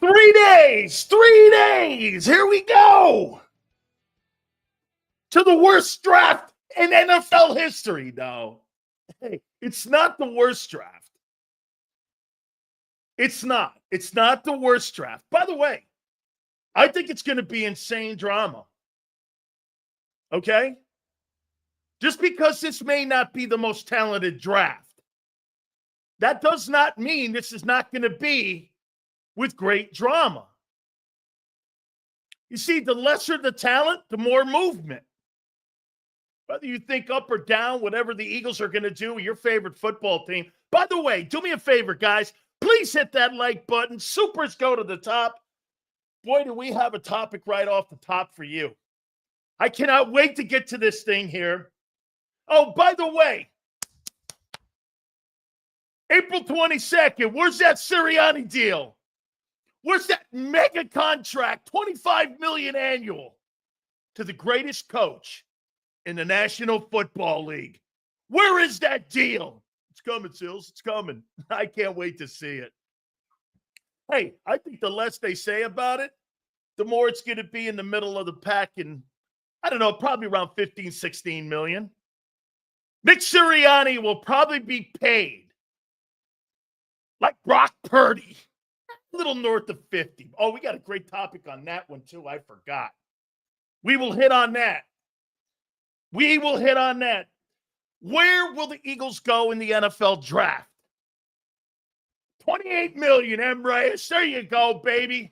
3 days. Here we go. To the worst draft in NFL history. No, hey, it's not the worst draft. It's not. It's not the worst draft. By the way, I think it's going to be insane drama. Okay? Just because this may not be the most talented draft, that does not mean this is not going to be with great drama. You see, the lesser the talent, the more movement. Whether you think up or down, whatever the Eagles are going to do with your favorite football team. By the way, do me a favor, guys. Please hit that like button. Supers go to the top. Boy, do we have a topic right off the top for you. I cannot wait to get to this thing here. Oh, by the way, April 22nd, where's that Sirianni deal? Where's that mega contract, $25 million annual, to the greatest coach in the National Football League? Where is that deal? It's coming, Sills. It's coming. I can't wait to see it. Hey, I think the less they say about it, the more it's going to be in the middle of the pack, and I don't know, probably around 15, 16 million. Nick Sirianni will probably be paid like Brock Purdy, a little north of 50. Oh, we got a great topic on that one too. I forgot. We will hit on that. We will hit on that. Where will the Eagles go in the NFL draft? 28 million, M. Reyes. There you go, baby.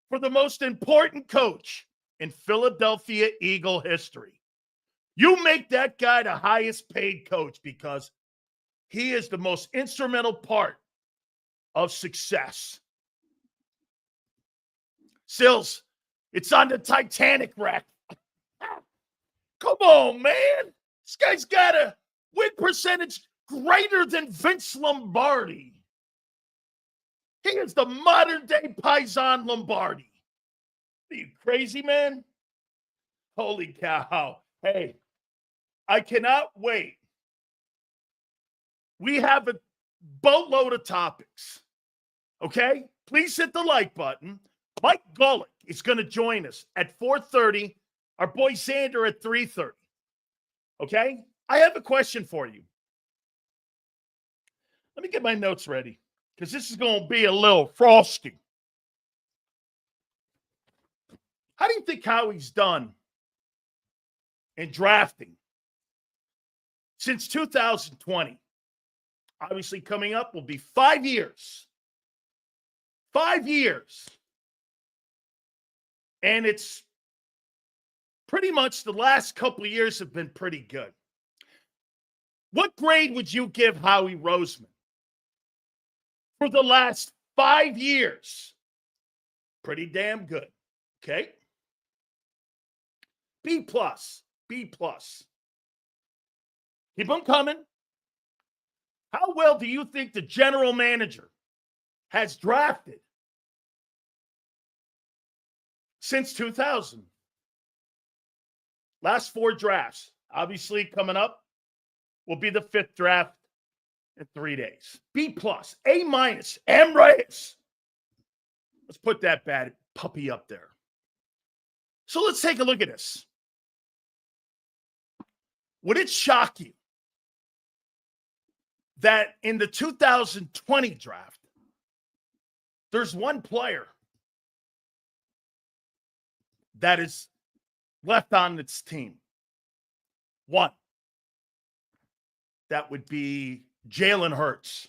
For the most important coach in Philadelphia Eagle history. You make that guy the highest paid coach because he is the most instrumental part of success. Sills, it's on the Titanic wreck. Come on, man. This guy's got a win percentage greater than Vince Lombardi. He is the modern-day Paisan Lombardi. Are you crazy, man? Holy cow. Hey, I cannot wait. We have a boatload of topics, okay? Please hit the like button. Mike Golick is going to join us at 4:30. Our boy Xander at 3:30, okay? I have a question for you. Let me get my notes ready because this is going to be a little frosty. How do you think Howie's done in drafting since 2020? Obviously, coming up will be 5 years. 5 years. And it's pretty much the last couple of years have been pretty good. What grade would you give Howie Roseman for the last 5 years? Pretty damn good. Okay. B+. B+. Keep them coming. How well do you think the general manager has drafted since 2000? Last 4 drafts. Obviously, coming up will be the 5th draft in 3 days. B+, A-, M. Reyes. Let's put that bad puppy up there. So let's take a look at this. Would it shock you that in the 2020 draft, there's one player that is left on its team? One. That would be Jalen Hurts.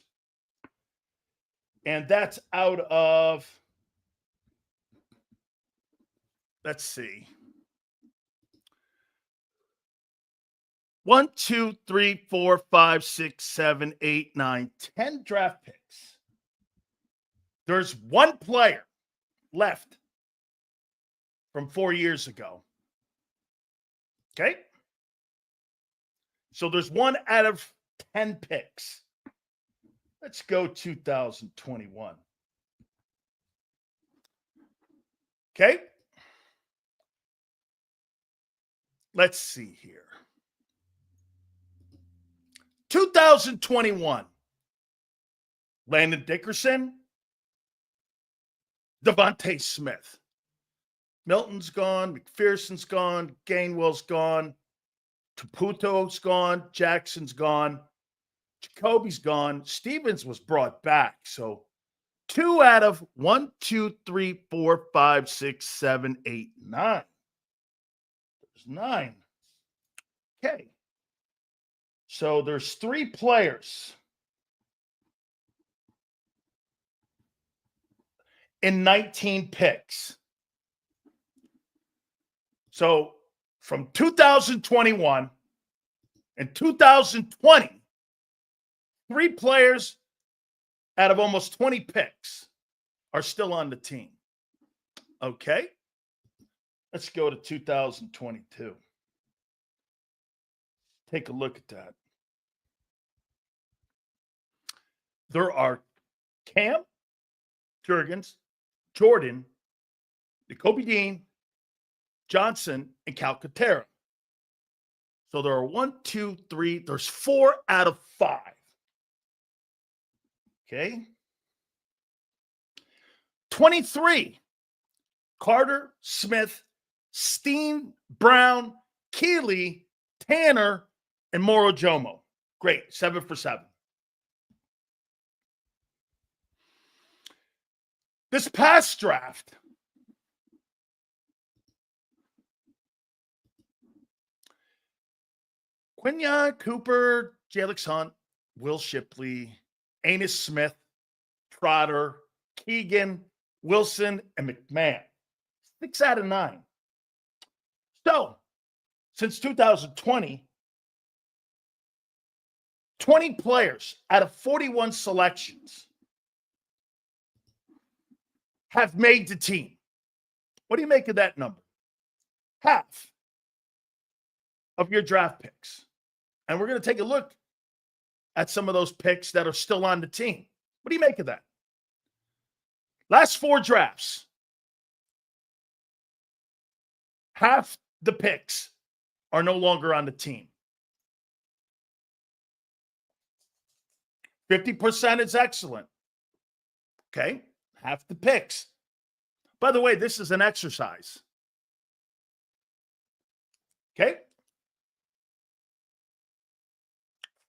And that's out of, let's see, 1, 2, 3, 4, 5, 6, 7, 8, 9, 10 draft picks. There's one player left from 4 years ago. Okay? So there's 1 out of 10 picks. Let's go 2021. Okay? Let's see here. 2021. Landon Dickerson, Devontae Smith. Milton's gone. McPherson's gone. Gainwell's gone. Caputo's gone. Jackson's gone. Jacoby's gone. Stevens was brought back. So 2 out of 1, 2, 3, 4, 5, 6, 7, 8, 9. There's 9. Okay. So there's 3 players in 19 picks. So from 2021 and 2020, 3 players out of almost 20 picks are still on the team. Okay. Let's go to 2022. Take a look at that. There are Cam Jurgens, Jordan, Jacoby Dean, Johnson, and Calcaterra. So there are 1, 2, 3. There's 4 out of 5. Okay. 23. Carter, Smith, Steen, Brown, Keeley, Tanner, and Moro Jomo. Great. 7 for 7. This past draft, Quenya, Cooper, Jalix Hunt, Will Shipley, Anus Smith, Trotter, Keegan, Wilson, and McMahon. 6 out of 9. So, since 2020, 20 players out of 41 selections have made the team. What do you make of that number? Half of your draft picks. And we're going to take a look at some of those picks that are still on the team. What do you make of that? Last 4 drafts, half the picks are no longer on the team. 50% is excellent. Okay? Half the picks. By the way, this is an exercise. Okay?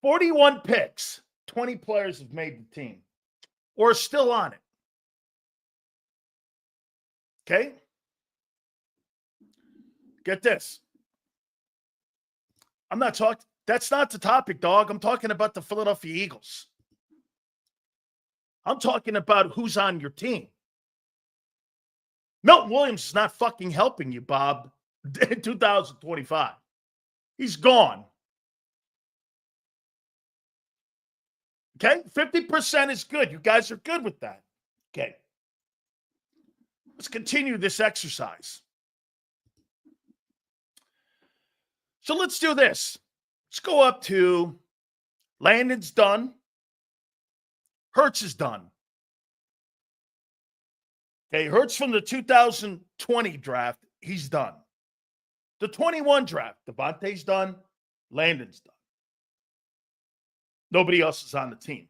41 picks, 20 players have made the team or are still on it. Okay? Get this. I'm not talking, that's not the topic, dog. I'm talking about the Philadelphia Eagles. I'm talking about who's on your team. Milton Williams is not fucking helping you, Bob, in 2025. He's gone. Okay? 50% is good. You guys are good with that. Okay. Let's continue this exercise. So let's do this. Let's go up to Landon's done. Hurts is done. Okay, Hurts from the 2020 draft, he's done. The 21 draft, Devontae's done. Landon's done. Nobody else is on the team.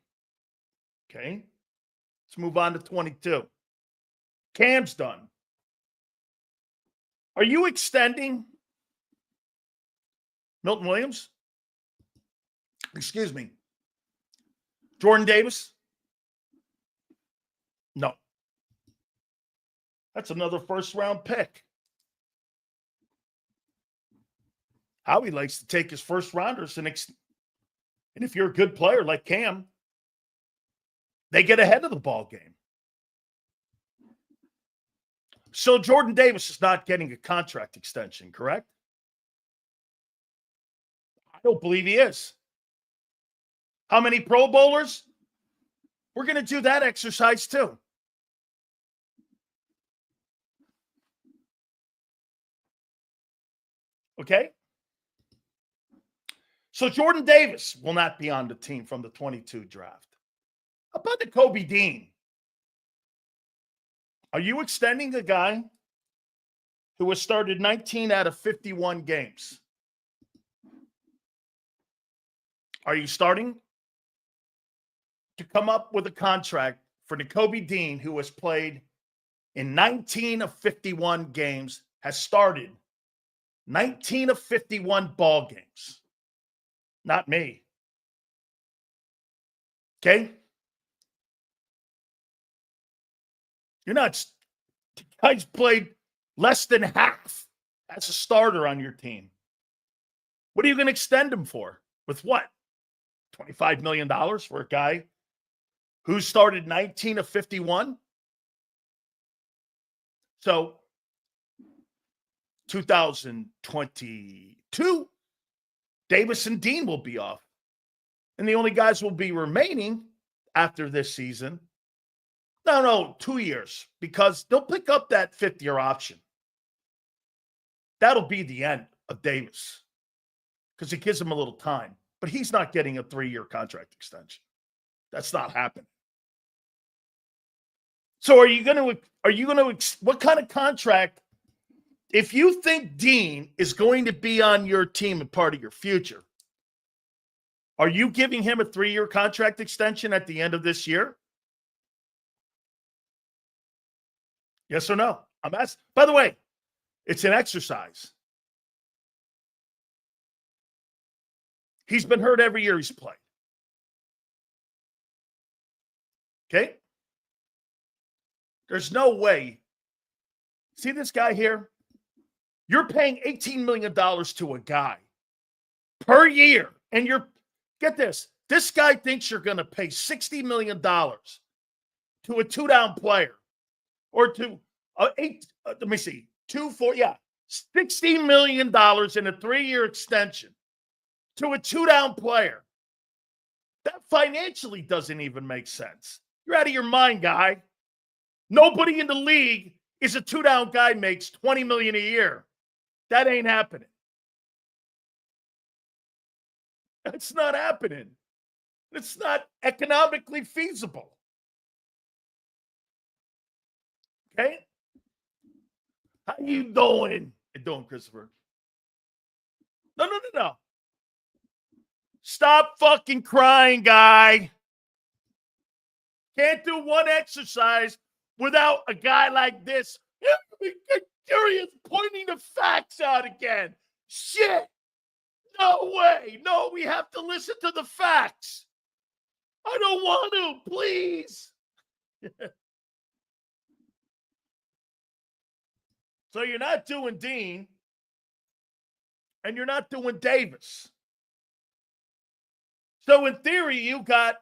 Okay, let's move on to 22. Cam's done. Are you extending Milton Williams? Excuse me. Jordan Davis? No. That's another first-round pick. Howie likes to take his first-rounders, and if you're a good player like Cam, they get ahead of the ball game. So Jordan Davis is not getting a contract extension, correct? I don't believe he is. How many Pro Bowlers? We're going to do that exercise too. Okay? So Jordan Davis will not be on the team from the 22 draft. How about the Kobe Dean? Are you extending a guy who has started 19 out of 51 games? Are you starting to come up with a contract for the Kobe Dean who has played in 19 of 51 games has started 19 of 51 ball games. Not me. Okay? You're not. Guys played less than half as a starter on your team. What are you going to extend him for? With what? $25 million for a guy who started 19 of 51? So, 2022, Davis and Dean will be off. And the only guys will be remaining after this season. No, 2 years. Because they'll pick up that fifth-year option. That'll be the end of Davis. Because it gives him a little time. But he's not getting a 3-year contract extension. That's not happening. So what kind of contract, if you think Dean is going to be on your team and part of your future, are you giving him a 3-year contract extension at the end of this year? Yes or no? I'm asking. By the way, it's an exercise. He's been hurt every year he's played. Okay? There's no way. See this guy here? You're paying $18 million to a guy per year. And get this. This guy thinks you're going to pay $60 million to a two-down player. Or to $60 million in a 3-year extension to a two-down player. That financially doesn't even make sense. You're out of your mind, guy. Nobody in the league is a two-down guy makes $20 million a year. That ain't happening. That's not happening. It's not economically feasible. Okay? How you doing? You doing, Christopher? No. Stop fucking crying, guy. Can't do one exercise without a guy like this. Curious, pointing the facts out again. Shit. No way. No, we have to listen to the facts. I don't want to, please. So you're not doing Dean, and you're not doing Davis. So in theory, you got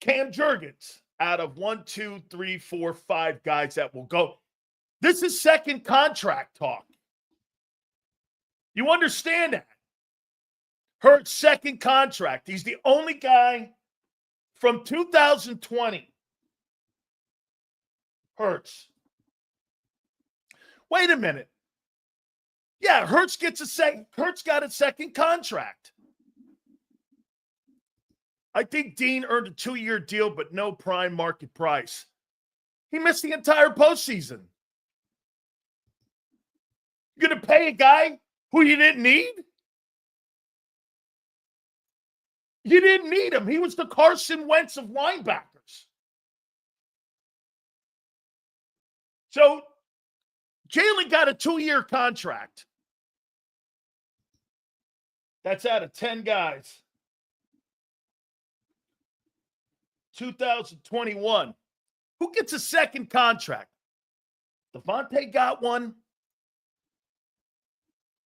Cam Jurgens out of 1, 2, 3, 4, 5 guys that will go. This is second contract talk. You understand that? Hurts second contract. He's the only guy from 2020. Hurts. Wait a minute. Yeah, Hurts got a second contract. I think Dean earned a 2-year deal, but no prime market price. He missed the entire postseason. You're going to pay a guy who you didn't need? You didn't need him. He was the Carson Wentz of linebackers. So Jalen got a 2-year contract. That's out of 10 guys. 2021. Who gets a second contract? Devontae got one.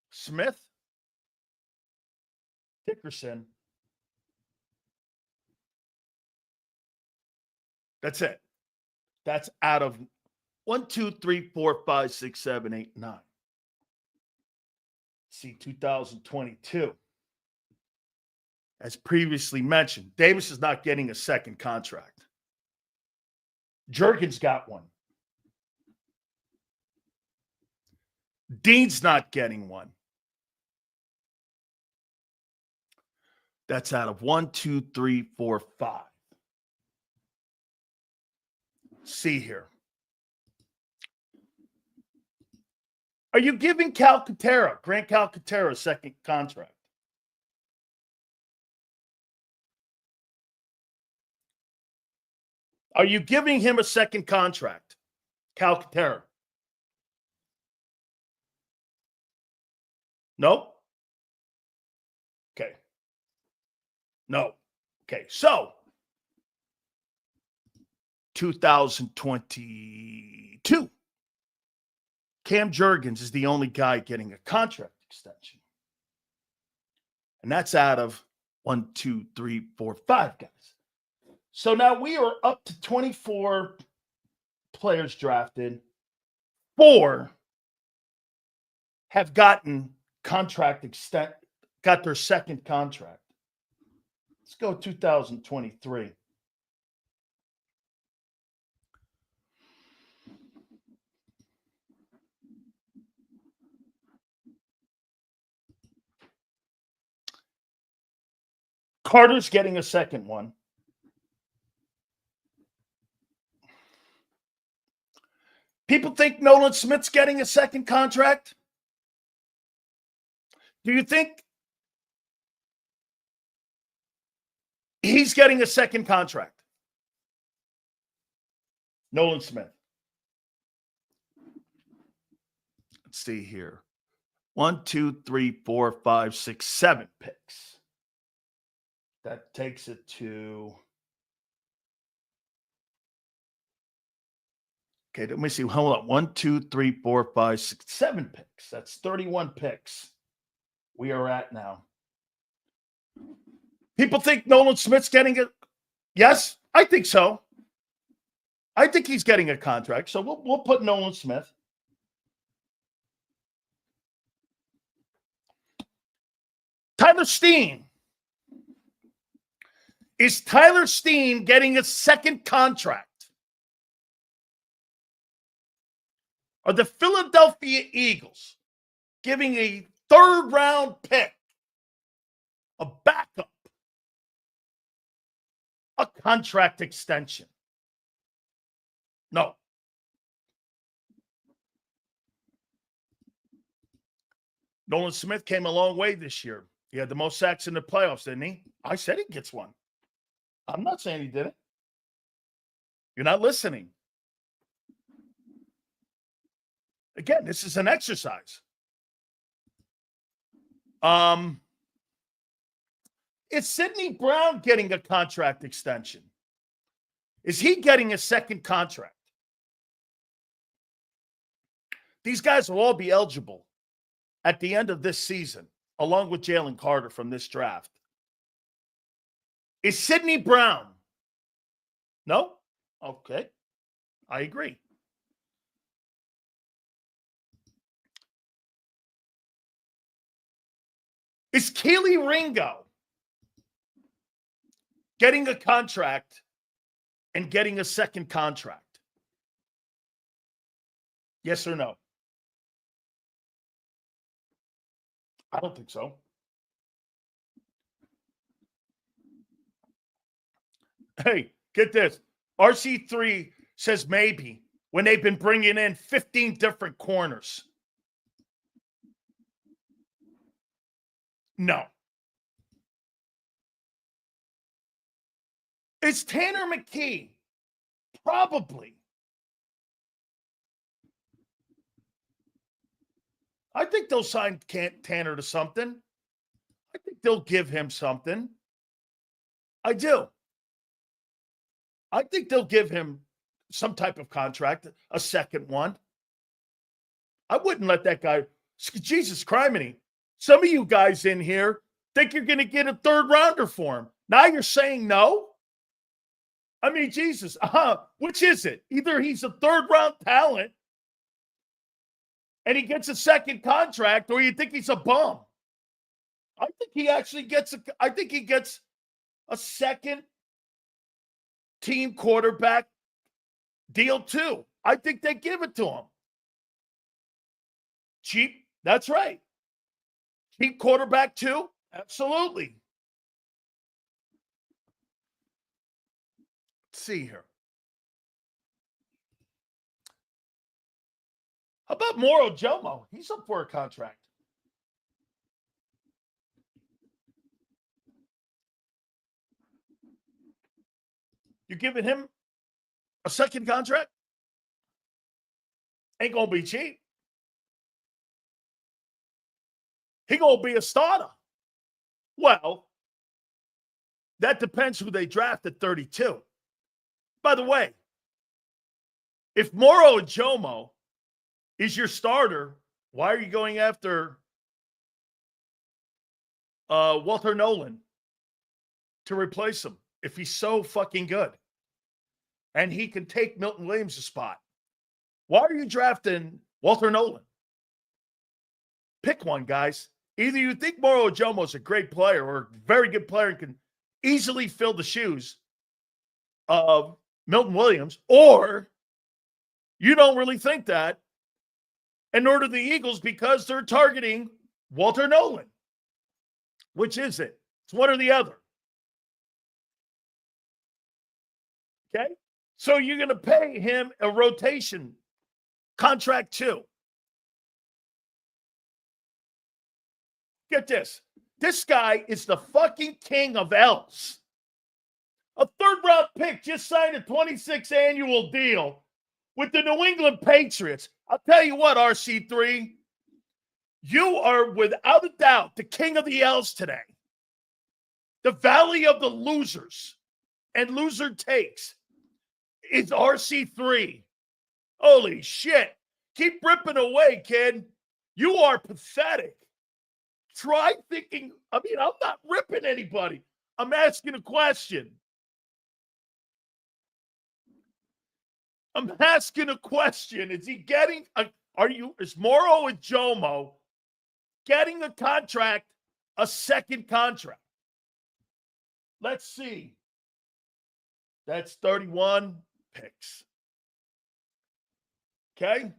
Smith. Dickerson. That's it. That's out of 1, 2, 3, 4, 5, 6, 7, 8, 9. See, 2022. As previously mentioned, Davis is not getting a second contract. Jurgens got one. Dean's not getting one. That's out of 1, 2, 3, 4, 5. See here. Are you giving Grant Calcaterra, a second contract? Are you giving him a second contract? Calcaterra. No? Okay. No. Okay. So, 2022. Cam Jurgens is the only guy getting a contract extension. And that's out of 1, 2, 3, 4, 5 guys. So now we are up to 24 players drafted. 4 have gotten got their second contract. Let's go 2023. Carter's getting a second one. People think Nolan Smith's getting a second contract? Do you think he's getting a second contract? Nolan Smith. Let's see here. 1, 2, 3, 4, 5, 6, 7 picks. That takes it to. Okay, let me see. Hold on. 1, 2, 3, 4, 5, 6, 7 picks. That's 31 picks we are at now. People think Nolan Smith's getting it. Yes, I think so. I think he's getting a contract. So we'll put Nolan Smith. Tyler Steen. Is Tyler Steen getting a second contract? Are the Philadelphia Eagles giving a third-round pick, a backup, a contract extension? No. Nolan Smith came a long way this year. He had the most sacks in the playoffs, didn't he? I said he gets one. I'm not saying he didn't. You're not listening. Again, this is an exercise. Is Sidney Brown getting a contract extension? Is he getting a second contract? These guys will all be eligible at the end of this season, along with Jalen Carter from this draft. Is Sidney Brown? No? Okay. I agree. Is Keely Ringo getting a contract and getting a second contract? Yes or no? I don't think so. Hey, get this. RC3 says maybe when they've been bringing in 15 different corners. No. Is Tanner McKee? Probably. I think they'll sign Tanner to something. I think they'll give him something. I do. I think they'll give him some type of contract, a second one. I wouldn't let that guy. Jesus criminy. Some of you guys in here think you're going to get a third rounder for him. Now you're saying no? I mean, Jesus, which is it? Either he's a third round talent and he gets a second contract, or you think he's a bum. I think he actually gets a second team quarterback deal too. I think they give it to him. Cheap, that's right. Cheap quarterback too? Absolutely. Let's see here. How about Moro Jomo? He's up for a contract. You're giving him A second contract? Ain't going to be cheap. He going to be a starter. Well, that depends who they draft at 32. By the way, if Moro Ojomo is your starter, why are you going after Walter Nolan to replace him if he's so fucking good and he can take Milton Williams' spot? Why are you drafting Walter Nolan? Pick one, guys. Either you think Moro Ojomo is a great player or a very good player and can easily fill the shoes of Milton Williams, or you don't really think that, and nor do the Eagles because they're targeting Walter Nolan. Which is it? It's one or the other. Okay? So you're going to pay him a rotation contract too. Get this. This guy is the fucking king of L's. A third-round pick just signed a 26 annual deal with the New England Patriots. I'll tell you what, RC3, you are without a doubt the king of the L's today. The valley of the losers and loser takes is RC3. Holy shit. Keep ripping away, kid. You are pathetic. Try thinking, I'm not ripping anybody. I'm asking a question. Is he getting is Moro Ojomo getting a contract, a second contract? Let's see. That's 31 picks. Okay.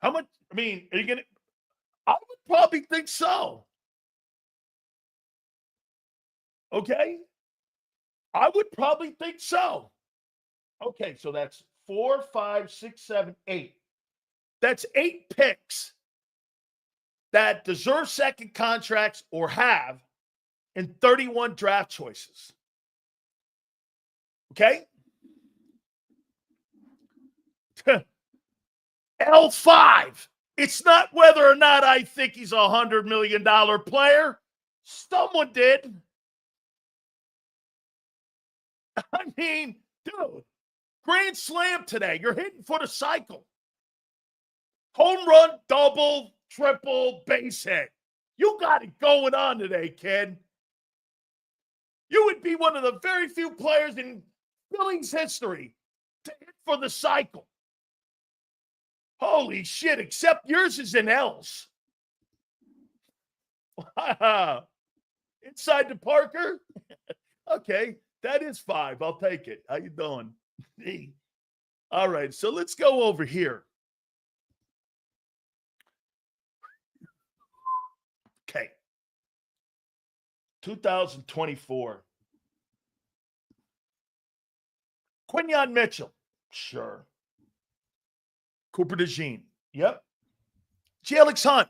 How much? Are you going to? I would probably think so. Okay. I would probably think so. Okay. So that's 4, 5, 6, 7, 8. That's 8 picks that deserve second contracts or have in 31 draft choices. Okay? L5. It's not whether or not I think he's a $100 million player. Someone did. Dude, grand slam today. You're hitting for the cycle. Home run, double, triple, base hit. You got it going on today, kid. You would be one of the very few players in Phillies history to hit for the cycle. Holy shit, except yours is in L's. Inside the Parker? Okay, that is 5. I'll take it. How you doing? All right, so let's go over here. Okay. 2024. Quinyon Mitchell. Sure. Cooper DeJean. Yep. Alex Hunt.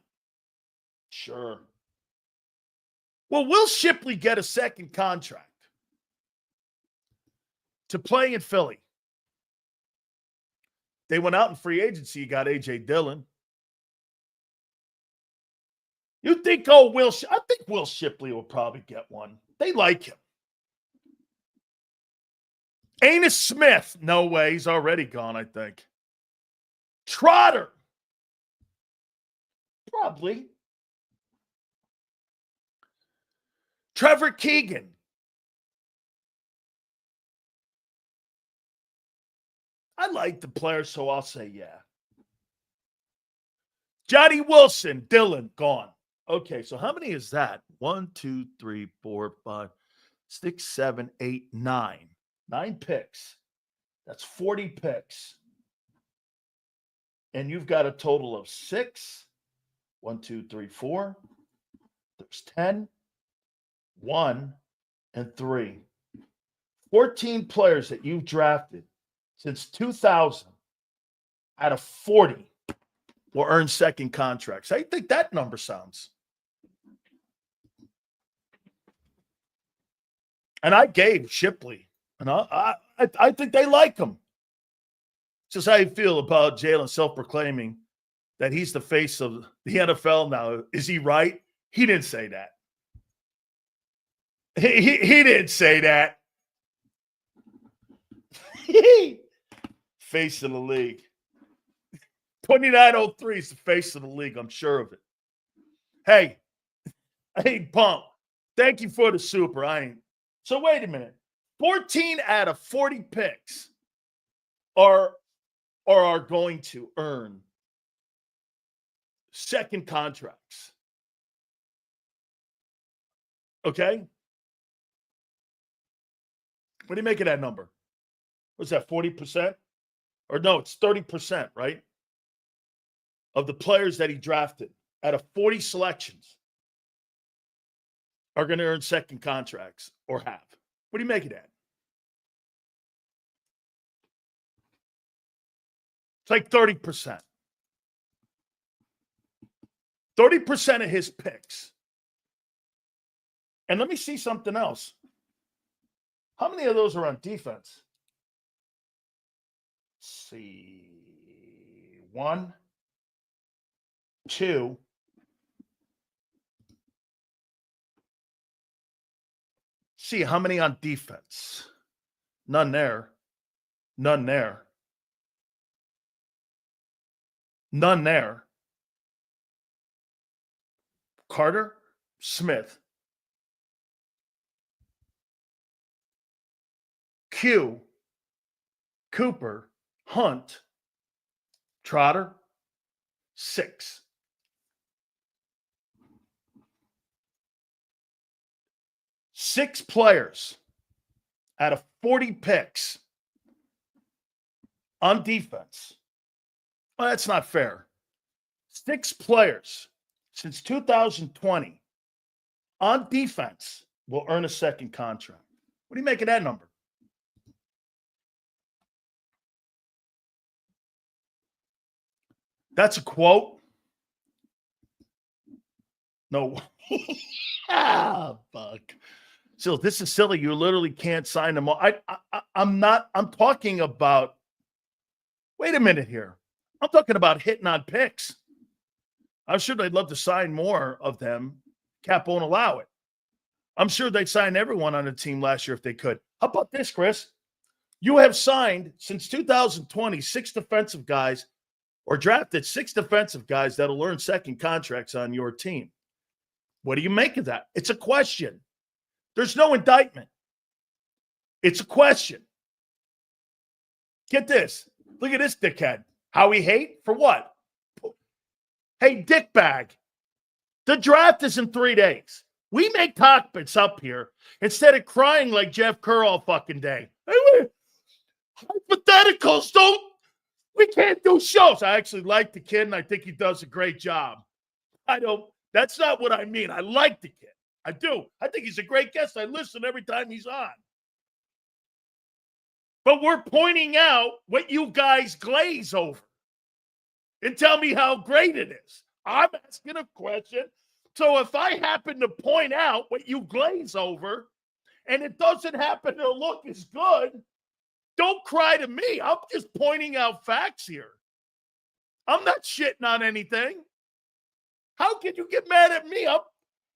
Sure. Well, will Shipley get a second contract to play in Philly? They went out in free agency, got A.J. Dillon. You think, I think Will Shipley will probably get one. They like him. Amos Smith, no way. He's already gone, I think. Trotter. Probably. Trevor Keegan. I like the player, so I'll say yeah. Johnny Wilson, Dillon, gone. Okay, so how many is that? 1, 2, 3, 4, 5, 6, 7, 8, 9. 9 picks. That's 40 picks. And you've got a total of 6. 1, 2, 3, 4. There's 10. 1 and 3. 14 players that you've drafted since 2000 out of 40 will earn second contracts. How do you think that number sounds? And I gave Shipley, and I think they like him. Just how you feel about Jalen self-proclaiming that he's the face of the NFL now. Is he right? He didn't say that. He didn't say that. Face of the league. 2903 is the face of the league. I'm sure of it. Hey, Pump, thank you for the super. So wait a minute. 14 out of 40 picks are going to earn second contracts. Okay? What do you make of that number? What's that, 40%? Or no, it's 30%, right? Of the players that he drafted out of 40 selections are going to earn second contracts or have. What do you make of that? It's like 30%. 30% of his picks. And let me see something else. How many of those are on defense? Let's see. 1, 2. See how many on defense? None there. None there. None there. Carter, Smith, Q, Cooper, Hunt, Trotter, 6. Six players out of 40 picks on defense. Well, that's not fair. 6 players since 2020 on defense will earn a second contract. What do you make of that number? That's a quote. No. Fuck. So this is silly. You literally can't sign them all. I'm talking about, wait a minute here. I'm talking about hitting on picks. I'm sure they'd love to sign more of them. Cap won't allow it. I'm sure they'd sign everyone on the team last year if they could. How about this, Chris? You have signed since 2020 6 defensive guys or drafted 6 defensive guys that'll earn second contracts on your team. What do you make of that? It's a question. There's no indictment. It's a question. Get this. Look at this dickhead. How he hate? For what? Hey, dickbag. The draft is in 3 days. We make topics up here instead of crying like Jeff Kerr all fucking day. Hypotheticals we can't do shows. I actually like the kid, and I think he does a great job. That's not what I mean. I like the kid. I do. I think he's a great guest. I listen every time he's on. But we're pointing out what you guys glaze over and tell me how great it is. I'm asking a question. So if I happen to point out what you glaze over and it doesn't happen to look as good, don't cry to me. I'm just pointing out facts here. I'm not shitting on anything. How can you get mad at me?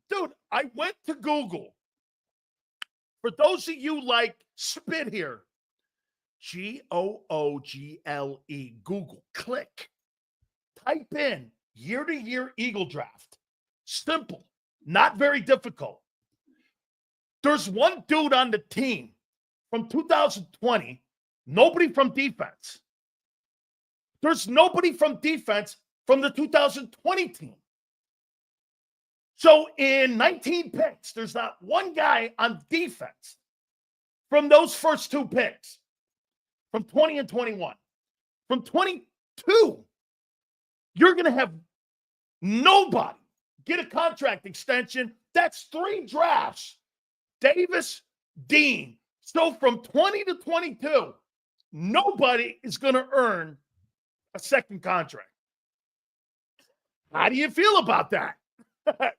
Dude, I went to Google. For those of you like spit here, Google, Google, click. Type in year-to-year Eagle draft. Simple, not very difficult. There's one dude on the team from 2020, nobody from defense. There's nobody from defense from the 2020 team. So in 19 picks, there's not one guy on defense from those first 2 picks, from 20 and 21. From 22, you're going to have nobody get a contract extension. That's 3 drafts. Davis, Dean. So from 20 to 22, nobody is going to earn a second contract. How do you feel about that? There's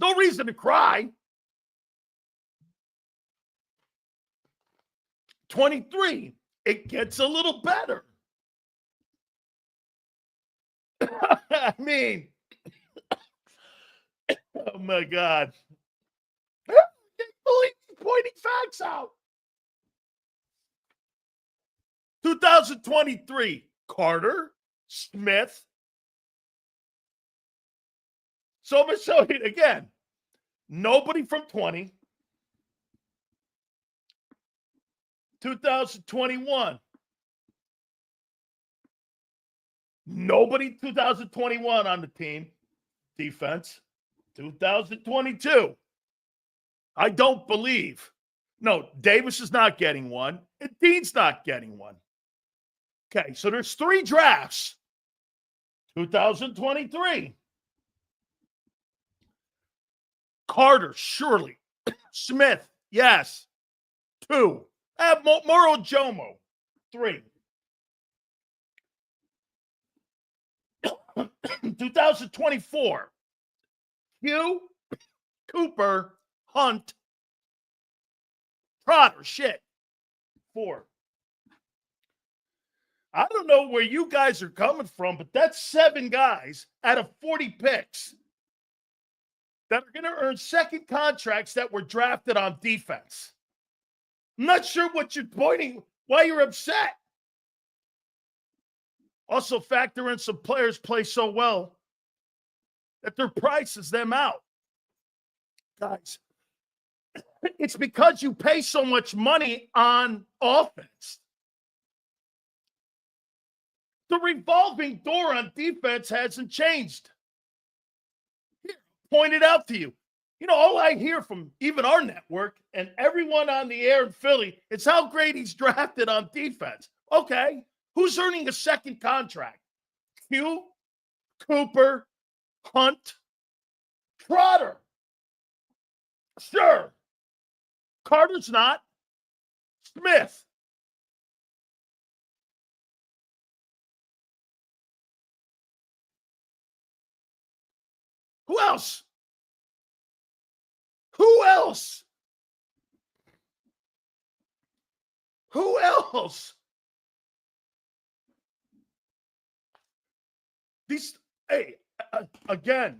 no reason to cry. 2023, it gets a little better. I mean, oh my God. I can't believe he's pointing facts out. 2023, Carter, Smith. So I'm going to show you again. Nobody from 20. 2021. Nobody 2021 on the team. Defense. 2022. I don't believe. No, Davis is not getting one. And Dean's not getting one. Okay, so there's 3 drafts. 2023. Carter, surely. Smith, yes. 2. Moro Jomo, 3. 2024. Hugh, Cooper, Hunt, Trotter, 4. I don't know where you guys are coming from, but that's 7 guys out of 40 picks that are going to earn second contracts that were drafted on defense. I'm not sure what you're pointing, why you're upset. Also factor in some players play so well that their prices them out. Guys, it's because you pay so much money on offense. The revolving door on defense hasn't changed. Here, point it out to you. You know, all I hear from even our network and everyone on the air in Philly is how great he's drafted on defense. Okay, who's earning a second contract? Hugh, Cooper, Hunt, Trotter. Sure. Carter's not. Smith. Who else? Who else? Who else? These, hey, again,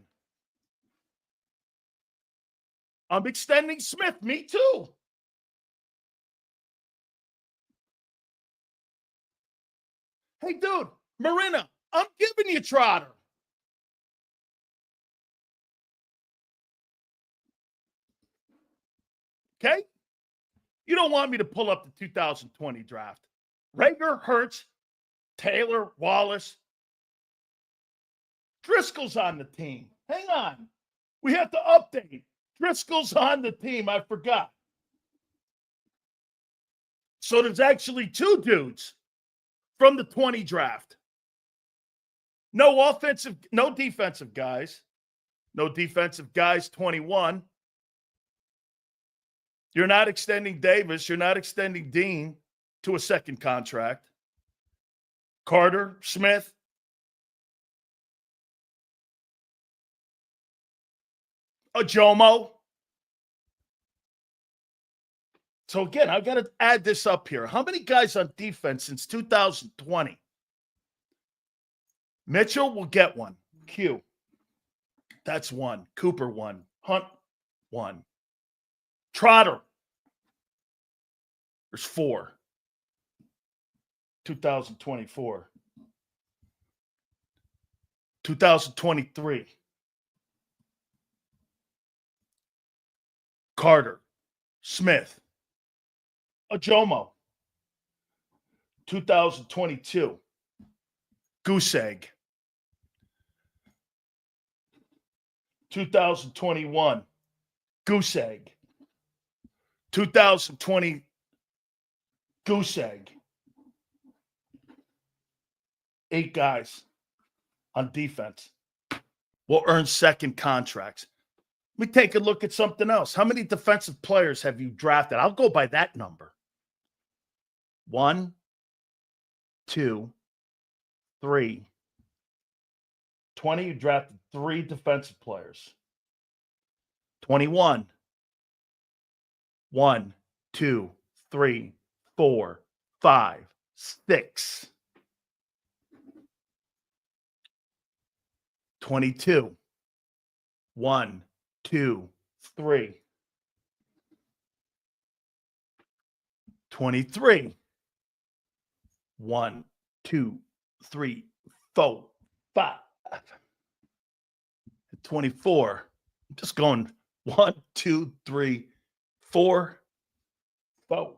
I'm extending Smith. Me too. Hey, dude, Marina, I'm giving you Trotter. Okay? You don't want me to pull up the 2020 draft. Rager, Hurts, Taylor, Wallace. Driscoll's on the team. Hang on. We have to update. Driscoll's on the team. I forgot. So there's actually 2 dudes from the 20 draft. No defensive guys. No defensive guys, 21. You're not extending Davis. You're not extending Dean to a second contract. Carter, Smith. Jomo. So again, I've got to add this up here. How many guys on defense since 2020? Mitchell will get 1. Q. That's 1. Cooper 1. Hunt 1. Trotter. There's 4. 2024. 2023. Carter. Smith. Jomo. 2022. Goose Egg. 2021. Goose Egg. 2020. Goose Egg. 8 guys on defense will earn second contracts. Let me take a look at something else. How many defensive players have you drafted? I'll go by that number. 1, 2, 3. 20, you drafted 3 defensive players. 21. 1, 2, 3, 4, 5, 6. 22. 1, 2, 3. 23. 1, 2, 3, 4, 5. 24. I'm just going 1, 2, 3, 4, 4.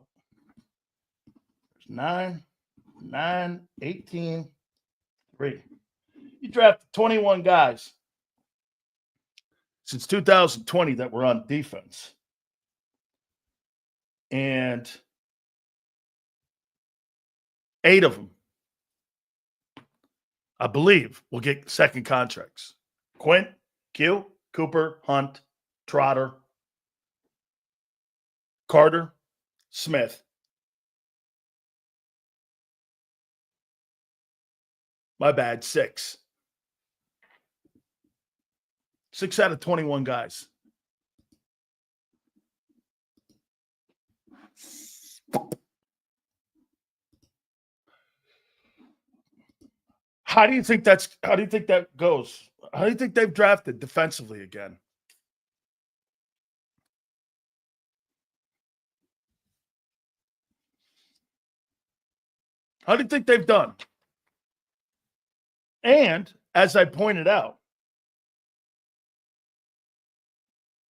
9, 18, 3. You drafted 21 guys since 2020 that were on defense. And 8 of them, I believe, will get second contracts. Quint, Q, Cooper, Hunt, Trotter, Carter, Smith. My bad, 6. 6 out of 21 guys. How do you think that goes? How do you think they've drafted defensively again? How do you think they've done? And as I pointed out,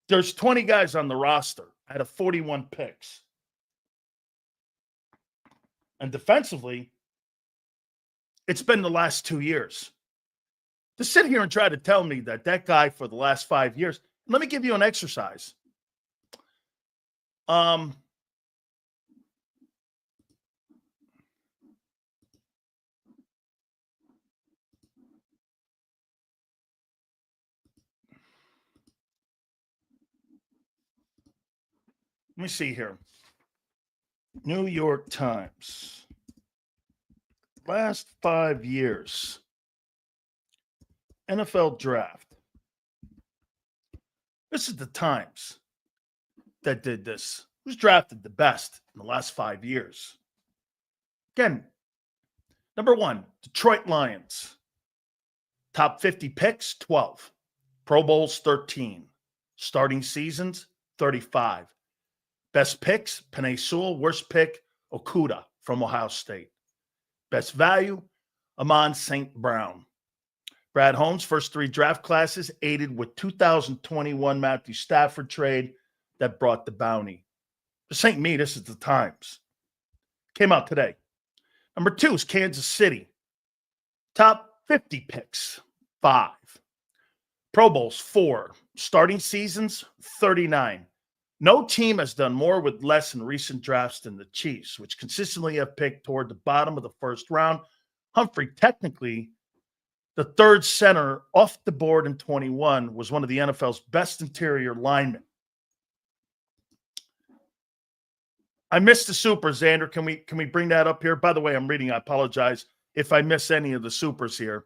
there's 20 guys on the roster out of 41 picks. And defensively, it's been the last 2 years. To sit here and try to tell me that guy for the last 5 years, let me give you an exercise. Let me see here. New York Times. Last 5 years. NFL draft. This is the Times that did this. Who's drafted the best in the last 5 years? Again, number 1, Detroit Lions. Top 50 picks, 12. Pro Bowls, 13. Starting seasons, 35. Best picks, Penei Sewell. Worst pick, Okudah from Ohio State. Best value, Amon St. Brown. Brad Holmes' first 3 draft classes aided with 2021 Matthew Stafford trade that brought the bounty. This ain't me. This is the Times. Came out today. Number 2 is Kansas City. Top 50 picks, 5. Pro Bowls, 4. Starting seasons, 39. No team has done more with less in recent drafts than the Chiefs, which consistently have picked toward the bottom of the first round. Humphrey, technically, the third center off the board in 21, was one of the NFL's best interior linemen. I missed the super, Xander. Can we bring that up here? By the way, I'm reading. I apologize if I miss any of the supers here.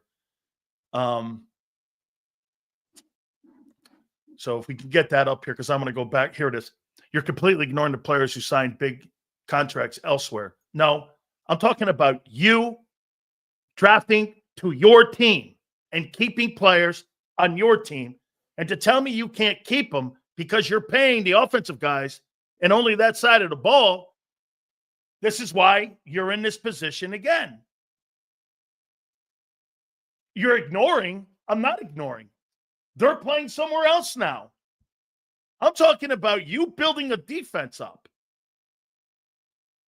So if we can get that up here, because I'm going to go back. Here it is. You're completely ignoring the players who signed big contracts elsewhere. No, I'm talking about you drafting to your team and keeping players on your team. And to tell me you can't keep them because you're paying the offensive guys and only that side of the ball, this is why you're in this position again. You're ignoring. I'm not ignoring. They're playing somewhere else now. I'm talking about you building a defense up.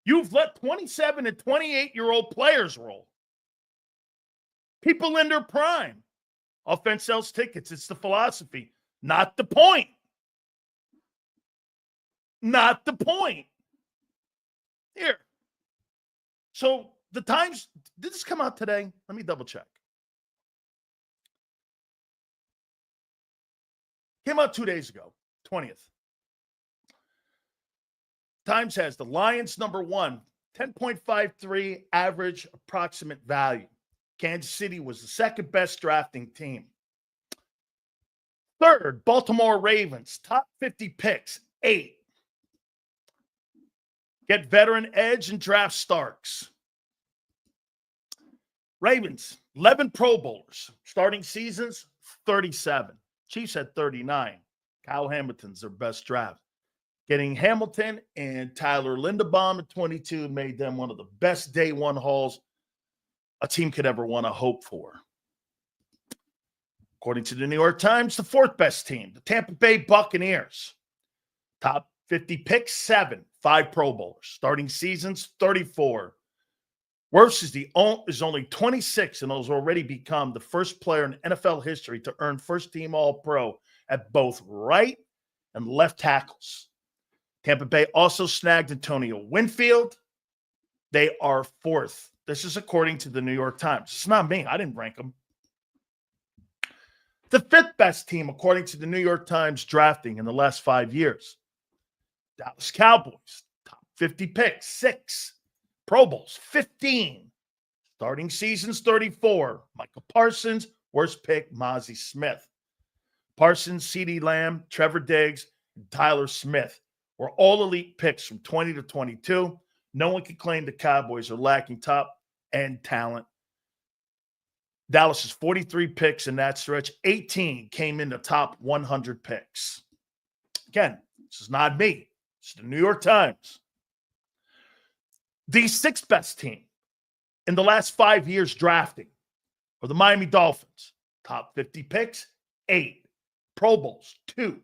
You've let 27 and 28-year-old players roll. People in their prime. Offense sells tickets. It's the philosophy, not the point. Not the point. Here. So the Times, did this come out today? Let me double check. Came out 2 days ago, 20th. Times has the Lions number 1, 10.53 average approximate value. Kansas City was the second best drafting team. Third, Baltimore Ravens, top 50 picks, 8. Get veteran edge and draft Starks. Ravens, 11 Pro Bowlers. Starting seasons, 37. Chiefs had 39. Kyle Hamilton's their best draft. Getting Hamilton and Tyler Linderbaum at 22 made them one of the best day one hauls a team could ever want to hope for. According to the New York Times, the fourth best team, the Tampa Bay Buccaneers. Top 50 picks, 7. 5 Pro Bowlers. Starting seasons, 34. Worst is only 26 and has already become the first player in NFL history to earn first-team All-Pro at both right and left tackles. Tampa Bay also snagged Antonio Winfield. They are 4th. This is according to the New York Times. It's not me. I didn't rank them. The 5th best team, according to the New York Times drafting in the last 5 years. Dallas Cowboys, top 50 picks, 6. Pro Bowls, 15. Starting seasons, 34. Michael Parsons, worst pick, Mozzie Smith. Parsons, CeeDee Lamb, Trevor Diggs, and Tyler Smith were all elite picks from 20 to 22. No one can claim the Cowboys are lacking top end talent. Dallas's 43 picks in that stretch, 18 came in the top 100 picks. Again, this is not me. It's the New York Times. The 6th best team in the last 5 years drafting are the Miami Dolphins. Top 50 picks, 8. Pro Bowls, 2.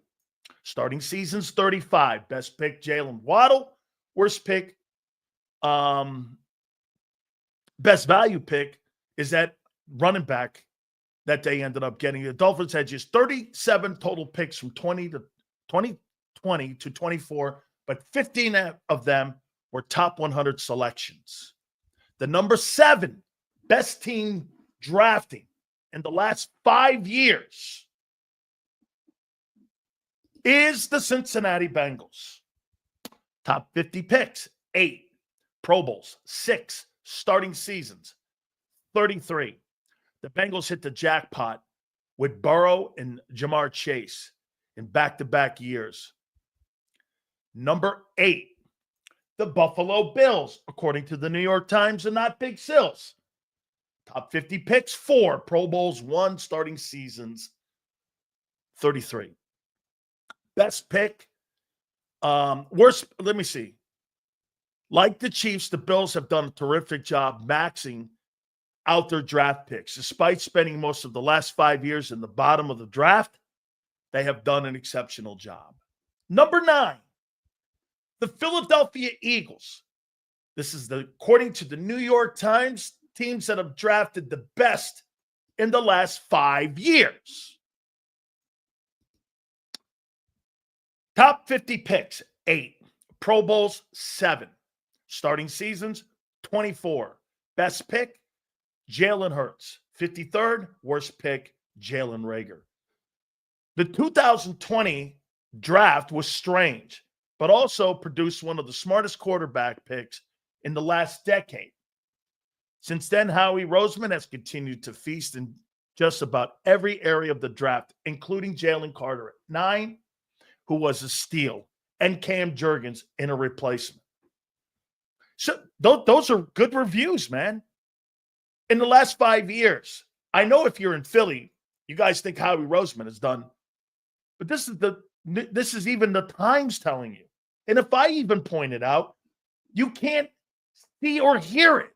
Starting seasons, 35. Best pick, Jalen Waddle. Worst pick, best value pick is that running back that they ended up getting. The Dolphins had just 37 total picks from 2020 to 24, but 15 of them were top 100 selections. The number 7 best team drafting in the last 5 years is the Cincinnati Bengals. Top 50 picks, 8. Pro Bowls, 6. Starting seasons, 33. The Bengals hit the jackpot with Burrow and Jamar Chase in back-to-back years. Number 8, the Buffalo Bills, according to the New York Times, and not Big Sills. Top 50 picks, 4. Pro Bowls, 1. Starting seasons, 33. Best pick, worst, let me see. Like the Chiefs, the Bills have done a terrific job maxing out their draft picks. Despite spending most of the last 5 years in the bottom of the draft, they have done an exceptional job. Number 9, the Philadelphia Eagles. This is according to the New York Times, teams that have drafted the best in the last 5 years. Top 50 picks, 8. Pro Bowls, 7. Starting seasons, 24. Best pick, Jalen Hurts. 53rd, worst pick, Jalen Reagor. The 2020 draft was strange, but also produced one of the smartest quarterback picks in the last decade. Since then, Howie Roseman has continued to feast in just about every area of the draft, including Jalen Carter at 9, who was a steal, and Cam Jurgens in a replacement. So those are good reviews, man. In the last 5 years, I know if you're in Philly, you guys think Howie Roseman has done, but this is even the Times telling you. And if I even point it out, you can't see or hear it.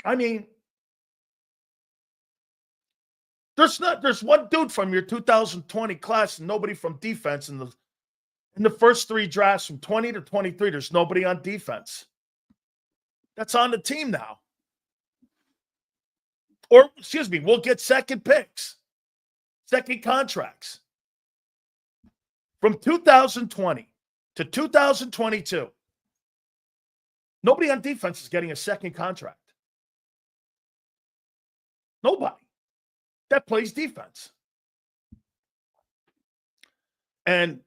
I mean, there's one dude from your 2020 class and nobody from defense in the first 3 drafts from 20 to 23. There's nobody on defense. That's on the team now. Or, excuse me, we'll get second picks, second contracts. From 2020 to 2022, nobody on defense is getting a second contract. Nobody that plays defense. And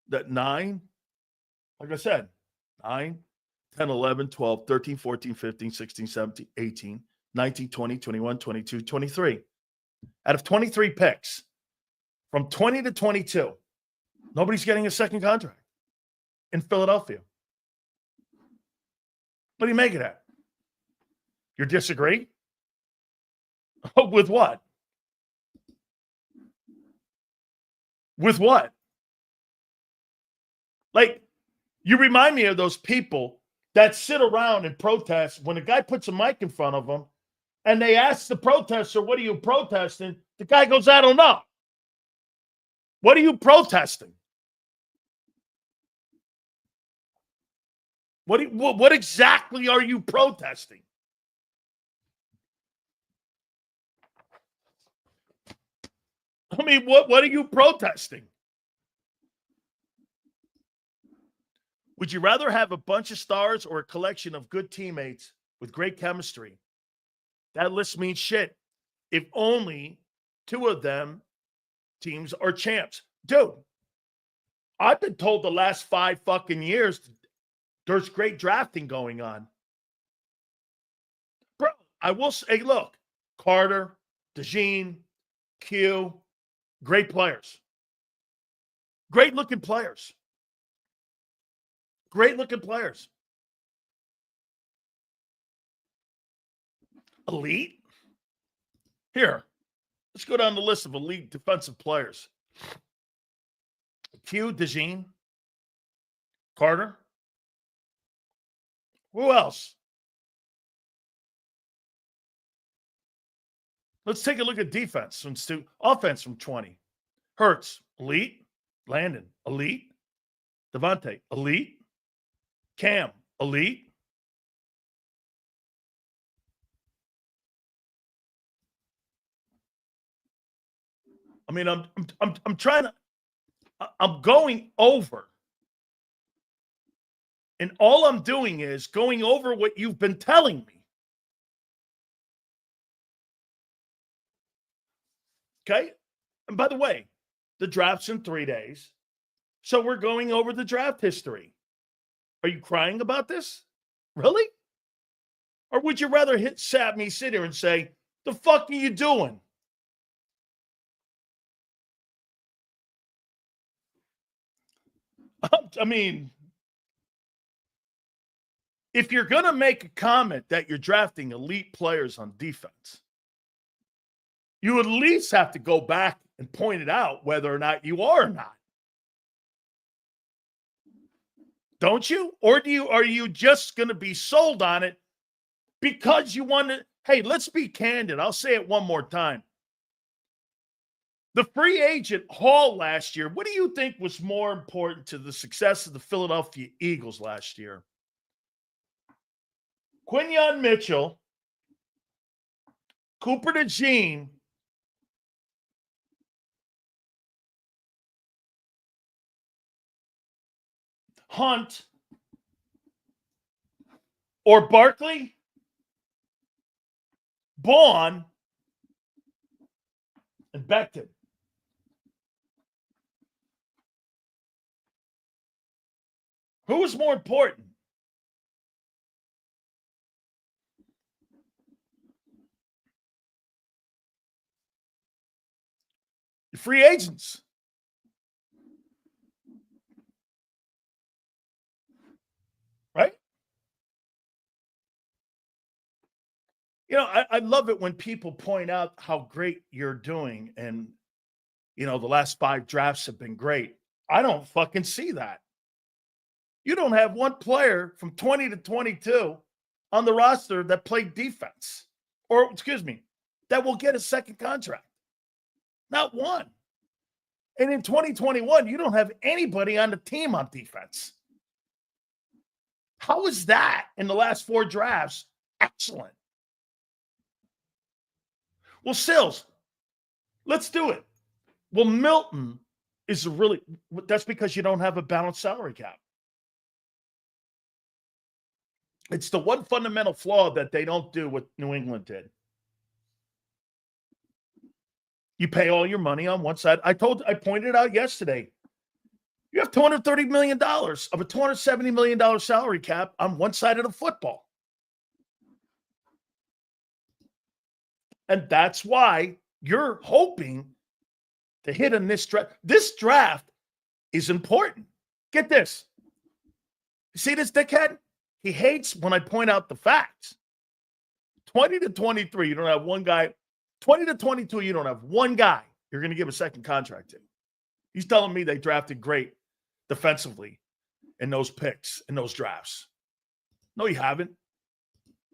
that 9, like I said, 9, 10, 11, 12, 13, 14, 15, 16, 17, 18, 19, 20, 21, 22, 23. Out of 23 picks, from 20 to 22, Nobody's getting a second contract in Philadelphia. What do you make of that? You disagree? With what? With what? Like, you remind me of those people that sit around and protest when a guy puts a mic in front of them and they ask the protester, what are you protesting? The guy goes, I don't know. What are you protesting? What exactly are you protesting? I mean, what are you protesting? Would you rather have a bunch of stars or a collection of good teammates with great chemistry? That list means shit if only two of them teams are champs. Dude, I've been told the last 5 fucking years there's great drafting going on. Bro, I will say, look, Carter, DeJean, Q, great players. Great looking players. Great looking players. Elite? Here, let's go down the list of elite defensive players. Q, DeJean, Carter. Who else? Let's take a look at defense. Offense from 20. Hurts, elite. Landon, elite. Devontae, elite. Cam, elite. I mean, I'm trying to. I'm going over. And all I'm doing is going over what you've been telling me. Okay? And by the way, the draft's in 3 days. So we're going over the draft history. Are you crying about this? Really? Or would you rather sit here and say, the fuck are you doing? I mean, if you're going to make a comment that you're drafting elite players on defense, you at least have to go back and point it out whether or not you are or not. Don't you? Or are you just going to be sold on it because you want to? Hey, let's be candid. I'll say it one more time. The free agent haul last year, what do you think was more important to the success of the Philadelphia Eagles last year? Quinyon Mitchell, Cooper DeJean, Hunt, or Barkley, Bourne, and Becton. Who was more important? The free agents. Right? You know, I love it when people point out how great you're doing and, you know, the last 5 drafts have been great. I don't fucking see that. You don't have one player from 20 to 22 on the roster that played defense or, that will get a second contract. Not one. And in 2021, you don't have anybody on the team on defense. How is that in the last 4 drafts? Excellent. Well, Sills, let's do it. Well, Milton is that's because you don't have a balanced salary cap. It's the one fundamental flaw that they don't do what New England did. You pay all your money on one side. I pointed out yesterday, you have $230 million of a $270 million salary cap on one side of the football. And that's why you're hoping to hit in this draft. This draft is important. Get this. You see this dickhead? He hates when I point out the facts. 20 to 23, you don't have one guy. 20 to 22, you don't have one guy you're going to give a second contract to. He's telling me they drafted great defensively in those picks, in those drafts. No, you haven't.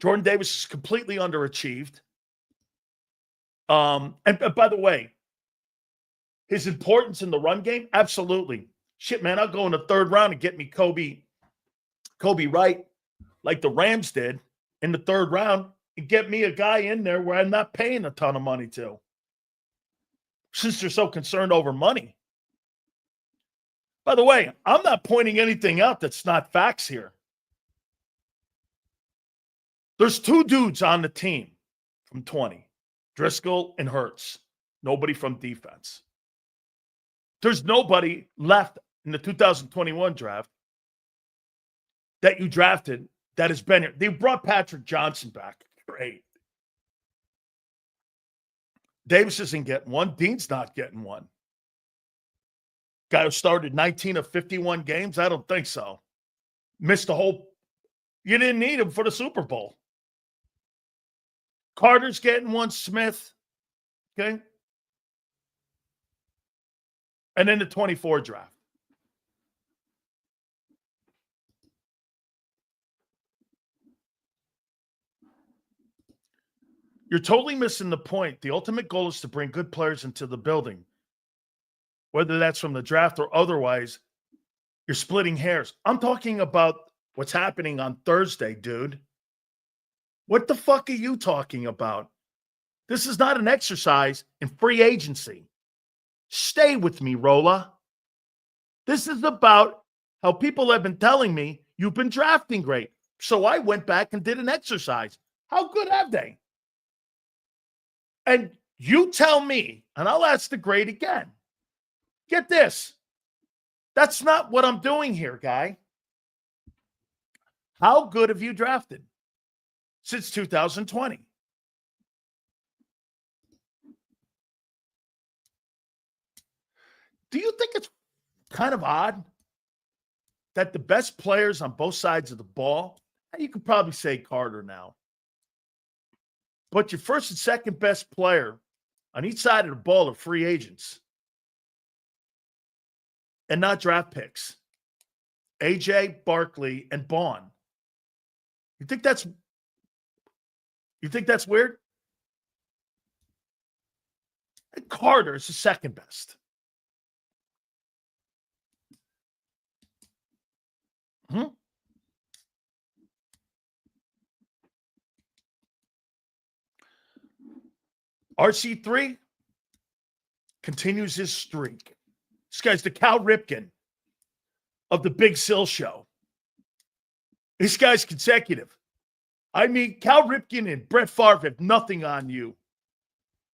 Jordan Davis is completely underachieved. And by the way, his importance in the run game, absolutely. Shit, man, I'll go in the third round and get me Kobe Wright, like the Rams did in the third round, and get me a guy in there where I'm not paying a ton of money to. Since they're so concerned over money. By the way, I'm not pointing anything out that's not facts here. There's two dudes on the team from 20, Driscoll and Hurts. Nobody from defense. There's nobody left in the 2021 draft that you drafted that has been here. They brought Patrick Johnson back. Great. Davis isn't getting one. Dean's not getting one. Guy who started 19 of 51 games? I don't think so. Missed the whole. You didn't need him for the Super Bowl. Carter's getting one. Smith. Okay. And then the 24 draft. You're totally missing the point. The ultimate goal is to bring good players into the building. Whether that's from the draft or otherwise, you're splitting hairs. I'm talking about what's happening on Thursday, dude. What the fuck are you talking about? This is not an exercise in free agency. Stay with me, Rolla. This is about how people have been telling me you've been drafting great. So I went back and did an exercise. How good have they? And you tell me, and I'll ask the grade again. Get this. That's not what I'm doing here, guy. How good have you drafted since 2020? Do you think it's kind of odd that the best players on both sides of the ball, you could probably say Carter now, but your first and second best player on each side of the ball are free agents and not draft picks? AJ, Barkley, and Bond. You think that's weird? And Carter is the second best. RC3 continues his streak. This guy's the Cal Ripken of the Big Sill Show. This guy's consecutive. I mean, Cal Ripken and Brett Favre have nothing on you.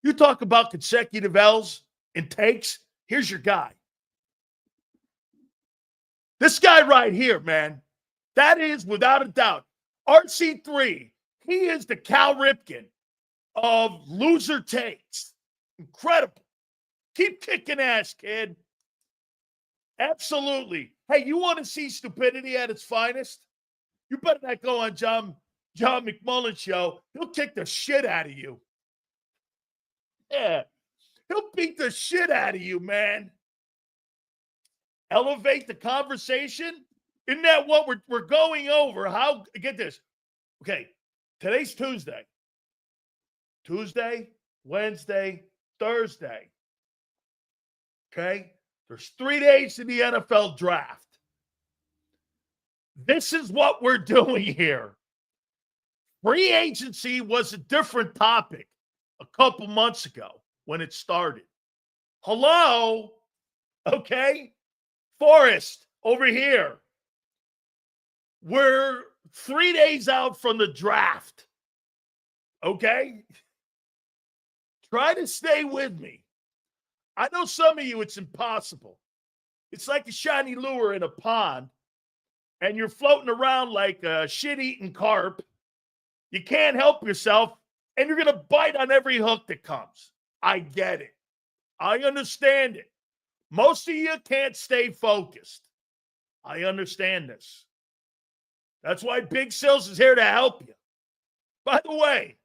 You talk about consecutive L's and takes, here's your guy. This guy right here, man, that is without a doubt. RC3, he is the Cal Ripken of loser takes. Incredible. Keep kicking ass, kid. Absolutely. Hey, you want to see stupidity at its finest? You better not go on John McMullen's show. He'll kick the shit out of you. Yeah. He'll beat the shit out of you, man. Elevate the conversation? Isn't that what we're going over? How, get this. Okay, today's Tuesday. Tuesday, Wednesday, Thursday. Okay? There's 3 days to the NFL draft. This is what we're doing here. Free agency was a different topic a couple months ago when it started. Hello? Okay? Forrest, over here. We're 3 days out from the draft. Okay? Try to stay with me. I know some of you, it's impossible. It's like a shiny lure in a pond, and you're floating around like a shit-eating carp. You can't help yourself, and you're going to bite on every hook that comes. I get it. I understand it. Most of you can't stay focused. I understand this. That's why Big Sills is here to help you. By the way,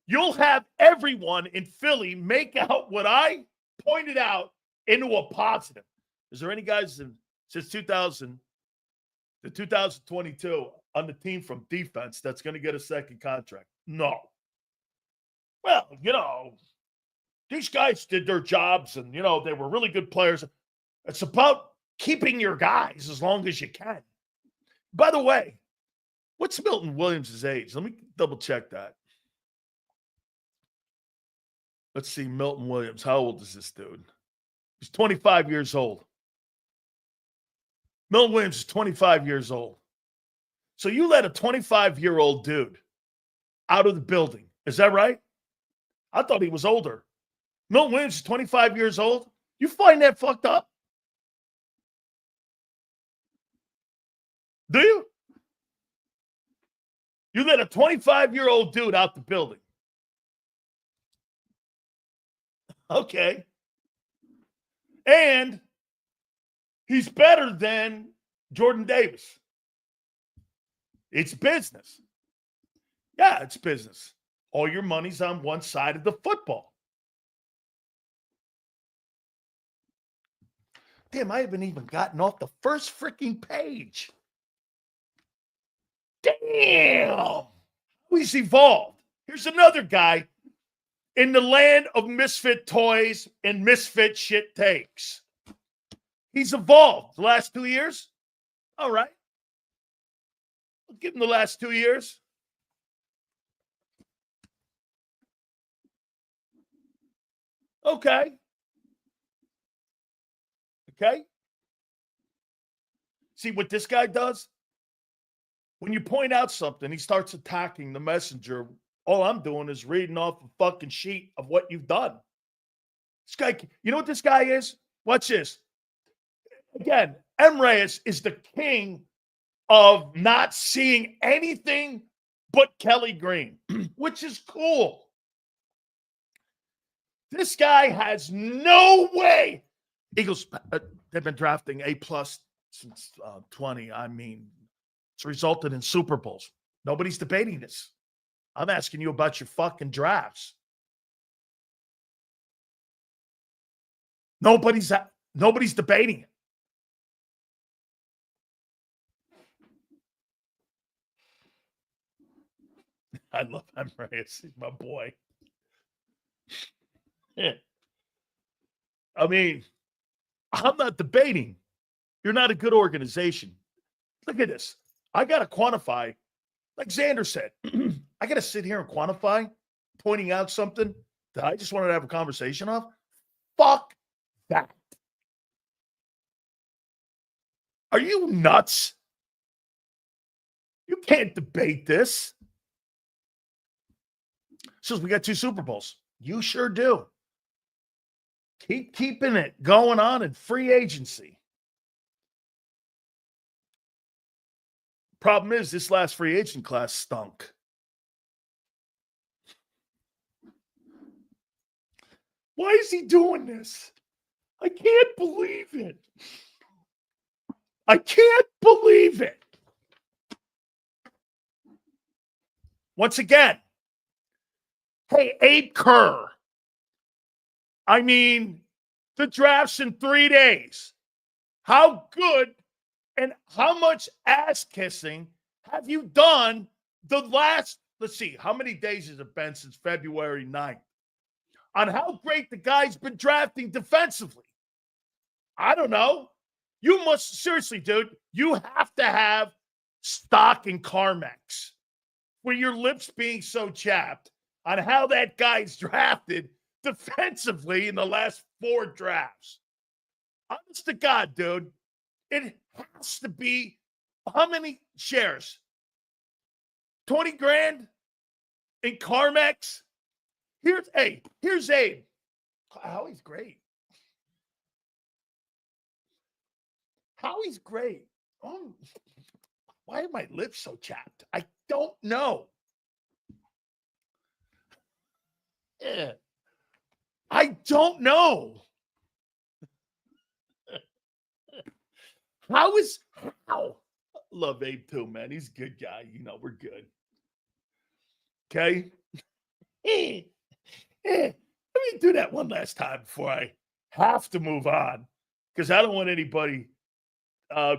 you'll have everyone in Philly make out what I pointed out into a positive. Is there any guys since 2000 to 2022 on the team from defense that's going to get a second contract? No. Well, these guys did their jobs and, they were really good players. It's about keeping your guys as long as you can. By the way, what's Milton Williams' age? Let me double check that. Let's see, Milton Williams. How old is this dude? He's 25 years old. Milton Williams is 25 years old. So you let a 25-year-old dude out of the building. Is that right? I thought he was older. Milton Williams is 25 years old. You find that fucked up? Do you? You let a 25-year-old dude out the building. Okay. And he's better than Jordan Davis. It's business. Yeah, it's business. All your money's on one side of the football. Damn, I haven't even gotten off the first freaking page. Damn. He's evolved. Here's another guy in the land of misfit toys and misfit shit takes. He's evolved the last 2 years. All right. I'll give him the last 2 years. Okay. Okay. See what this guy does? When you point out something, he starts attacking the messenger. All I'm doing is reading off a fucking sheet of what you've done. This guy, you know what this guy is? Watch this. Again, M. Reyes is the king of not seeing anything but Kelly Green, which is cool. This guy has no way. Eagles, they've been drafting A+ since 20. I mean, it's resulted in Super Bowls. Nobody's debating this. I'm asking you about your fucking drafts. Nobody's debating it. I love him, Reyes. He's my boy. Yeah. I mean, I'm not debating. You're not a good organization. Look at this. I got to quantify, like Xander said, I got to sit here and quantify, pointing out something that I just wanted to have a conversation of. Fuck that. Are you nuts? You can't debate this. Says we got 2 Super Bowls. You sure do. Keep keeping it going on in free agency. Problem is, this last free agent class stunk. Why is he doing this? I can't believe it. I can't believe it. Once again, hey, Abe Kerr. I mean, the draft's in 3 days. How good and how much ass kissing have you done the last, let's see, how many days has it been since February 9th? On how great the guy's been drafting defensively. I don't know. You must, seriously, dude, you have to have stock in Carmex for your lips being so chapped on how that guy's drafted defensively in the last 4 drafts. Honest to God, dude, it has to be how many shares? 20 grand in Carmex? Here's Abe. Howie's great. Howie's great. Oh, why are my lips so chapped? I don't know. Yeah. I don't know. How? Love Abe too, man. He's a good guy. You know, we're good. Okay. Let me do that one last time before I have to move on, because I don't want anybody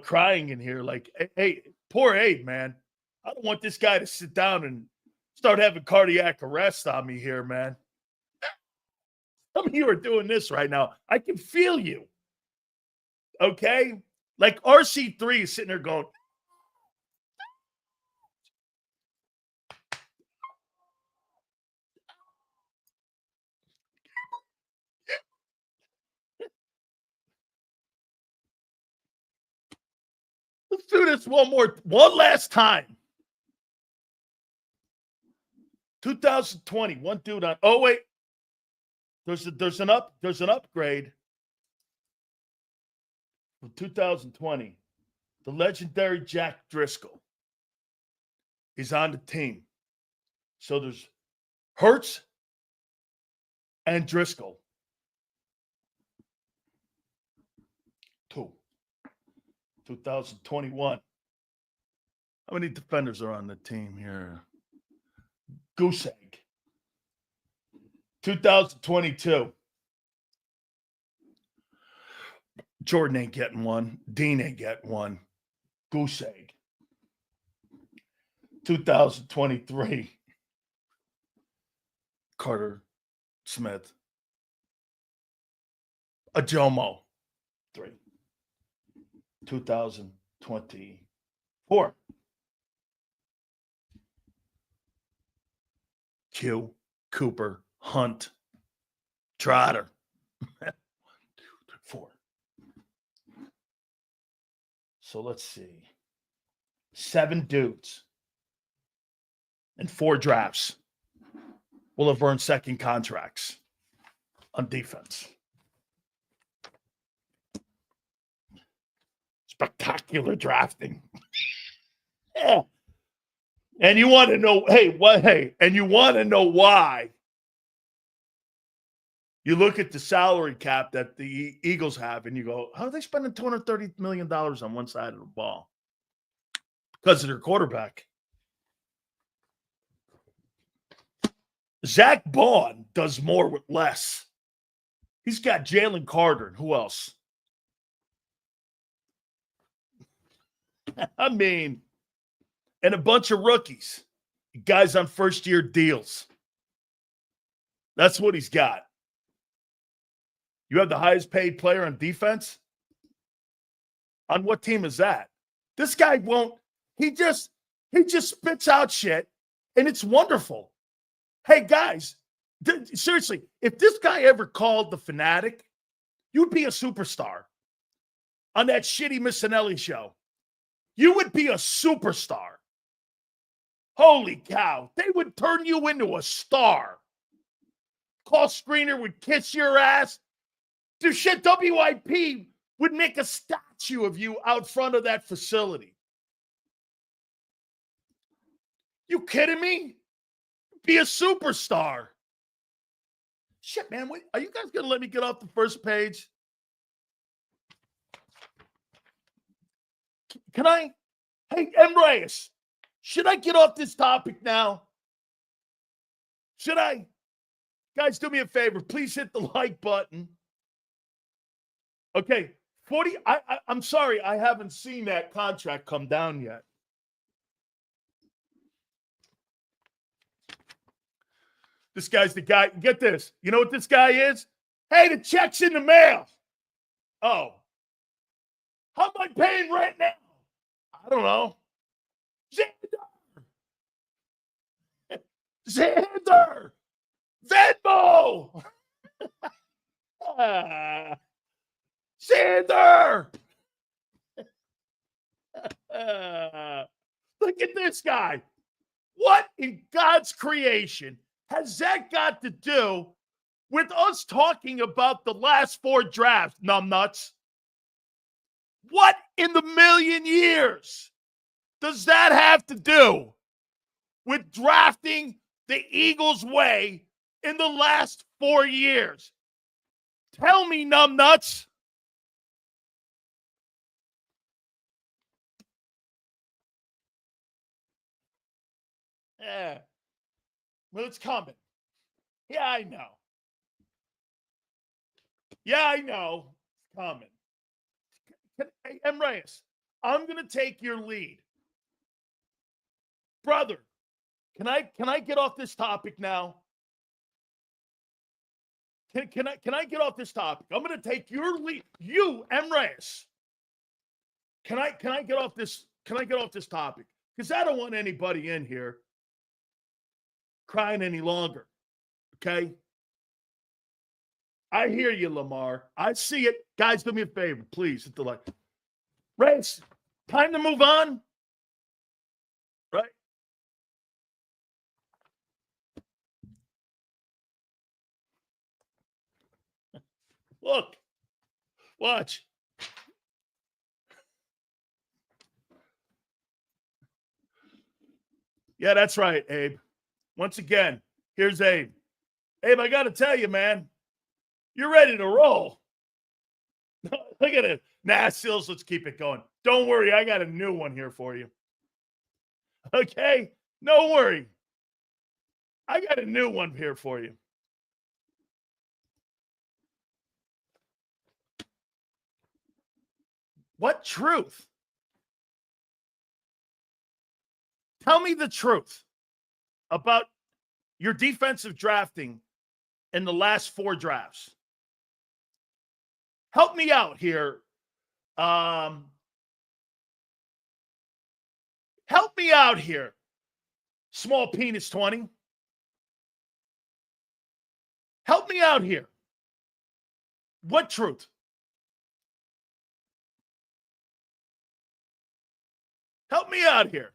crying in here. Like, hey, poor Abe, man. I don't want this guy to sit down and start having cardiac arrest on me here, man. Some of you are doing this right now. I can feel you. Okay? Like RC3 is sitting there going, let's do this one last time. 2020, one dude on. Oh wait, there's an upgrade from 2020. The legendary Jack Driscoll. He's on the team. So there's Hurts and Driscoll. 2021. How many defenders are on the team here? Goose egg. 2022. Jordan ain't getting one. Dean ain't getting one. Goose egg. 2023. Carter Smith. A Jomo. 3. 2024. Q, Cooper, Hunt, Trotter. 1, 2, 3, 4. So let's see. 7 dudes and 4 drafts will have earned second contracts on defense. Spectacular drafting. Yeah. And you want to know, and you want to know why? You look at the salary cap that the Eagles have and you go, how are they spending $230 million on one side of the ball? Because of their quarterback. Zach Bond does more with less. He's got Jalen Carter and who else? I mean, and a bunch of rookies, guys on first-year deals. That's what he's got. You have the highest-paid player on defense? On what team is that? This guy won't. He just spits out shit, and it's wonderful. Hey, guys, seriously, if this guy ever called The Fanatic, you'd be a superstar on that shitty Missinelli show. You would be a superstar. Holy cow. They would turn you into a star. Call screener would kiss your ass. The shit, WIP would make a statue of you out front of that facility. You kidding me? Be a superstar. Shit, man. Wait, are you guys going to let me get off the first page? Can I? Hey, M. Reyes, should I get off this topic now? Should I? Guys, do me a favor. Please hit the like button. Okay, 40. I'm sorry, I haven't seen that contract come down yet. This guy's the guy. Get this. You know what this guy is? Hey, the check's in the mail. Oh. How am I paying rent now? I don't know. Xander! Venmo! Xander! Look at this guy. What in God's creation has that got to do with us talking about the last 4 drafts, numbnuts? What in the million years does that have to do with drafting the Eagles' way in the last 4 years? Tell me, numbnuts. Yeah. Well, it's coming. Yeah, I know. Yeah, I know. It's coming. Hey, M. Reyes, I'm going to take your lead. Brother, can I get off this topic now? Can I get off this topic? I'm going to take your lead. You, M. Reyes. Can I get off this? Can I get off this topic? Because I don't want anybody in here crying any longer. Okay? I hear you, Lamar. I see it. Guys, do me a favor, please. Hit the like. Reyes, time to move on. Right? Look. Watch. Yeah, that's right, Abe. Once again, here's Abe. Abe, I got to tell you, man, you're ready to roll. Look at it. Nah, Sills, let's keep it going. Don't worry, I got a new one here for you. Okay? No worry. I got a new one here for you. What truth? Tell me the truth about your defensive drafting in the last 4 drafts. Help me out here. Help me out here. Small penis 20. Help me out here. What truth? Help me out here.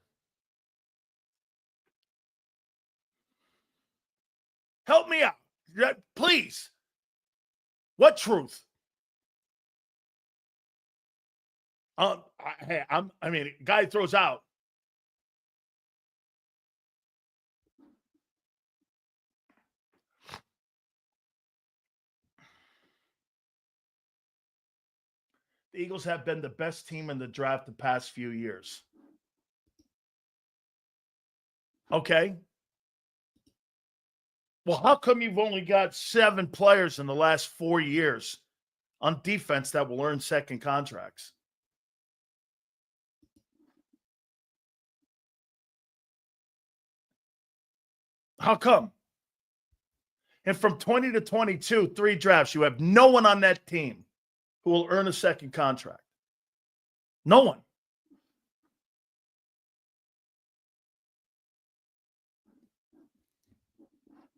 Help me out. Please. What truth? Guy throws out. The Eagles have been the best team in the draft the past few years. Okay. Well, how come you've only got 7 players in the last 4 years on defense that will earn second contracts? How come? And from 20 to 22, 3 drafts, you have no one on that team who will earn a second contract. No one.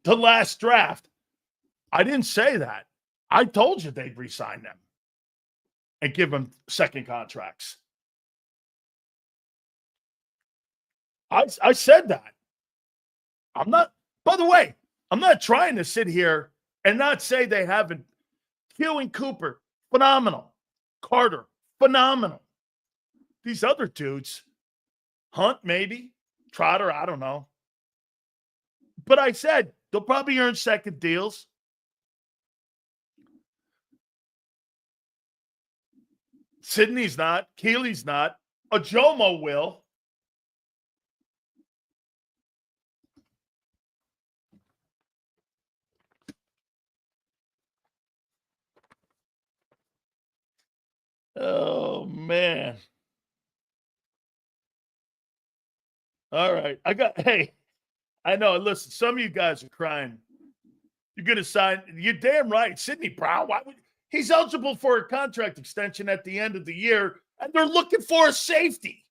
The last draft, I didn't say that. I told you they'd re-sign them and give them second contracts. I said that. I'm not, by the way, I'm not trying to sit here and not say they haven't. Q and Cooper, phenomenal. Carter, phenomenal. These other dudes, Hunt, maybe. Trotter, I don't know. But I said they'll probably earn second deals. Sidney's not. Keely's not. Ajomo will. Oh, man. All right. Hey, I know. Listen, some of you guys are crying. You're going to sign. You're damn right. Sidney Brown, he's eligible for a contract extension at the end of the year, and they're looking for a safety.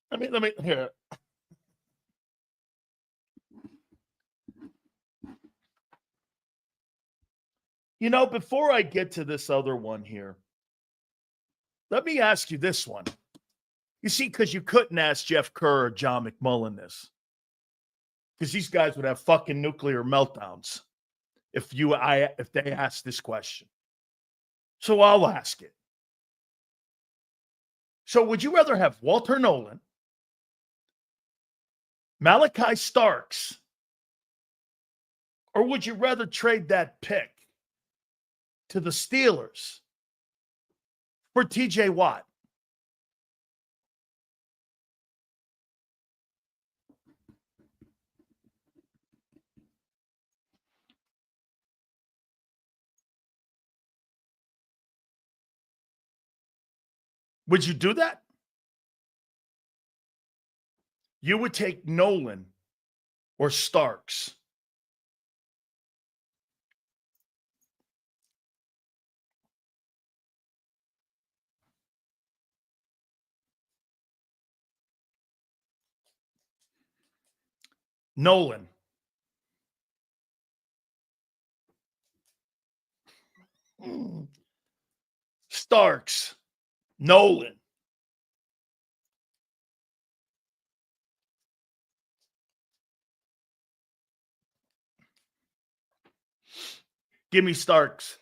Let me here. You know, before I get to this other one here, let me ask you this one. You see, because you couldn't ask Jeff Kerr or John McMullen this. Because these guys would have fucking nuclear meltdowns if they asked this question. So I'll ask it. So would you rather have Walter Nolan, Malachi Starks, or would you rather trade that pick to the Steelers for TJ Watt? Would you do that? You would take Nolan or Starks. Nolan. Starks. Nolan. Give me Starks.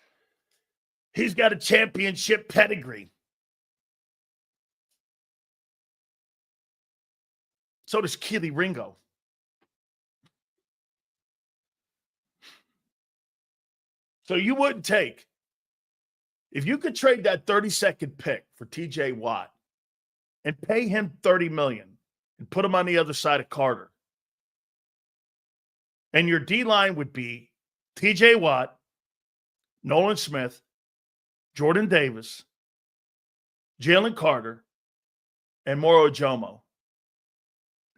He's got a championship pedigree. So does Keely Ringo. So you wouldn't take, if you could trade that 32nd pick for TJ Watt and pay him $30 million and put him on the other side of Carter, and your D-line would be TJ Watt, Nolan Smith, Jordan Davis, Jalen Carter, and Moro Jomo.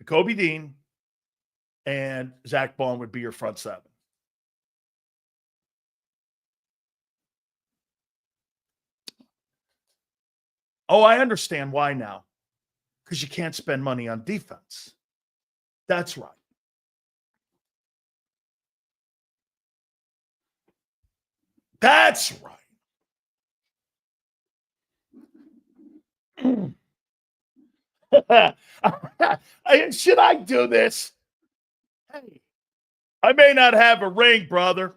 Kobe Dean and Zach Bond would be your front seven. Oh, I understand why now. Because you can't spend money on defense. That's right. That's right. Should I do this? Hey, I may not have a ring, brother,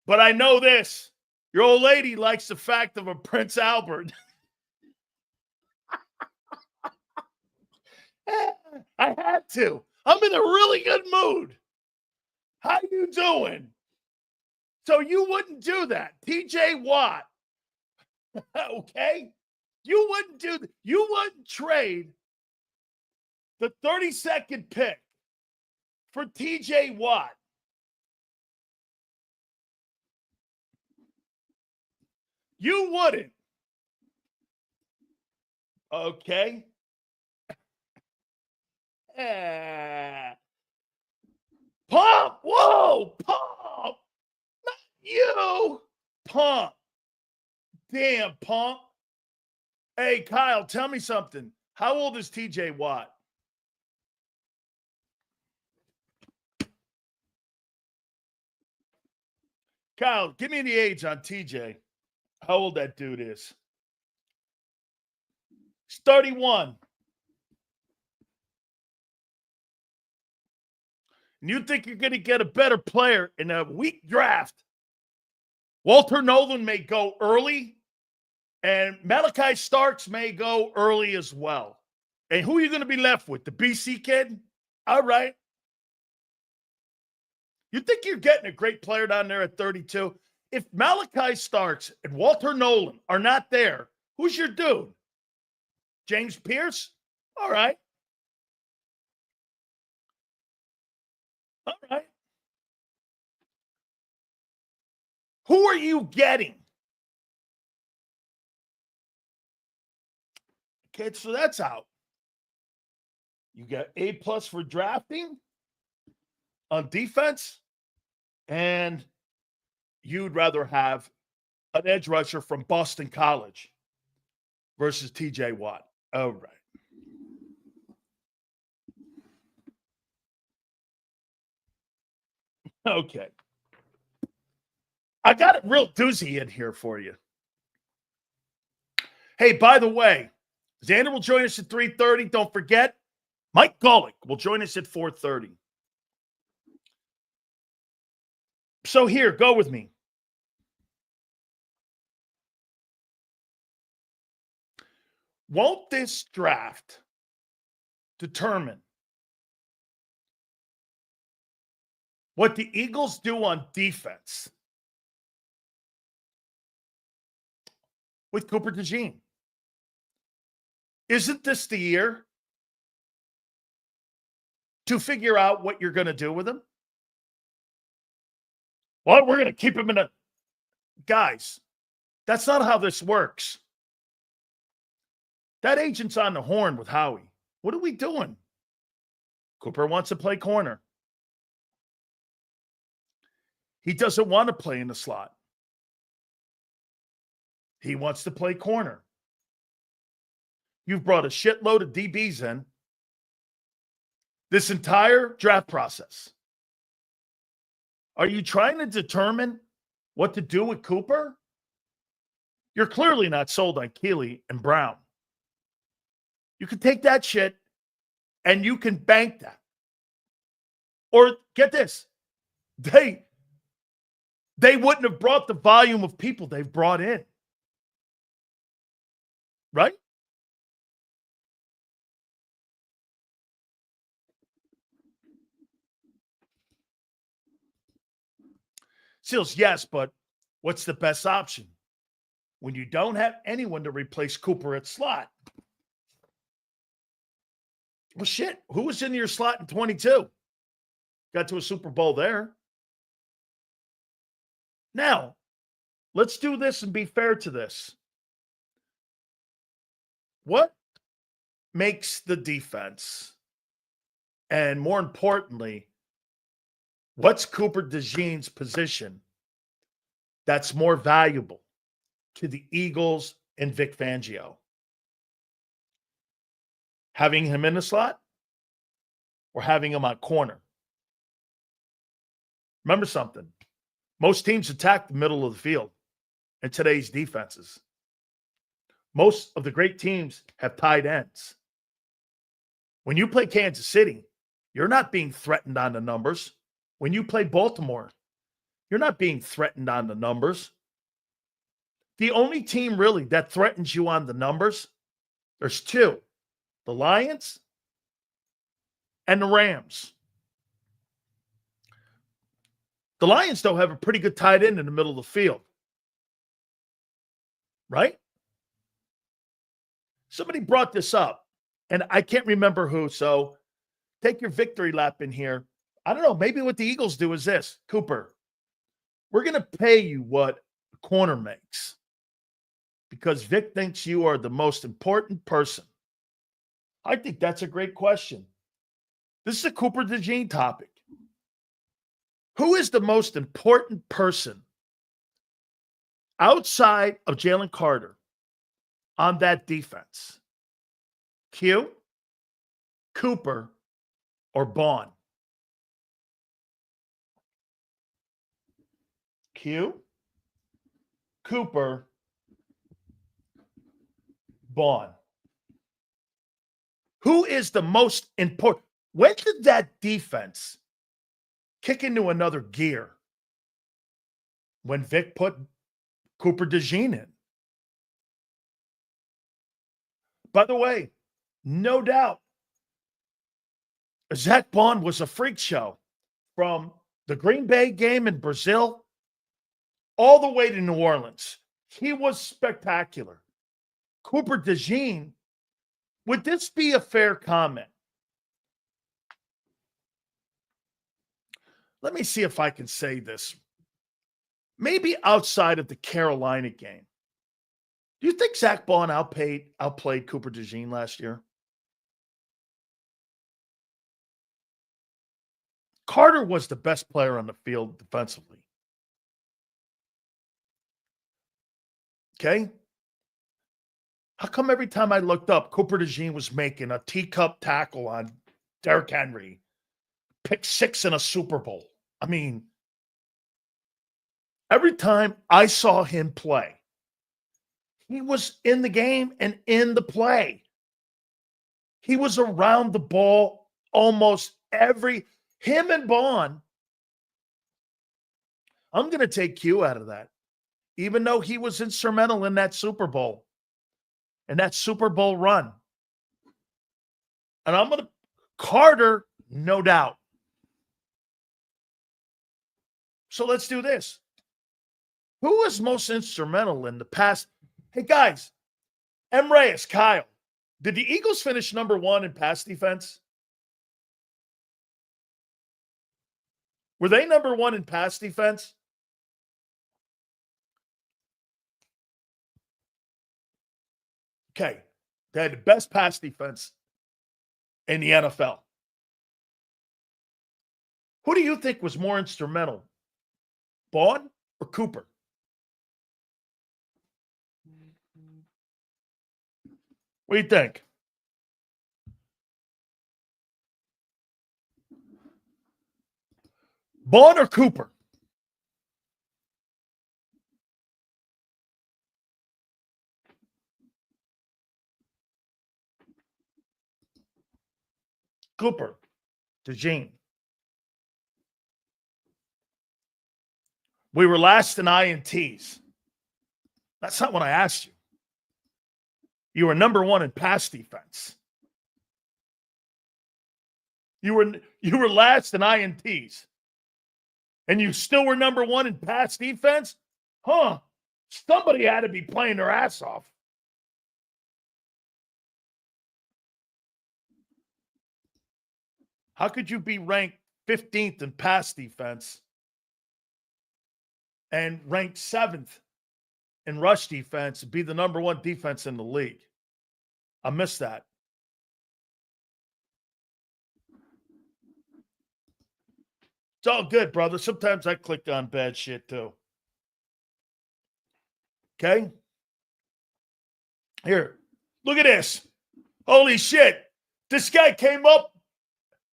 but I know this. Your old lady likes the fact of a Prince Albert. I had to. I'm in a really good mood. How you doing? So you wouldn't do that. TJ Watt. Okay? You wouldn't do that. You wouldn't trade the 32nd pick for TJ Watt. You wouldn't. Okay? Pump! Whoa! Pump! Not you! Pump! Damn, Pump. Hey, Kyle, tell me something. How old is TJ Watt? Kyle, give me the age on TJ. How old that dude is. He's 31. And you think you're going to get a better player in a weak draft. Walter Nolan may go early, and Malachi Starks may go early as well. And who are you going to be left with? The BC kid? All right. You think you're getting a great player down there at 32? If Malachi Starks and Walter Nolan are not there, who's your dude? James Pierce? All right. All right. Who are you getting? Okay, so that's out. You got A+ for drafting on defense, and you'd rather have an edge rusher from Boston College versus TJ Watt. All right. Okay. I got a real doozy in here for you. Hey, by the way, Xander will join us at 3:30. Don't forget, Mike Golick will join us at 4:30. So here, go with me. Won't this draft determine what the Eagles do on defense with Cooper DeJean. Isn't this the year to figure out what you're going to do with him? Well, we're going to keep him in a... Guys, that's not how this works. That agent's on the horn with Howie. What are we doing? Cooper wants to play corner. He doesn't want to play in the slot. He wants to play corner. You've brought a shitload of DBs in this entire draft process. Are you trying to determine what to do with Cooper? You're clearly not sold on Keeley and Brown. You can take that shit and you can bank that. Or get this, they wouldn't have brought the volume of people they've brought in. Right? Seals, yes, but what's the best option? When you don't have anyone to replace Cooper at slot. Well, shit, who was in your slot in 22? Got to a Super Bowl there. Now, let's do this and be fair to this. What makes the defense, and more importantly, what's Cooper DeJean's position that's more valuable to the Eagles and Vic Fangio? Having him in the slot or having him on corner? Remember something. Most teams attack the middle of the field in today's defenses. Most of the great teams have tight ends. When you play Kansas City, you're not being threatened on the numbers. When you play Baltimore, you're not being threatened on the numbers. The only team really that threatens you on the numbers, there's two. The Lions and the Rams. The Lions, though, have a pretty good tight end in the middle of the field. Right? Somebody brought this up, and I can't remember who, so take your victory lap in here. I don't know, maybe what the Eagles do is this. Cooper, we're going to pay you what a corner makes because Vic thinks you are the most important person. I think that's a great question. This is a Cooper DeJean topic. Who is the most important person outside of Jalen Carter on that defense? Q, Cooper, or Bond? Q, Cooper, Bond. Who is the most important? When did that defense kick into another gear? When Vic put Cooper DeJean in. By the way, no doubt, Zach Bond was a freak show from the Green Bay game in Brazil all the way to New Orleans. He was spectacular. Cooper DeJean, would this be a fair comment? Let me see if I can say this. Maybe outside of the Carolina game. Do you think Zach Bond outplayed Cooper DeJean last year? Carter was the best player on the field defensively. Okay? How come every time I looked up, Cooper DeJean was making a teacup tackle on Derrick Henry, pick 6 in a Super Bowl? I mean, every time I saw him play, he was in the game and in the play. He was around the ball almost him and Bond. I'm going to take Q out of that, even though he was instrumental in that Super Bowl and that Super Bowl run. And Carter, no doubt. So let's do this. Who was most instrumental in the past? Hey, guys, M. Reyes, Kyle, did the Eagles finish number 1 in pass defense? Were they number 1 in pass defense? Okay. They had the best pass defense in the NFL. Who do you think was more instrumental, Vaughn or Cooper? What do you think? Vaughn or Cooper? Cooper. DeJean. We were last in INTs. That's not what I asked you. You were number 1 in pass defense. You were last in INTs. And you still were number 1 in pass defense? Huh. Somebody had to be playing their ass off. How could you be ranked 15th in pass defense and ranked 7th in rush defense and be the number 1 defense in the league? I missed that. It's all good, brother. Sometimes I click on bad shit too. Okay? Here, look at this. Holy shit. This guy came up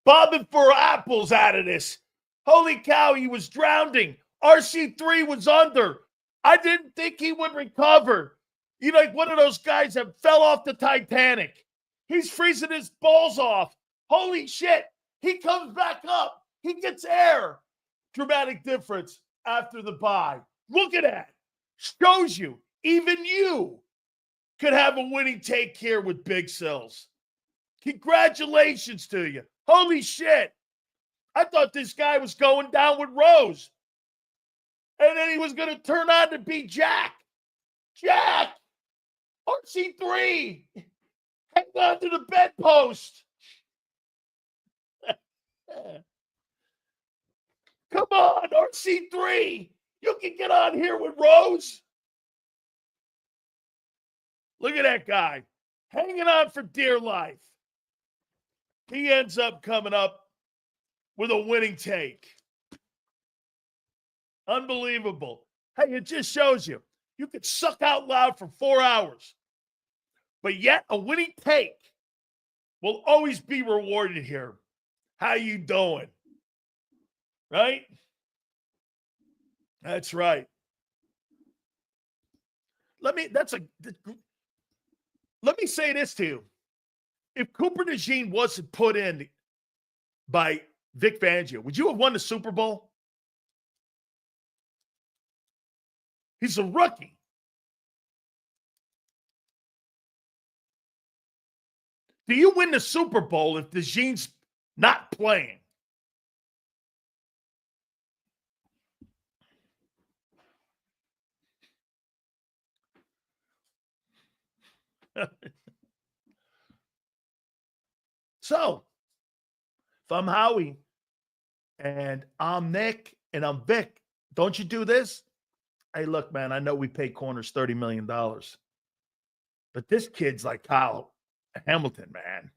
bobbing for apples out of this. Holy cow, he was drowning. RC3 was under. I didn't think he would recover. You know, like one of those guys that fell off the Titanic. He's freezing his balls off. Holy shit. He comes back up. He gets air. Dramatic difference after the bye. Look at that. Shows you, even you could have a winning take here with Big Sills. Congratulations to you. Holy shit. I thought this guy was going down with Rose. And then he was going to turn on to be Jack. Jack! RC3! Hang on to the bedpost. Come on, RC3. You can get on here with Rose. Look at that guy. Hanging on for dear life. He ends up coming up with a winning take. Unbelievable. Hey, it just shows you. You could suck out loud for 4 hours. But yet a winning take will always be rewarded here. How you doing? Right? That's right. Let me say this to you. If Cooper DeJean wasn't put in by Vic Fangio, would you have won the Super Bowl? He's a rookie. Do you win the Super Bowl if DeJean's not playing? So, if I'm Howie and I'm Nick and I'm Vic, don't you do this? Hey, look, man, I know we pay corners $30 million. But this kid's like Kyle Hamilton, man.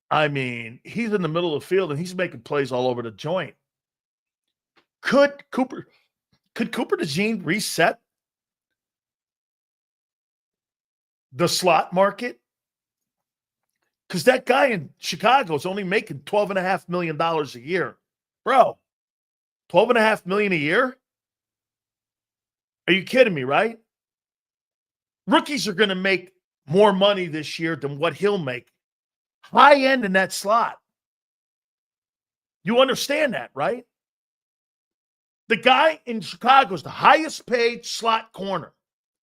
I mean, he's in the middle of the field and he's making plays all over the joint. Could Cooper DeJean reset the slot market? Because that guy in Chicago is only making $12.5 million a year. Bro, $12.5 million a year? Are you kidding me, right? Rookies are going to make more money this year than what he'll make. High end in that slot. You understand that, right? The guy in Chicago is the highest paid slot corner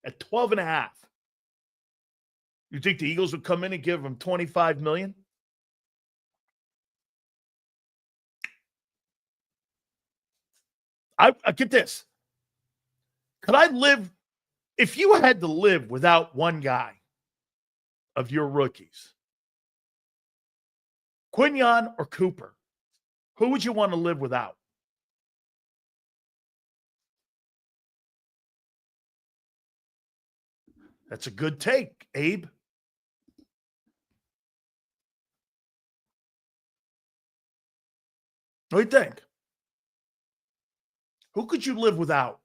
at 12.5. You think the Eagles would come in and give him $25 million? I get this. Could I live, if you had to live without one guy of your rookies, Quinion or Cooper, who would you want to live without? That's a good take, Abe. What do you think? Who could you live without?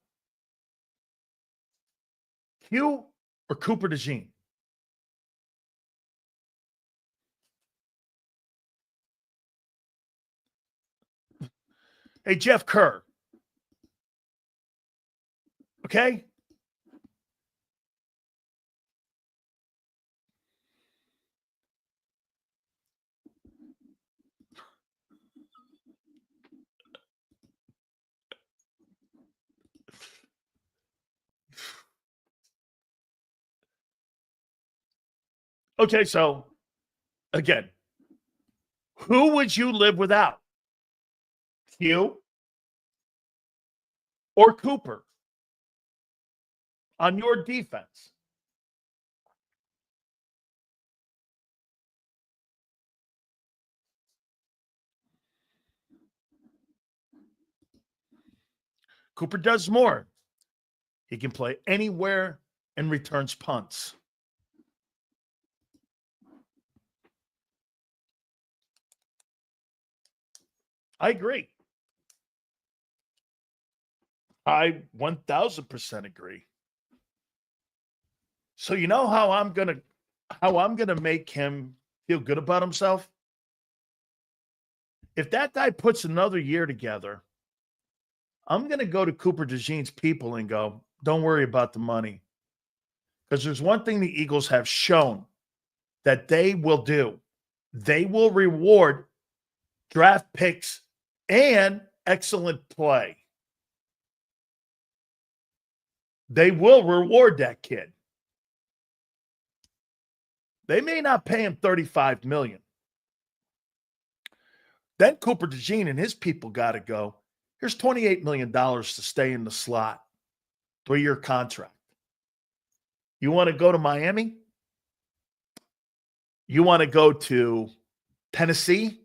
Hugh or Cooper DeJean? Hey, Jeff Kerr. Okay? Okay, so again, who would you live without? Hugh or Cooper on your defense? Cooper does more. He can play anywhere and returns punts. I agree. I 1000% agree. So you know how I'm gonna make him feel good about himself? If that guy puts another year together, I'm gonna go to Cooper DeJean's people and go, don't worry about the money. Because there's one thing the Eagles have shown that they will do. They will reward draft picks and excellent play. They will reward that kid. They may not pay him $35 million. Then Cooper DeJean and his people got to go. Here's $28 million to stay in the slot. 3-year contract. You want to go to Miami? You want to go to Tennessee?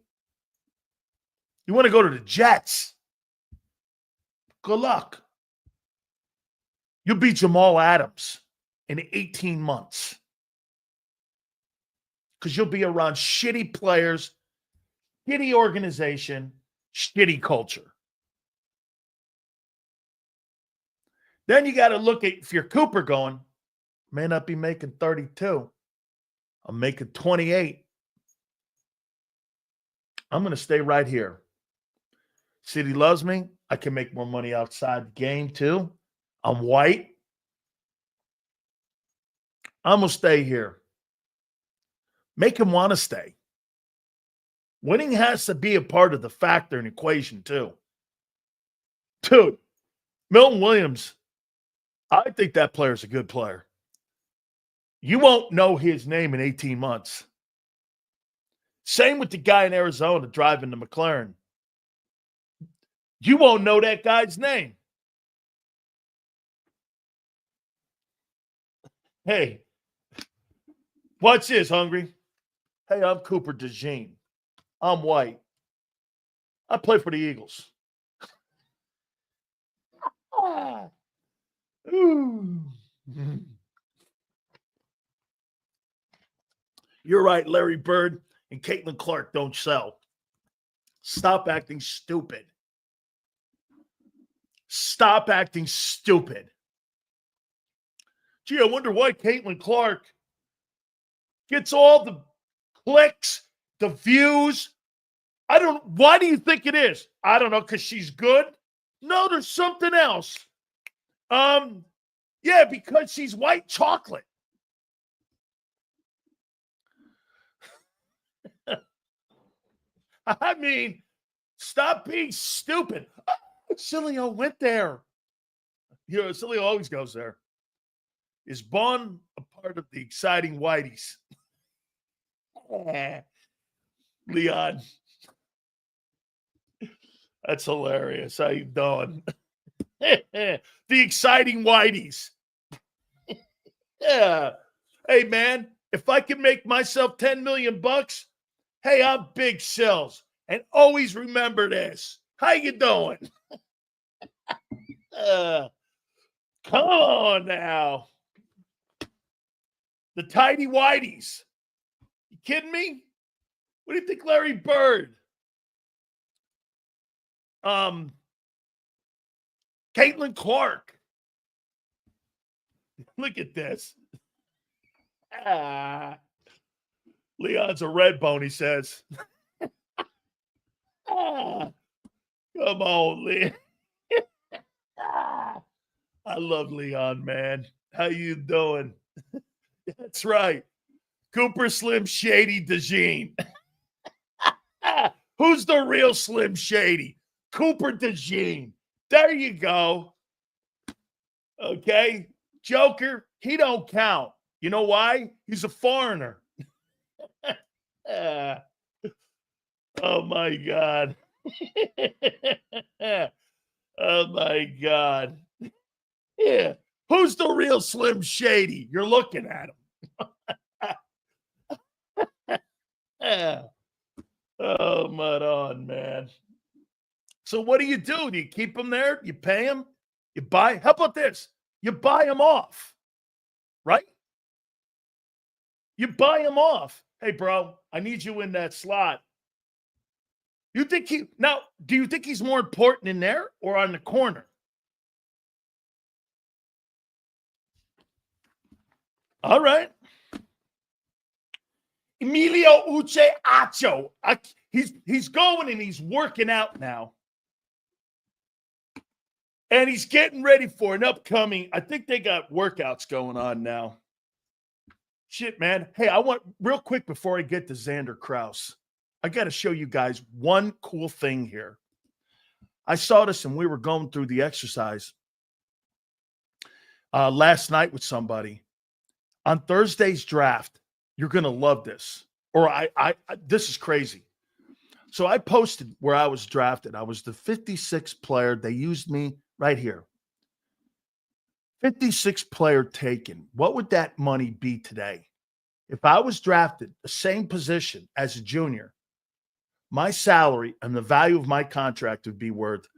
You want to go to the Jets? Good luck. You'll be Jamal Adams in 18 months. Because you'll be around shitty players, shitty organization, shitty culture. Then you got to look at, if you're Cooper going, may not be making 32. I'm making 28. I'm going to stay right here. City loves me. I can make more money outside the game too. I'm white. I'm going to stay here. Make him want to stay. Winning has to be a part of the factor and equation too. Dude, Milton Williams, I think that player's a good player. You won't know his name in 18 months. Same with the guy in Arizona driving the McLaren. You won't know that guy's name. Hey, what's this, Hungry? Hey, I'm Cooper DeJean. I'm white. I play for the Eagles. You're right, Larry Bird and Caitlin Clark don't sell. Stop acting stupid. Stop acting stupid. Gee, I wonder why Caitlin Clark gets all the clicks, the views. Why do you think it is? I don't know, because she's good? No, there's something else. Yeah, because she's white chocolate. I mean, stop being stupid. Oh, Sileo went there. You know, Sileo always goes there. Is Bond a part of the exciting Whiteys? Leon. That's hilarious. How you doing? The exciting whiteys. Yeah. Hey, man, if I can make myself $10 million, hey, I'm Big Sills. And always remember this. How you doing? Come on now. The tidy whiteys. You kidding me? What do you think, Larry Bird? Caitlin Clark. Look at this. Leon's a red bone, he says. Come on, Leon. I love Leon, man. How you doing? That's right. Cooper Slim Shady DeJean. Who's the real Slim Shady? Cooper DeJean. There you go. Okay. Joker, he don't count. You know why? He's a foreigner. Oh, my God. Oh, my God. Yeah. Who's the real Slim Shady? You're looking at him. Oh, mud on, man. So what do? Do you keep him there? You pay him? You buy? How about this? You buy him off, right? You buy him off. Hey, bro, I need you in that slot. You think do you think he's more important in there or on the corner? All right. Emilio Uche Acho. He's going and he's working out now. And he's getting ready for an upcoming, I think they got workouts going on now. Shit, man. Hey, I want, real quick before I get to Xander Krause, I got to show you guys one cool thing here. I saw this and we were going through the exercise last night with somebody. On Thursday's draft, you're going to love this. Or this is crazy. So I posted where I was drafted. I was the 56th player. They used me right here. 56th player taken. What would that money be today? If I was drafted the same position as a junior, my salary and the value of my contract would be worth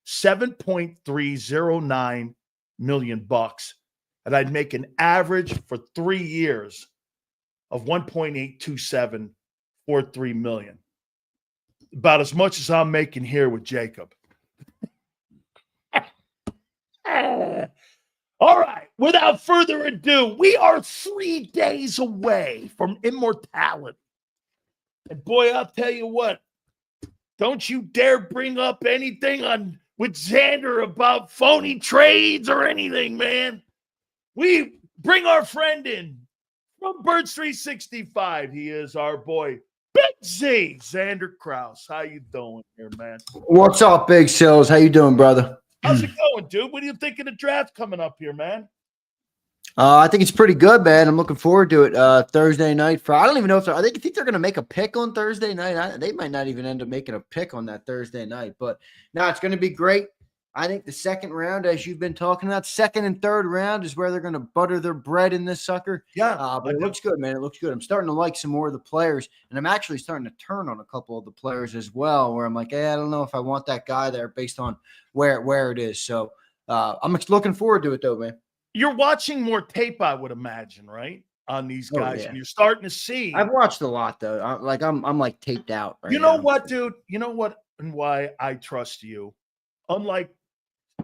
$7.309 million. And I'd make an average for 3 years of $1.82743 million. About as much as I'm making here with JAKIB. All right. Without further ado, we are 3 days away from immortality. And boy, I'll tell you what, don't you dare bring up anything with Xander about phony trades or anything, man. We bring our friend in from Birds 365. He is our boy, Big Z, Xander Krause. How you doing here, man? What's up, Big Sills? How you doing, brother? How's it going, dude? What do you think of the draft coming up here, man? I think it's pretty good, man. I'm looking forward to it. Thursday night. I don't even know if you think they're going to make a pick on Thursday night. They might not even end up making a pick on that Thursday night. But no, it's going to be great. I think the second round, as you've been talking about, second and third round is where they're going to butter their bread in this sucker. Yeah. But it looks good, man. It looks good. I'm starting to like some more of the players, and I'm actually starting to turn on a couple of the players as well, where I'm like, hey, I don't know if I want that guy there based on where it is. So I'm looking forward to it, though, man. You're watching more tape, I would imagine, right? On these guys, and you're starting to see. I've watched a lot, though. I'm like taped out. Right you know now. what, dude? You know what and why I trust you? Unlike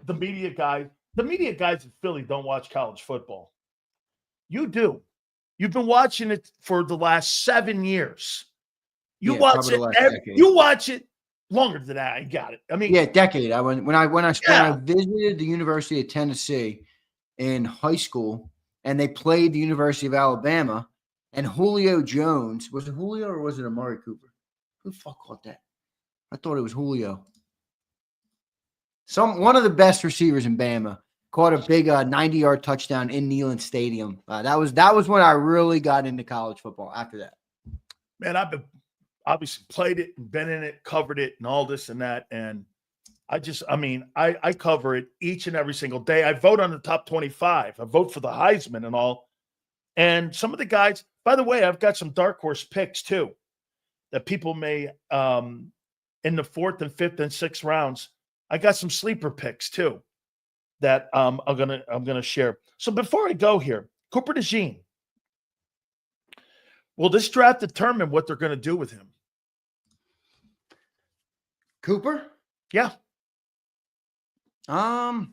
the media guys in Philly don't watch college football. You do. You've been watching it for the last 7 years. You watch it longer than that. I got it. I mean, decade. When I visited the University of Tennessee in high school, and they played the University of Alabama, and Julio Jones, was it Julio or was it Amari Cooper? Who the fuck caught that? I thought it was Julio. One of the best receivers in Bama caught a big 90-yard touchdown in Neyland Stadium. That was when I really got into college football. After that, man, I've been obviously played it and been in it, covered it, and all this and that. And I cover it each and every single day. I vote on the top 25. I vote for the Heisman and all. And some of the guys, by the way, I've got some dark horse picks too that people may in the 4th and 5th and 6th rounds. I got some sleeper picks too that I'm gonna share. So before I go here, Cooper DeJean. Will this draft determine what they're going to do with him? Cooper? Yeah. By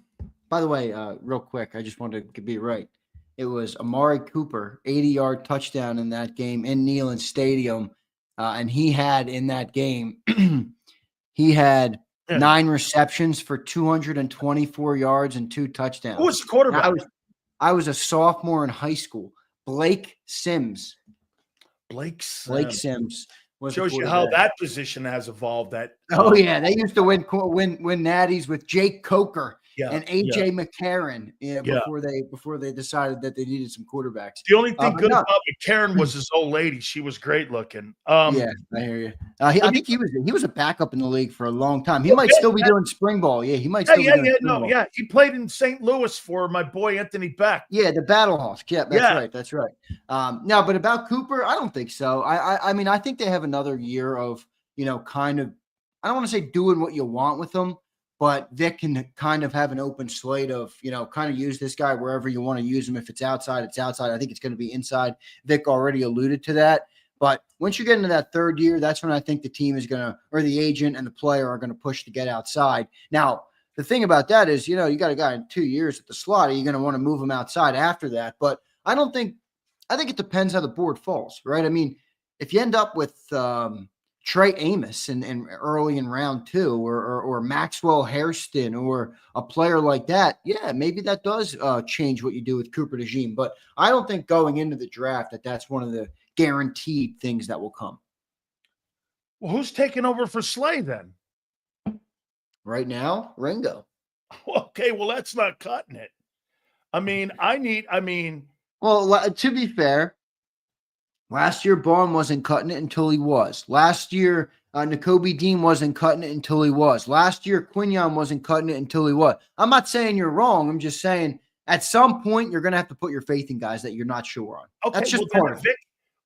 the way, real quick, I just wanted to be right. It was Amari Cooper, 80-yard touchdown in that game in Neyland Stadium. And he had in that game, he had 9 receptions for 224 yards and 2 touchdowns. Who was the quarterback? I was a sophomore in high school. Blake Sims. Blake Sims. Shows you how that position has evolved. Oh yeah, they used to win natties with Jake Coker and AJ McCarron before they decided that they needed some quarterbacks. The only thing good about McCarron was his old lady. She was great looking. Yeah, I hear you. I think he was a backup in the league for a long time. He might still be doing spring ball. Yeah, he might still be doing spring ball. He played in St. Louis for my boy Anthony Beck. Yeah, the Battlehawks. Yeah, that's right. Now, but about Cooper, I don't think so. I mean, I think they have another year of, kind of, I don't want to say doing what you want with them, but Vic can kind of have an open slate of, kind of use this guy wherever you want to use him. If it's outside, it's outside. I think it's going to be inside. Vic already alluded to that. But once you get into that third year, that's when I think the team is going to, or the agent and the player are going to push to get outside. Now, the thing about that is, you got a guy in 2 years at the slot. Are you going to want to move him outside after that? But I think it depends how the board falls, right? I mean, if you end up with Trey Amos and early in round 2 or Maxwell Hairston or a player like that, yeah, maybe that does change what you do with Cooper DeJean. But I don't think going into the draft that's one of the guaranteed things that will come. Well, who's taking over for Slay then? Right now, Ringo. Okay, well, that's not cutting it. Well, to be fair, last year, Baum wasn't cutting it until he was. Last year, Nakobe Dean wasn't cutting it until he was. Last year, Quinion wasn't cutting it until he was. I'm not saying you're wrong. I'm just saying at some point, you're going to have to put your faith in guys that you're not sure on. Okay, that's just part of it.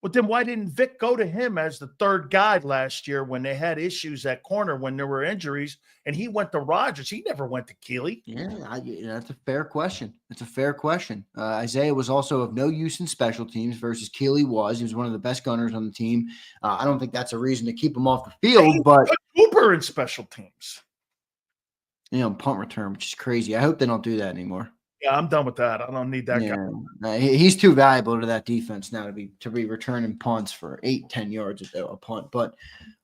Well, then why didn't Vic go to him as the third guy last year when they had issues at corner, when there were injuries, and he went to Rodgers? He never went to Keeley. Yeah, that's a fair question. It's a fair question. Isaiah was also of no use in special teams versus Keeley was. He was one of the best gunners on the team. I don't think that's a reason to keep him off the field, but Cooper in special teams. Punt return, which is crazy. I hope they don't do that anymore. Yeah, I'm done with that. I don't need that guy. He's too valuable to that defense now to be returning punts for 8-10 yards a punt. But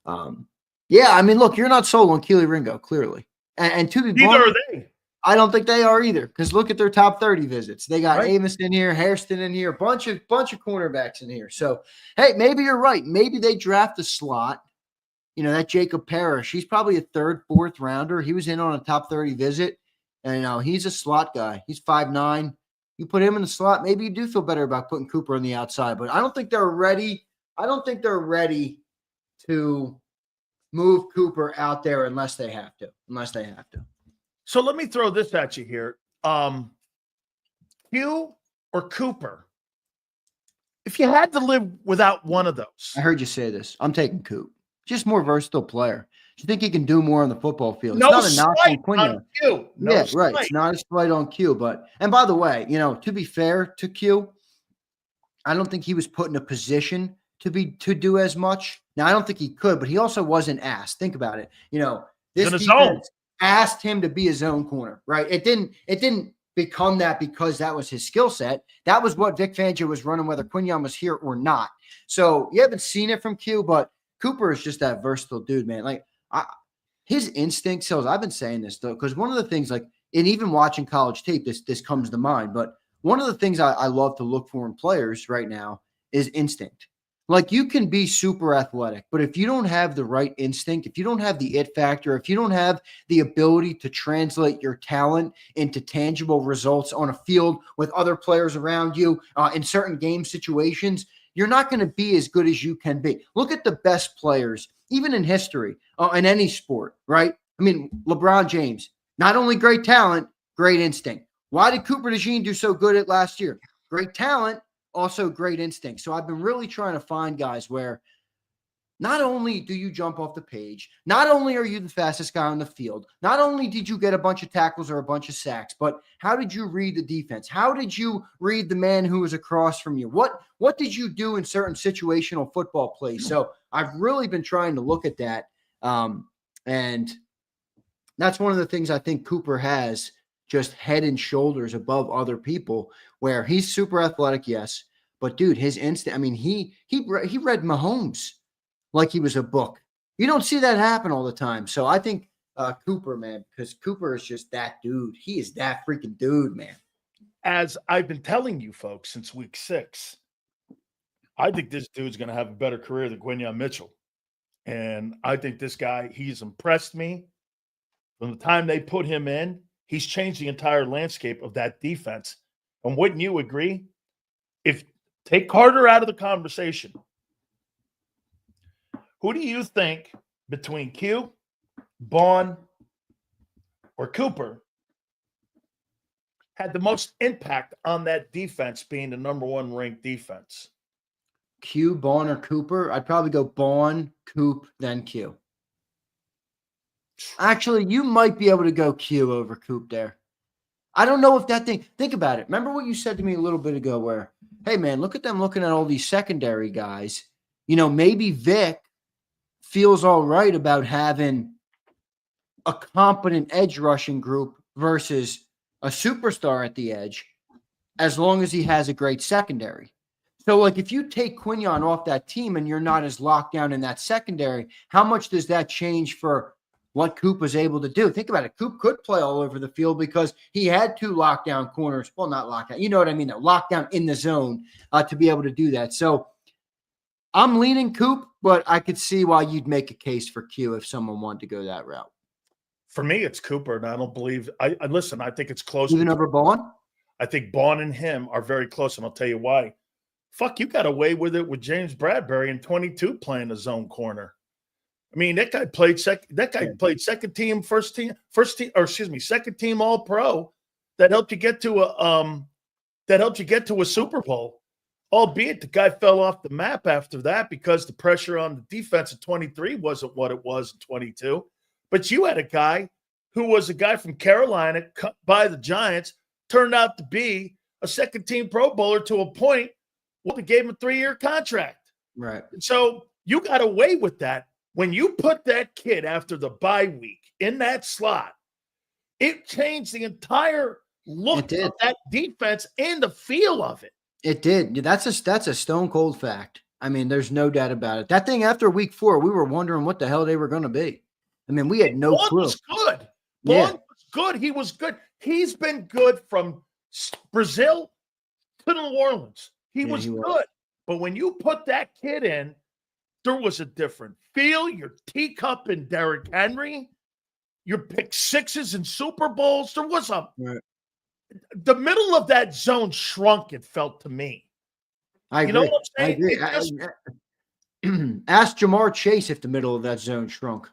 look, you're not sold on Keeley Ringo, clearly. And to be neither blunt, are they. I don't think they are either. Because look at their top 30 visits. They got Amos in here, Hairston in here, a bunch of cornerbacks in here. So hey, maybe you're right. Maybe they draft a slot. That Jacob Parrish, he's probably a 3rd, 4th rounder. He was in on a top 30 visit. And he's a slot guy. He's 5'9". You put him in the slot, maybe you do feel better about putting Cooper on the outside. But I don't think they're ready. I don't think they're ready to move Cooper out there unless they have to. So let me throw this at you here. Q or Cooper? If you had to live without one of those. I heard you say this. I'm taking Coop. Just more versatile player. Do you think he can do more on the football field? No, it's not a knock on Quinion. Q. No right. It's not a slight on Q. And by the way, to be fair to Q, I don't think he was put in a position to do as much. Now, I don't think he could, but he also wasn't asked. Think about it. This defense asked him to be his own corner, right? It didn't become that because that was his skill set. That was what Vic Fangio was running, whether Quinion was here or not. So you haven't seen it from Q, but Cooper is just that versatile dude, man. Like, his instinct sells. I've been saying this though, because one of the things, and even watching college tape, this comes to mind. But one of the things I love to look for in players right now is instinct. Like, you can be super athletic, but if you don't have the right instinct, if you don't have the it factor, if you don't have the ability to translate your talent into tangible results on a field with other players around you in certain game situations, you're not going to be as good as you can be. Look at the best players, even in history, in any sport, right? I mean, LeBron James, not only great talent, great instinct. Why did Cooper DeJean do so good at last year? Great talent, also great instinct. So I've been really trying to find guys where not only do you jump off the page, not only are you the fastest guy on the field, not only did you get a bunch of tackles or a bunch of sacks, but how did you read the defense? How did you read the man who was across from you? What did you do in certain situational football plays? So I've really been trying to look at that. And that's one of the things I think Cooper has just head and shoulders above other people, where he's super athletic, yes, but dude, his instinct, I mean, he read Mahomes like he was a book. You don't see that happen all the time. So I think Cooper, man, because Cooper is just that dude. He is that freaking dude, man. As I've been telling you folks since week 6, I think this dude's going to have a better career than Quinyon Mitchell. And I think this guy, he's impressed me. From the time they put him in, he's changed the entire landscape of that defense. And wouldn't you agree? If take Carter out of the conversation, who do you think between Q, Bond, or Cooper had the most impact on that defense being the number 1 ranked defense? Q, Bond, or Cooper? I'd probably go Bond, Coop, then Q. Actually, you might be able to go Q over Coop there. I don't know if that thing – think about it. Remember what you said to me a little bit ago where, hey, man, look at them looking at all these secondary guys. You know, maybe Vic feels all right about having a competent edge rushing group versus a superstar at the edge as long as he has a great secondary. So, like, if you take Quinyon off that team and you're not as locked down in that secondary, how much does that change for what Coop was able to do? Think about it. Coop could play all over the field because he had 2 lockdown corners. Well, not lockdown. You know what I mean? Lockdown in the zone to be able to do that. So, I'm leaning Coop, but I could see why you'd make a case for Q if someone wanted to go that route. For me, it's Cooper, and I don't believe – I listen, I think it's close. Even over Bond? I think Bond and him are very close, and I'll tell you why. Fuck, you got away with it with James Bradbury in 22 playing the zone corner. I mean, that guy played second. That guy played second team, second team All Pro. That helped you get to a Super Bowl. Albeit the guy fell off the map after that because the pressure on the defense at 23 wasn't what it was at 22. But you had a guy who was a guy from Carolina cut by the Giants, turned out to be a second-team Pro Bowler to a point where they gave him a 3-year contract. Right. So you got away with that. When you put that kid after the bye week in that slot, it changed the entire look of that defense and the feel of it. It did. That's a stone cold fact. I mean, there's no doubt about it. That thing after week 4, we were wondering what the hell they were going to be. I mean, we had no clue. Was good. Bond was good. He was good. He's been good from Brazil to New Orleans. He was good. But when you put that kid in, there was a different feel. Your teacup and Derrick Henry, your pick sixes and Super Bowls. There was the middle of that zone shrunk, it felt to me. I agree. You know what I'm saying? I agree. Ask Jamar Chase if the middle of that zone shrunk.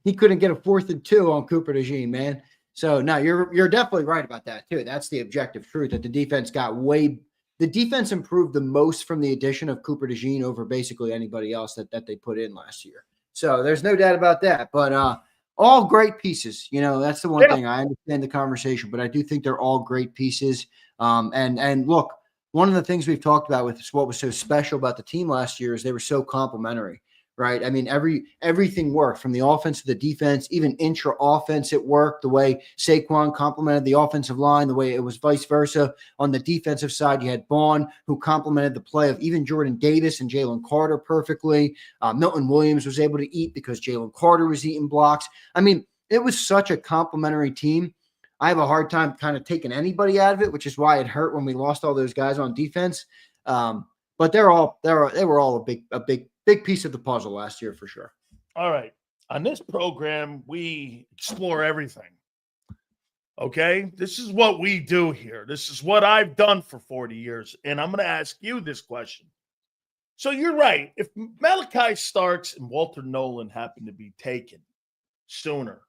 He couldn't get a 4th and 2 on Cooper DeJean, man. So, no, you're definitely right about that, too. That's the objective truth, that the defense the defense improved the most from the addition of Cooper DeJean over basically anybody else that they put in last year. So, there's no doubt about that. But all great pieces. You know, that's the one thing. I understand the conversation, but I do think they're all great pieces. And look, one of the things we've talked about with what was so special about the team last year is they were so complimentary, right? I mean, everything worked from the offense to the defense, even intra-offense it worked, the way Saquon complimented the offensive line, the way it was vice versa. On the defensive side, you had Bond, who complimented the play of even Jordan Davis and Jalen Carter perfectly. Milton Williams was able to eat because Jalen Carter was eating blocks. I mean, it was such a complimentary team. I have a hard time kind of taking anybody out of it, which is why it hurt when we lost all those guys on defense. But they were all a big piece of the puzzle last year for sure. All right. On this program, we explore everything. Okay? This is what we do here. This is what I've done for 40 years. And I'm going to ask you this question. So you're right. If Malachi Starks and Walter Nolan happen to be taken, sooner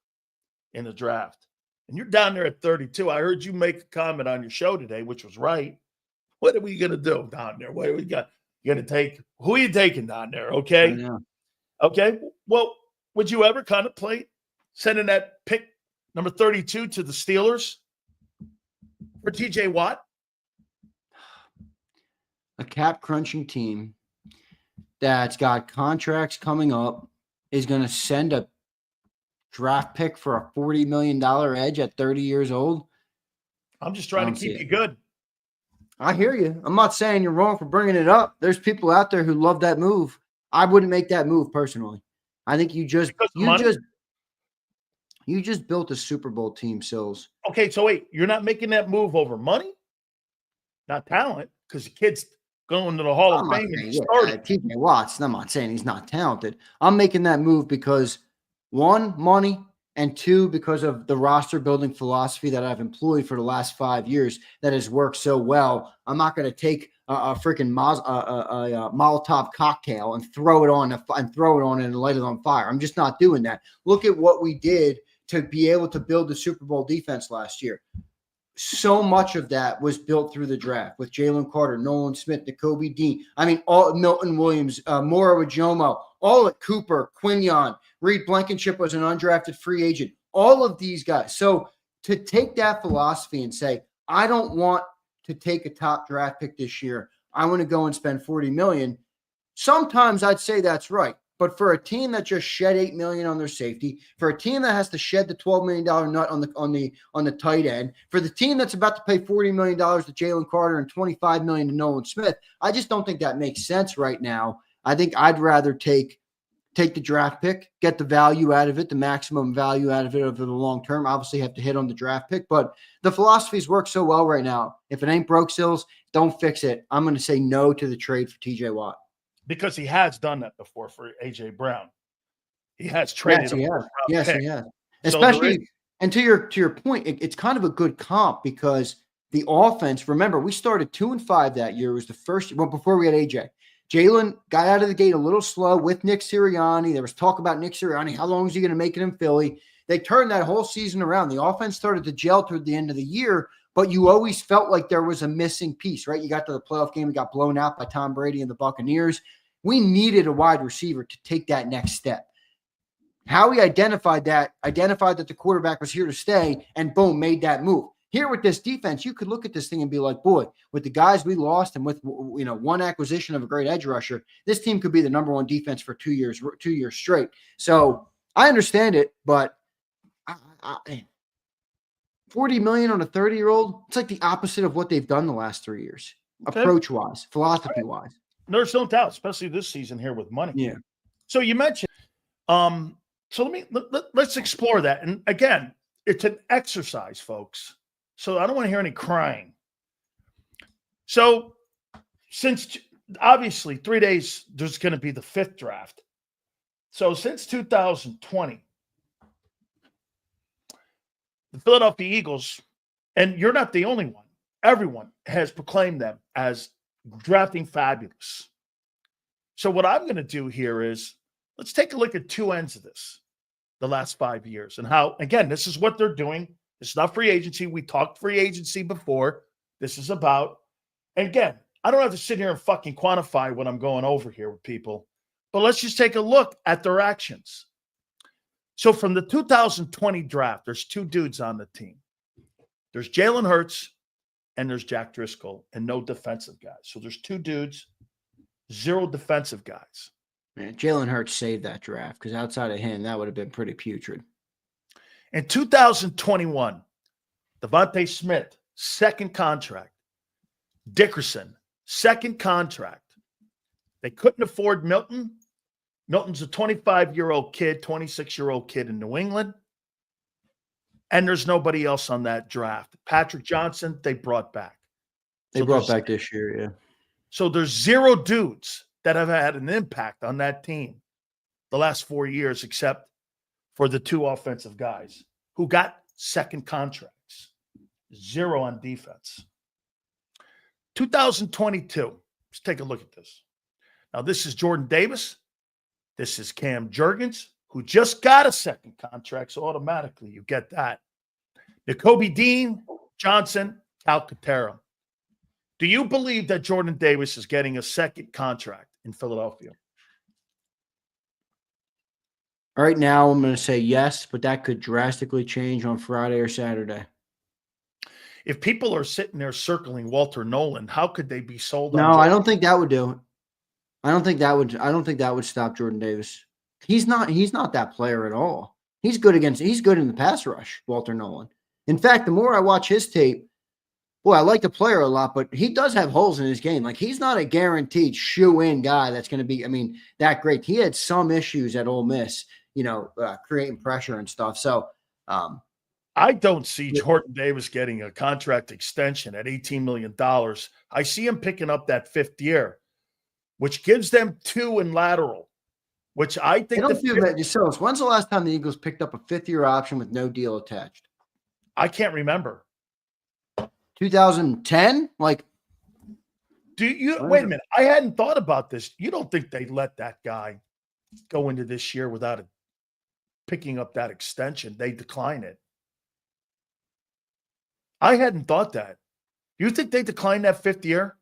in the draft. And you're down there at 32. I heard you make a comment on your show today, which was right. What are we going to do down there? What do we got? You're going to take – who are you taking down there, okay? Okay. Well, would you ever contemplate sending that pick number 32 to the Steelers for TJ Watt? A cap-crunching team that's got contracts coming up is going to send a draft pick for a $40 million edge at 30 years old? I'm just trying to keep you good. I hear you. I'm not saying you're wrong for bringing it up. There's people out there who love that move. I wouldn't make that move personally. I think you just built a Super Bowl team, Sills. Okay, so wait, you're not making that move over money? Not talent, because the kid's going to the Hall of Fame and started. TJ Watts, I'm not saying he's not talented. I'm making that move because, one, money, and two, because of the roster building philosophy that I've employed for the last 5 years that has worked so well. I'm not going to take a freaking Molotov cocktail and throw it on and light it on fire. I'm just not doing that. Look at what we did to be able to build the Super Bowl defense last year. So much of that was built through the draft with Jalen Carter, Nolan Smith, Nakobe Dean. I mean, all Milton Williams, Mora Wajomo, all at Cooper, Quinion, Reed Blankenship was an undrafted free agent. All of these guys. So to take that philosophy and say, I don't want to take a top draft pick this year. I want to go and spend $40 million. Sometimes I'd say that's right. But for a team that just shed $8 million on their safety, for a team that has to shed the $12 million nut on the tight end, for the team that's about to pay $40 million to Jalen Carter and $25 million to Nolan Smith, I just don't think that makes sense right now. I think I'd rather take the draft pick, get the value out of it, the maximum value out of it over the long term. Obviously have to hit on the draft pick, but the philosophies work so well right now. If it ain't broke, Sills, don't fix it. I'm going to say no to the trade for TJ Watt. Because he has done that before for A.J. Brown. He has traded him. Yes, he has. Especially, and to your point, it's kind of a good comp because the offense, remember, we started 2-5 that year. It was the first, well, before we had A.J. Jalen got out of the gate a little slow with Nick Sirianni. There was talk about Nick Sirianni. How long is he going to make it in Philly? They turned that whole season around. The offense started to gel toward the end of the year, but you always felt like there was a missing piece, right? You got to the playoff game, we got blown out by Tom Brady and the Buccaneers. We needed a wide receiver to take that next step. Howie identified that the quarterback was here to stay, and boom, made that move. Here with this defense, you could look at this thing and be like, boy, with the guys we lost and with one acquisition of a great edge rusher, this team could be the number one defense for 2 years straight. So I understand it, but $40 million on a 30-year-old, it's like the opposite of what they've done the last 3 years, approach-wise, philosophy-wise. There's no doubt, especially this season here with money. Yeah. So you mentioned, so let's explore that. And again, it's an exercise, folks. So I don't want to hear any crying. So since obviously 3 days, there's going to be the 5th draft. So since 2020, the Philadelphia Eagles, and you're not the only one, everyone has proclaimed them as drafting fabulous. So what I'm going to do here is let's take a look at two ends of this, the last 5 years, and how, again, this is what they're doing. It's not free agency. We talked free agency before. This is about, and again, I don't have to sit here and fucking quantify what I'm going over here with people, but let's just take a look at their actions. So from the 2020 draft, there's 2 dudes on the team. There's Jalen Hurts and there's Jack Driscoll, and no defensive guys. So there's 2 dudes, 0 defensive guys. Man, Jalen Hurts saved that draft because outside of him, that would have been pretty putrid. In 2021, Devontae Smith, 2nd contract. Dickerson, 2nd contract. They couldn't afford Milton. Milton's a 25-year-old kid, 26-year-old kid in New England. And there's nobody else on that draft. Patrick Johnson, they brought back. They brought back this year, yeah. So there's 0 dudes that have had an impact on that team the last 4 years, except for the 2 offensive guys who got 2nd contracts. 0 on defense. 2022, let's take a look at this. Now, this is Jordan Davis. This is Cam Jurgens, who just got a second contract, so automatically you get that. Nakobe Dean, Johnson, Calcaterra. Do you believe that Jordan Davis is getting a second contract in Philadelphia? Right now, I'm going to say yes, but that could drastically change on Friday or Saturday. If people are sitting there circling Walter Nolan, how could they be sold on No, Jordan? I don't think that would do it. I don't think that would stop Jordan Davis. He's not that player at all. He's good in the pass rush, Walter Nolan. In fact, the more I watch his tape, boy, I like the player a lot, but he does have holes in his game. Like, he's not a guaranteed shoe-in guy that's going to be, that great. He had some issues at Ole Miss, creating pressure and stuff. So, I don't see Jordan Davis getting a contract extension at $18 million. I see him picking up that fifth year, which gives them 2 in lateral, which I think. They don't do that yourselves. When's the last time the Eagles picked up a fifth-year option with no deal attached? I can't remember. 2010? Like, wait a minute. I hadn't thought about this. You don't think they let that guy go into this year without picking up that extension? They decline it. I hadn't thought that. You think they decline that fifth year?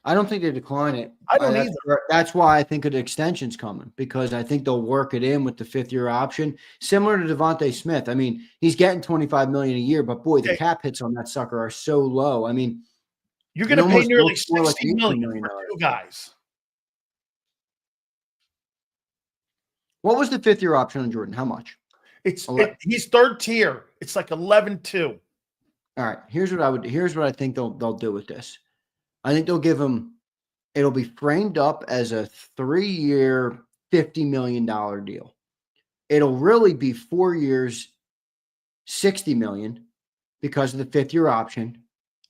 I don't think they decline it. I don't either. That's why I think an extension's coming, because I think they'll work it in with the fifth-year option, similar to Devontae Smith. He's getting $25 million a year, but boy, the cap hits on that sucker are so low. You're going to pay nearly $60 million for 2 guys. What was the fifth-year option on Jordan? How much? He's third tier. It's like 11-2. All right. Here's what I think they'll do with this. I think they'll give him, it'll be framed up as a 3-year, $50 million deal. It'll really be 4 years, $60 million, because of the fifth-year option.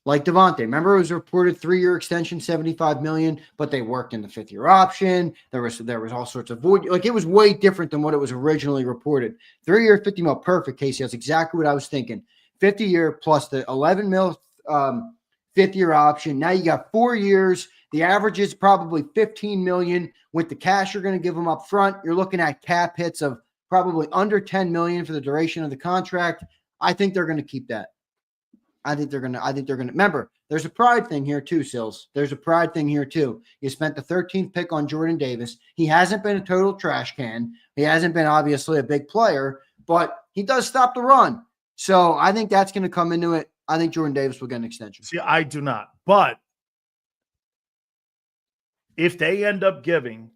Like Devontae, remember it was reported 3-year extension, $75 million, but they worked in the fifth-year option. There was all sorts of void. Like, it was way different than what it was originally reported. 3-year, $50 million, perfect, Casey. That's exactly what I was thinking. 50-year plus the $11 million fifth-year option. Now you got 4 years. The average is probably $15 million. With the cash you're going to give them up front, you're looking at cap hits of probably under $10 million for the duration of the contract. I think they're going to keep that. I think they're going to remember, there's a pride thing here too, Sills. There's a pride thing here too. You spent the 13th pick on Jordan Davis. He hasn't been a total trash can. He hasn't been obviously a big player, but he does stop the run. So I think that's going to come into it. I think Jordan Davis will get an extension. See, I do not. But if they end up giving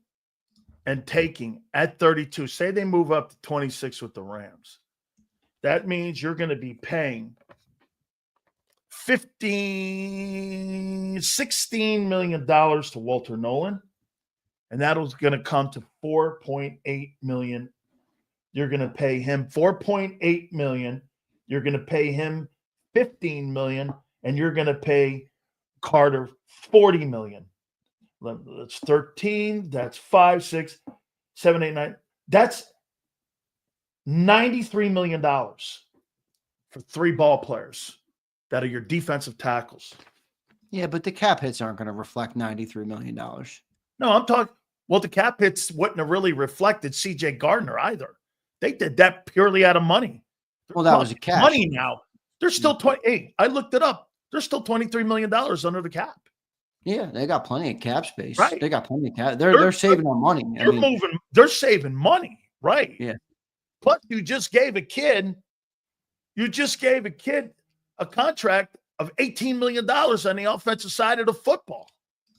and taking at 32, say they move up to 26 with the Rams, that means you're going to be paying $16 million to Walter Nolan, and that was going to come to $4.8 million. You're going to pay him $4.8 million. You're going to pay him $15 million, and you're going to pay Carter $40 million. That's 13. That's 5, 6, 7, 8, 9. That's $93 million for 3 ball players that are your defensive tackles. Yeah, but the cap hits aren't going to reflect $93 million. No, I'm talking. Well, the cap hits wouldn't have really reflected C.J. Gardner either. They did that purely out of money. Well, that was a cash. Money now. They're still 28. I looked it up. They're still $23 million under the cap. Yeah, they got plenty of cap space. Right. They got plenty of cap. They're saving on money. They're saving money, right? Yeah. Plus, you just gave a kid a contract of $18 million on the offensive side of the football.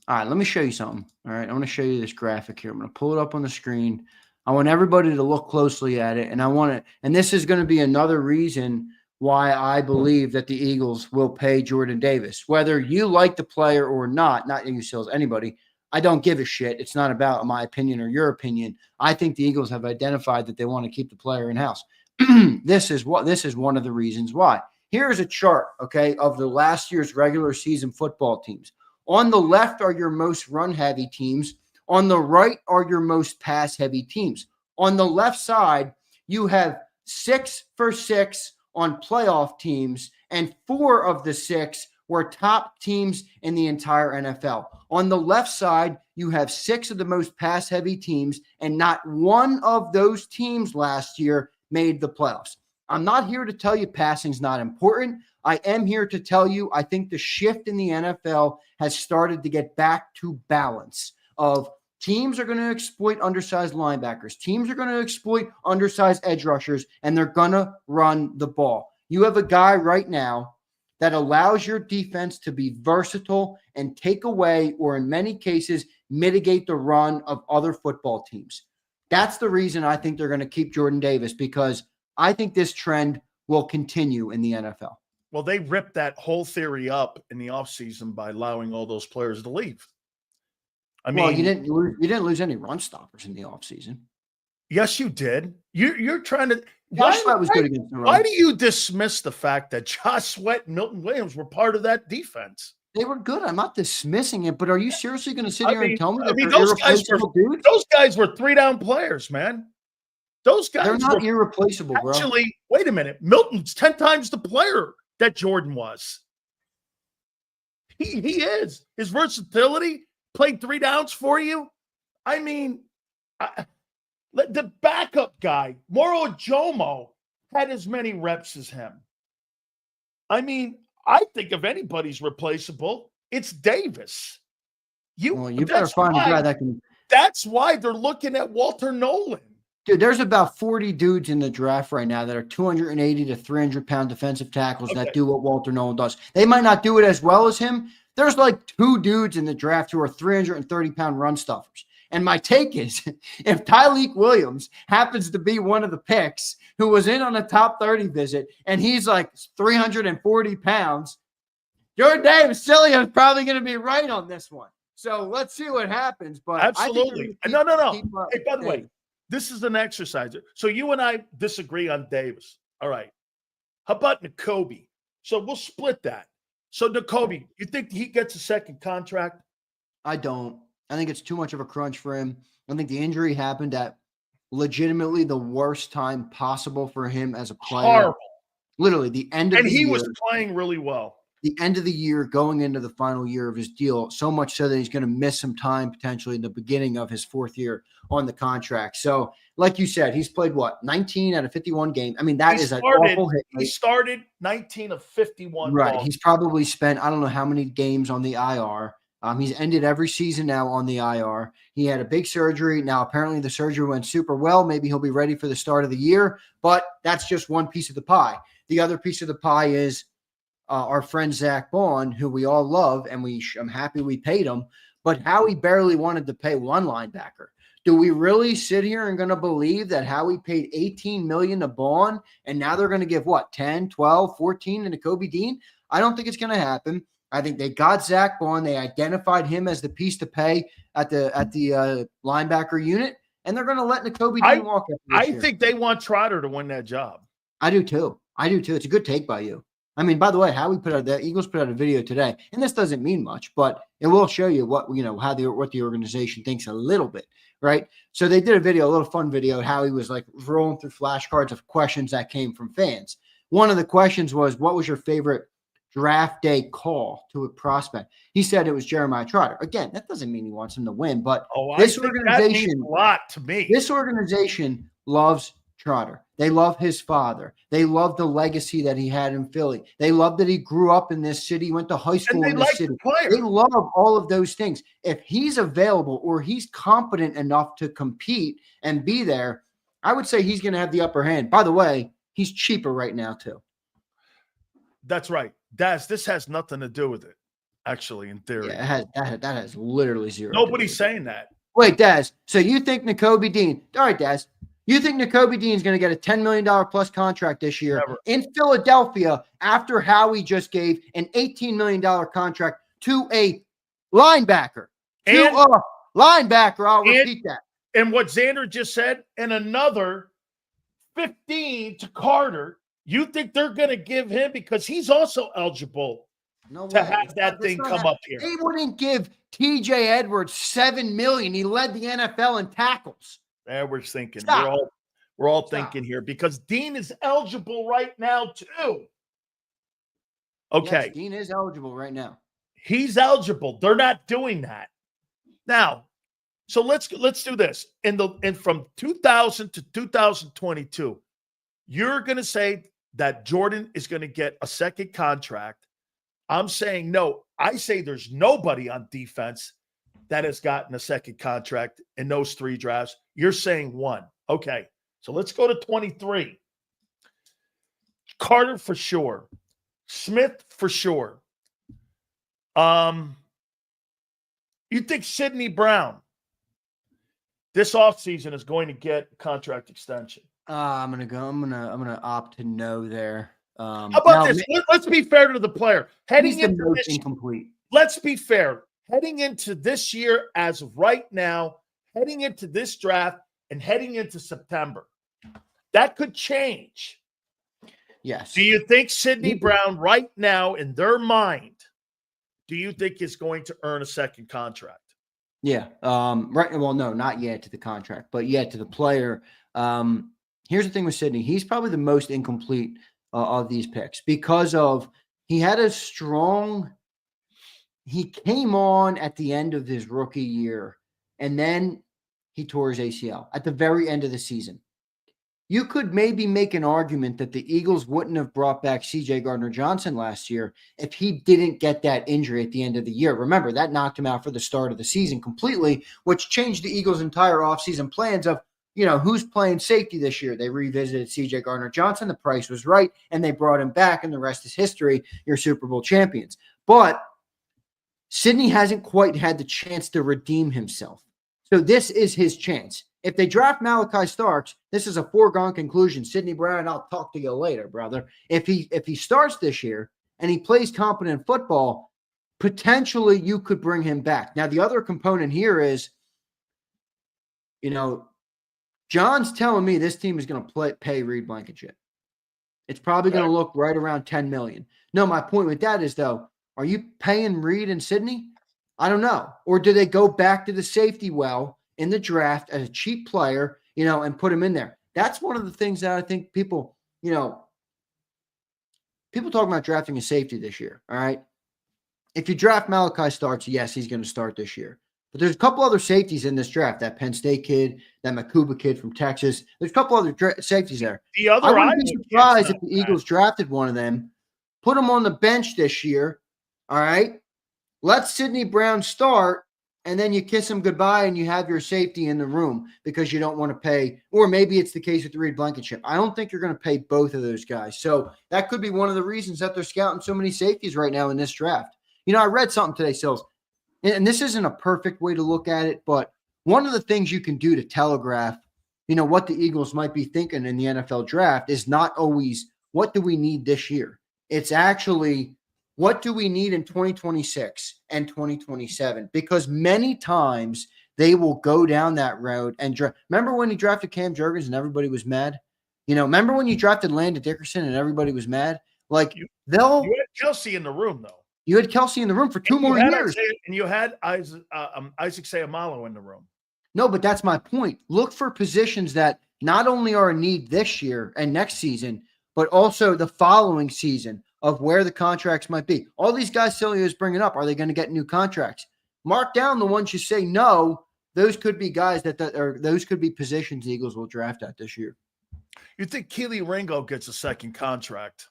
All right, let me show you something. All right, I want to show you this graphic here. I'm going to pull it up on the screen. I want everybody to look closely at it, and this is going to be another reason why I believe that the Eagles will pay Jordan Davis. Whether you like the player or not you, Sills, anybody, I don't give a shit. It's not about my opinion or your opinion. I think the Eagles have identified that they want to keep the player in-house. This is one of the reasons why. Here's a chart, okay, of the last year's regular season football teams. On the left are your most run-heavy teams. On the right are your most pass-heavy teams. On the left side, you have 6 for 6 on playoff teams, and 4 of the 6 were top teams in the entire NFL. On the left side, you have 6 of the most pass-heavy teams, and not one of those teams last year made the playoffs. I'm not here to tell you passing's not important. I am here to tell you I think the shift in the NFL has started to get back to balance of teams are going to exploit undersized linebackers. Teams are going to exploit undersized edge rushers, and they're going to run the ball. You have a guy right now that allows your defense to be versatile and take away, or in many cases, mitigate the run of other football teams. That's the reason I think they're going to keep Jordan Davis, because I think this trend will continue in the NFL. Well, they ripped that whole theory up in the offseason by allowing all those players to leave. I mean, well, you didn't lose any run stoppers in the offseason. Yes, you did. You're trying to. Josh Sweat was good against the run. Why do you dismiss the fact that Josh Sweat and Milton Williams were part of that defense? They were good. I'm not dismissing it, but are you seriously going to sit here and tell me that they're those irreplaceable dudes? Those guys were 3-down players, man. Those guys They're not irreplaceable, bro. Actually, wait a minute. Milton's 10 times the player that Jordan was. He is. His versatility, played 3 downs for you. I mean, the backup guy, Moro Jomo, had as many reps as him. I mean, I think if anybody's replaceable, it's Davis. You better find a guy that can. That's why they're looking at Walter Nolan. Dude, there's about 40 dudes in the draft right now that are 280 to 300-pound defensive tackles that do what Walter Nolan does. They might not do it as well as him. There's like 2 dudes in the draft who are 330-pound run stuffers. And my take is, if Tyleik Williams happens to be one of the picks who was in on a top 30 visit and he's like 340 pounds, Jordan Davis Sileo is probably going to be right on this one. So let's see what happens. But absolutely. No. Hey, by the way, this is an exercise. So you and I disagree on Davis. All right. How about Nakobe? So we'll split that. So Nakobe, you think he gets a second contract? I don't. I think it's too much of a crunch for him. I think the injury happened at legitimately the worst time possible for him as a player. Horrible. Literally the end of the year. And he was playing really well. The end of the year, going into the final year of his deal, so much so that he's going to miss some time potentially in the beginning of his 4th year on the contract. So, like you said, he's played, 19 out of 51 games. I mean, that is an awful hit. He started 19 of 51. Right. Balls. He's probably spent, I don't know how many games on the IR. He's ended every season now on the IR. He had a big surgery. Now, apparently the surgery went super well. Maybe he'll be ready for the start of the year, but that's just one piece of the pie. The other piece of the pie is our friend Zach Bond, who we all love, and I'm happy we paid him, but Howie barely wanted to pay one linebacker. Do we really sit here and going to believe that Howie paid $18 million to Bond, and now they're going to give, 10, 12, 14 to Nakobe Dean? I don't think it's going to happen. I think they got Zach Bond. They identified him as the piece to pay at the linebacker unit, and they're going to let Nakobe Dean walk. I think they want Trotter to win that job. I do too. It's a good take by you. I mean, by the way, the Eagles put out a video today, and this doesn't mean much, but it will show you what the organization thinks a little bit, right? So they did a little fun video, how he was like rolling through flashcards of questions that came from fans. One of the questions was, what was your favorite draft day call to a prospect? He said it was Jeremiah Trotter. Again, that doesn't mean he wants him to win, but this organization, that means a lot to me. This organization loves Trotter. They love his father. They love the legacy that he had in Philly. They love that he grew up in this city, went to high school in this city. They love all of those things. If he's available or he's competent enough to compete and be there, I would say he's going to have the upper hand. By the way, he's cheaper right now too. That's right. This has nothing to do with it, actually, in theory. Yeah, that has literally zero. Nobody's saying that. Wait, Daz, so you think Nakobe Dean – all right, Daz, you think Nakobe Dean is going to get a $10 million plus contract this year in Philadelphia after Howie just gave an $18 million contract to a linebacker? I'll repeat that. And what Xander just said, and another 15 to Carter. You think they're going to give him, because he's also eligible to have that thing come up here? They wouldn't give TJ Edwards $7 million. He led the NFL in tackles. We're thinking. We're all thinking here, because Dean is eligible right now too. Yes, Okay. Dean is eligible right now. He's eligible. They're not doing that. Now, so let's do this. And from 2000 to 2022, you're going to say that Jordan is going to get a second contract. I'm saying no. I say there's nobody on defense that has gotten a second contract in those 3 drafts. You're saying one. Okay. So let's go to 23. Carter for sure. Smith for sure. You think Sidney Brown this offseason is going to get a contract extension? I'm gonna opt to no there. How about this? Let's be fair to the player. Heading into this, incomplete. Let's be fair. Heading into this year, as of right now, heading into this draft and heading into September, that could change. Yes. Do you think Sidney Brown right now, in their mind, do you think is going to earn a second contract? Yeah. Right. Well, no, not yet to the contract, but yet to the player. Here's the thing with Sidney. He's probably the most incomplete of these picks because of he came on at the end of his rookie year, and then he tore his ACL at the very end of the season. You could maybe make an argument that the Eagles wouldn't have brought back C.J. Gardner-Johnson last year if he didn't get that injury at the end of the year. Remember, that knocked him out for the start of the season completely, which changed the Eagles' entire offseason plans of, who's playing safety this year. They revisited C.J. Gardner-Johnson. The price was right, and they brought him back, and the rest is history. You're Super Bowl champions. But Sidney hasn't quite had the chance to redeem himself. So this is his chance. If they draft Malachi Starks, this is a foregone conclusion. Sidney Brown, I'll talk to you later, brother. If he starts this year and he plays competent football, potentially you could bring him back. Now, the other component here is, John's telling me this team is going to pay Reed Blankenship. It's probably going to look right around $10 million. No, my point with that is, though, are you paying Reed and Sidney? I don't know. Or do they go back to the safety well in the draft as a cheap player, and put him in there? That's one of the things that I think people talking about drafting a safety this year. All right. If you draft Malachi Starks, yes, he's going to start this year. But there's a couple other safeties in this draft. That Penn State kid, that Makuba kid from Texas. There's a couple other safeties there. I wouldn't be surprised if the Eagles drafted one of them, put him on the bench this year. All right. Let Sidney Brown start, and then you kiss him goodbye and you have your safety in the room because you don't want to pay, or maybe it's the case with Reed Blankenship. I don't think you're going to pay both of those guys. So that could be one of the reasons that they're scouting so many safeties right now in this draft. I read something today, Sills, and this isn't a perfect way to look at it, but one of the things you can do to telegraph, what the Eagles might be thinking in the NFL draft is not always what do we need this year. It's actually what do we need in 2026 and 2027? Because many times they will go down that road and remember when he drafted Cam Jurgens and everybody was mad? Remember when you drafted Landon Dickerson and everybody was mad? You had Kelsey in the room, though. You had Kelsey in the room for 2 more years. And you had Isaac Seumalo in the room. No, but that's my point. Look for positions that not only are a need this year and next season, but also the following season of where the contracts might be. All these guys Sileo is bringing up, are they going to get new contracts? Mark down the ones you say no. Those could be guys those could be positions the Eagles will draft at this year. You think Keely Ringo gets a second contract?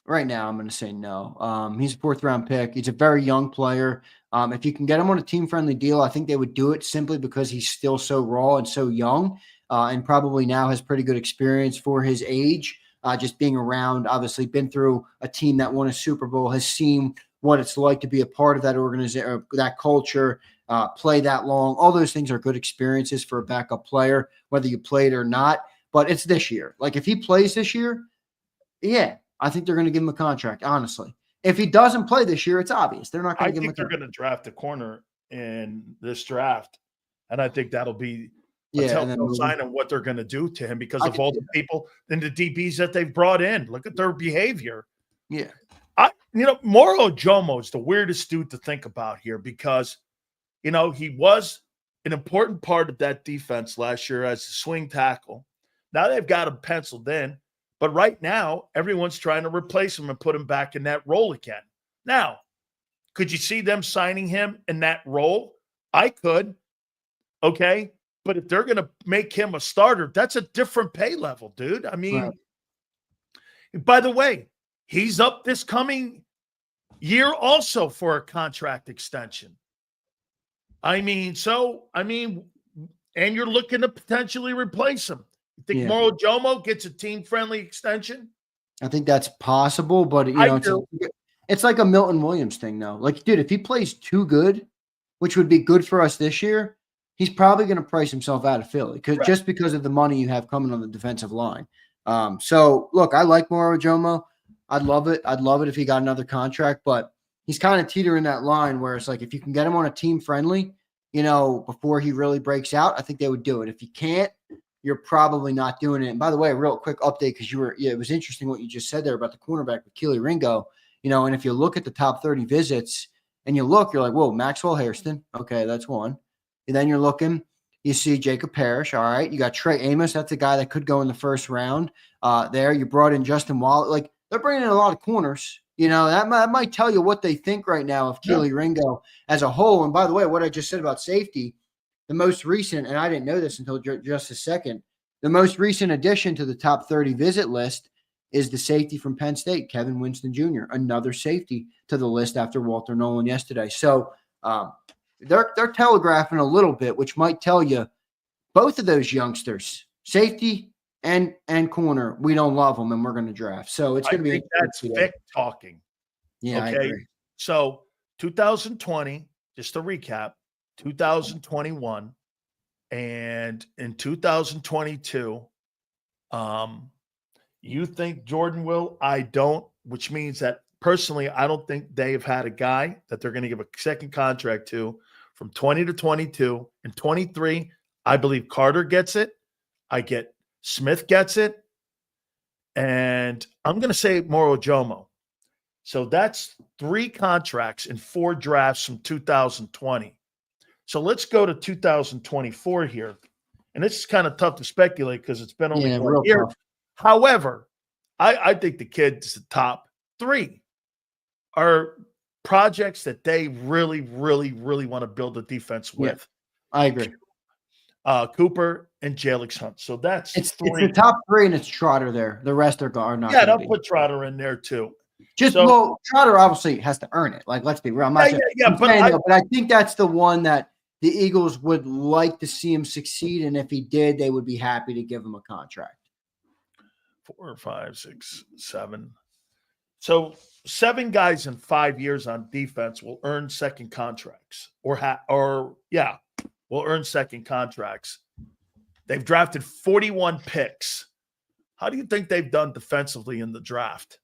Right now, I'm going to say no. He's a 4th-round pick. He's a very young player. If you can get him on a team-friendly deal, I think they would do it simply because he's still so raw and so young, and probably now has pretty good experience for his age. Just being around, obviously been through a team that won a Super Bowl, has seen what it's like to be a part of that organization, that culture, play that long. All those things are good experiences for a backup player, whether you played or not. But it's this year. Like if he plays this year, yeah, I think they're going to give him a contract, honestly. If he doesn't play this year, it's obvious. They're not going to give him a contract. They're going to draft a corner in this draft, and I think that'll be a telltale sign of what they're going to do to him because of all the people and the DBs that they've brought in. Look at their behavior. Yeah. Moro Ojomo is the weirdest dude to think about here because, he was an important part of that defense last year as a swing tackle. Now they've got him penciled in, But right now, everyone's trying to replace him and put him back in that role again. Now, could you see them signing him in that role? I could. Okay. But if they're going to make him a starter, that's a different pay level, dude. I mean, by the way, he's up this coming year also for a contract extension. And you're looking to potentially replace him. You think Moro Jomo gets a team-friendly extension? I think that's possible, but it's like a Milton Williams thing, though. Like, dude, if he plays too good, which would be good for us this year, he's probably going to price himself out of Philly just because of the money you have coming on the defensive line. So, look, I like Moro Jomo. I'd love it. I'd love it if he got another contract, but he's kind of teetering that line where it's like if you can get him on a team-friendly, before he really breaks out, I think they would do it. If you can't, you're probably not doing it. And by the way, a real quick update because it was interesting what you just said there about the cornerback with Keely Ringo. And if you look at the top 30 visits and you're like, whoa, Maxwell Hairston. Okay, that's one. And then you're looking, you see Jacob Parrish. All right. You got Trey Amos. That's a guy that could go in the first round there. You brought in Justin Wallace. Like, they're bringing in a lot of corners. That might tell you what they think right now of Keely Ringo as a whole. And by the way, what I just said about safety, the most recent, and I didn't know this until just a second, the most recent addition to the top 30 visit list is the safety from Penn State, Kevin Winston Jr., another safety to the list after Walter Nolan yesterday. So they're telegraphing a little bit, which might tell you both of those youngsters, safety and corner, we don't love them, and we're going to draft. So it's going to be that's Vic talking. Yeah, okay? I agree. So 2020, just to recap, 2021, and in 2022, you think Jordan will? I don't, which means that personally, I don't think they have had a guy that they're going to give a second contract to from 20 to 22. And 23, I believe Carter gets it. I get Smith gets it. And I'm going to say Moro Jomo. So that's 3 contracts in 4 drafts from 2020. So let's go to 2024 here. And this is kind of tough to speculate because it's been only 1 year. Tough. However, I think the kids, the top 3 are projects that they really, really, really want to build a defense with. Yeah, I agree. Cooper and Jalix Hunt. So that's 3. It's the top 3, and it's Trotter there. The rest are not. Yeah, they'll put Trotter in there too. Trotter obviously has to earn it. Like, let's be real. But I think that's the one that the Eagles would like to see him succeed, and if he did, they would be happy to give him a contract. 4, 5, 6, 7. So 7 guys in 5 years on defense will earn second contracts, will earn second contracts. They've drafted 41 picks. How do you think they've done defensively in the draft?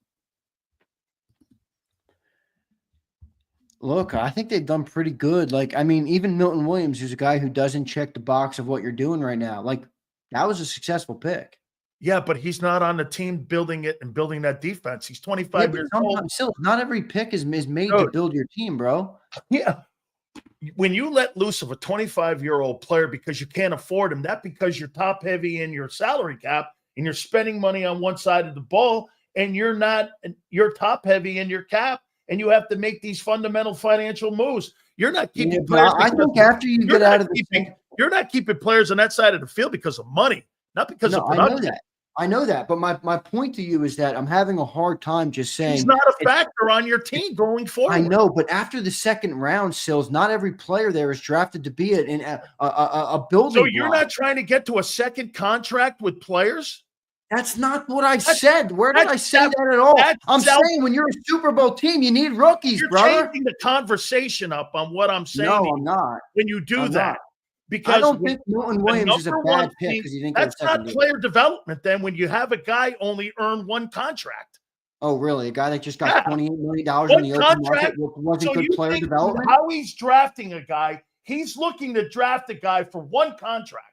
Look, I think they've done pretty good. Like, I mean, even Milton Williams, who's a guy who doesn't check the box of what you're doing right now. Like, that was a successful pick. Yeah, but he's not on the team building it and building that defense. He's 25 years old. Still, not every pick is made to build your team, bro. Yeah. When you let loose of a 25-year-old player because you can't afford him, that's because you're top heavy in your salary cap and you're spending money on one side of the ball, and you're top heavy in your cap, and you have to make these fundamental financial moves. You're not keeping players. I think after you get out of you're not keeping players on that side of the field because of money, not because of production. I know that, but my point to you is that I'm having a hard time just saying he's not a factor on your team going forward. I know, but after the second round, Sills, not every player there is drafted to be a building. So you're not trying to get to a second contract with players? That's not what I said. Where did I say that at all? I'm saying when you're a Super Bowl team, you need rookies, brother. You're changing the conversation up on what I'm saying. No, I'm not. When you do that. Because I don't think Milton Williams is a bad pick because you think that's not player development. Then when you have a guy only earn 1 contract. Oh, really? A guy that just got $28 million in the open market wasn't good player development? How he's drafting a guy, he's looking to draft a guy for 1 contract.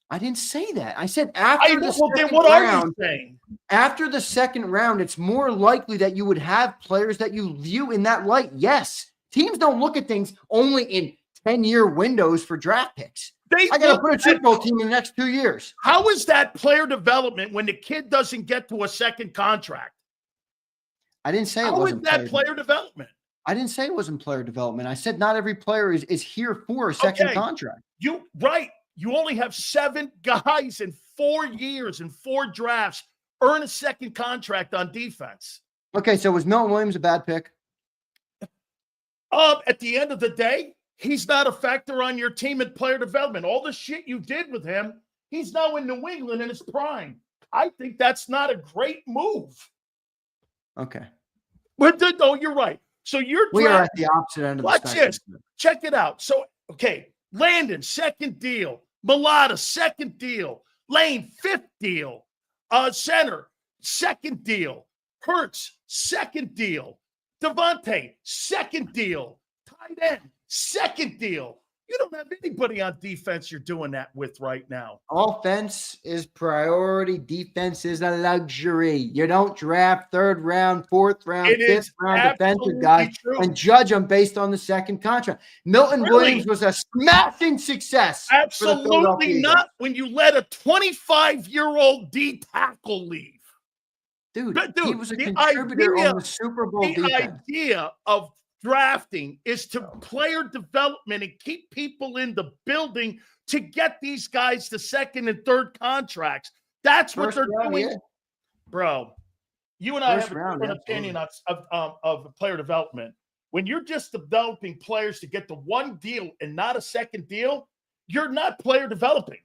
I didn't say that. I said after the second then what round. Are you saying? After the second round, it's more likely that you would have players that you view in that light. Yes. Teams don't look at things only in 10-year windows for draft picks. I got to put a Super Bowl team in the next 2 years. How is that player development when the kid doesn't get to a second contract? I didn't say it How is wasn't that player development? I didn't say it wasn't player development. I said not every player is here for a second contract. Right. You only have 7 guys in 4 years and 4 drafts earn a second contract on defense. Okay, so was Milton Williams a bad pick? At the end of the day, he's not a factor on your team at player development. All the shit you did with him, he's now in New England in his prime. I think that's not a great move. Okay. But no, you're right. So we are at the opposite end of the spectrum. Watch this. Check it out. So, okay, Landon, second deal. Mulata, second deal. Lane, 5th deal. Center, second deal. Hurts, second deal. Devontae, second deal. Tight end, second deal. You don't have anybody on defense you're doing that with right now. Offense is priority. Defense is a luxury. You don't draft 3rd round, 4th round, 5th round defensive guys and judge them based on the second contract. Milton Williams was a smashing success. Absolutely not when you let a 25-year-old D tackle leave. Dude, he was a contributor on the Super Bowl defense. The idea of drafting is to player development and keep people in the building to get these guys to 2nd and 3rd contracts. That's what they're doing. Bro, you and I have a different opinion of player development. When you're just developing players to get the 1 deal and not a 2nd deal, you're not player developing.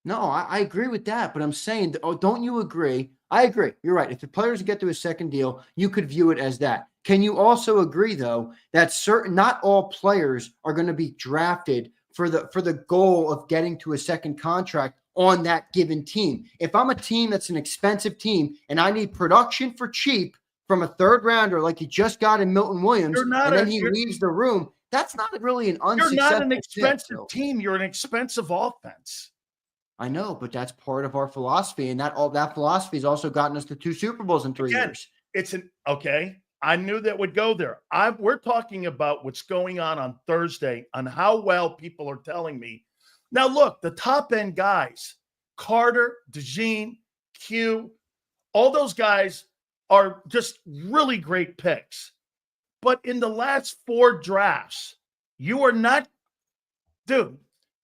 No, I agree with that, but I'm saying, don't you agree? I agree. You're right. If the players get to a 2nd deal, you could view it as that. Can you also agree, though, that not all players are going to be drafted for the goal of getting to a 2nd contract on that given team? If I'm a team that's an expensive team and I need production for cheap from a 3rd rounder like you just got in Milton Williams, and then he leaves the room, that's not really an unsuccessful. You're not an expensive team. You're an expensive offense. I know, but that's part of our philosophy, and that philosophy has also gotten us to 2 Super Bowls in 3 years. Okay. I knew that would go there. We're talking about what's going on Thursday on how well people are telling me. Now, look, the top end guys, Carter, DeJean, Q, all those guys are just really great picks. But in the last 4 drafts, you are not, dude.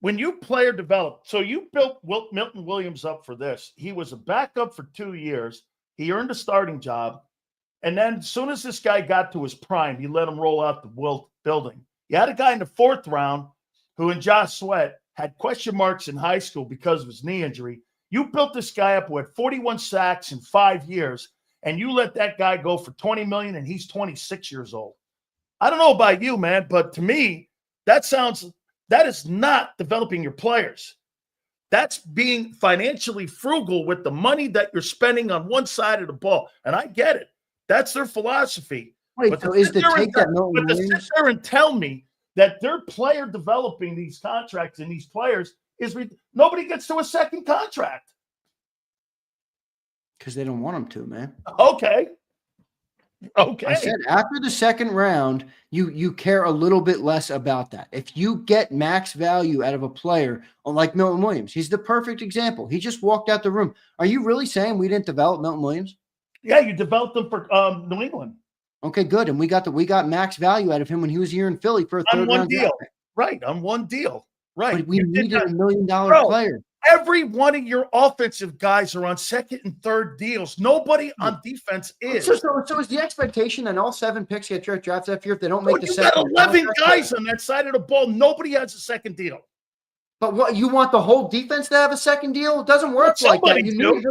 When you player develop, so you built Milton Williams up for this. He was a backup for 2 years. He earned a starting job. And then as soon as this guy got to his prime, he let him roll out the building. You had a guy in the 4th round who, in Josh Sweat, had question marks in high school because of his knee injury. You built this guy up with 41 sacks in 5 years, and you let that guy go for $20 million, and he's 26 years old. I don't know about you, man, but to me, that is not developing your players. That's being financially frugal with the money that you're spending on one side of the ball. And I get it. That's their philosophy. Wait, so is the take that Milton Williams? But to sit there and tell me that their player developing these contracts and these players is nobody gets to a 2nd contract. Because they don't want them to, man. Okay. I said after the 2nd round, you care a little bit less about that. If you get max value out of a player like Milton Williams, he's the perfect example. He just walked out the room. Are you really saying we didn't develop Milton Williams? Yeah, you developed him for New England. Okay, good. And we got max value out of him when he was here in Philly for a 3rd round deal. Right, on 1 deal. Right. But we needed $1 million player. Every one of your offensive guys are on 2nd and 3rd deals. Nobody on defense is. So is the expectation that all 7 picks get drafted after if they don't make the 2nd? You got 11 guys on that side of the ball. Nobody has a 2nd deal. But what, you want the whole defense to have a 2nd deal? It doesn't work like that. You need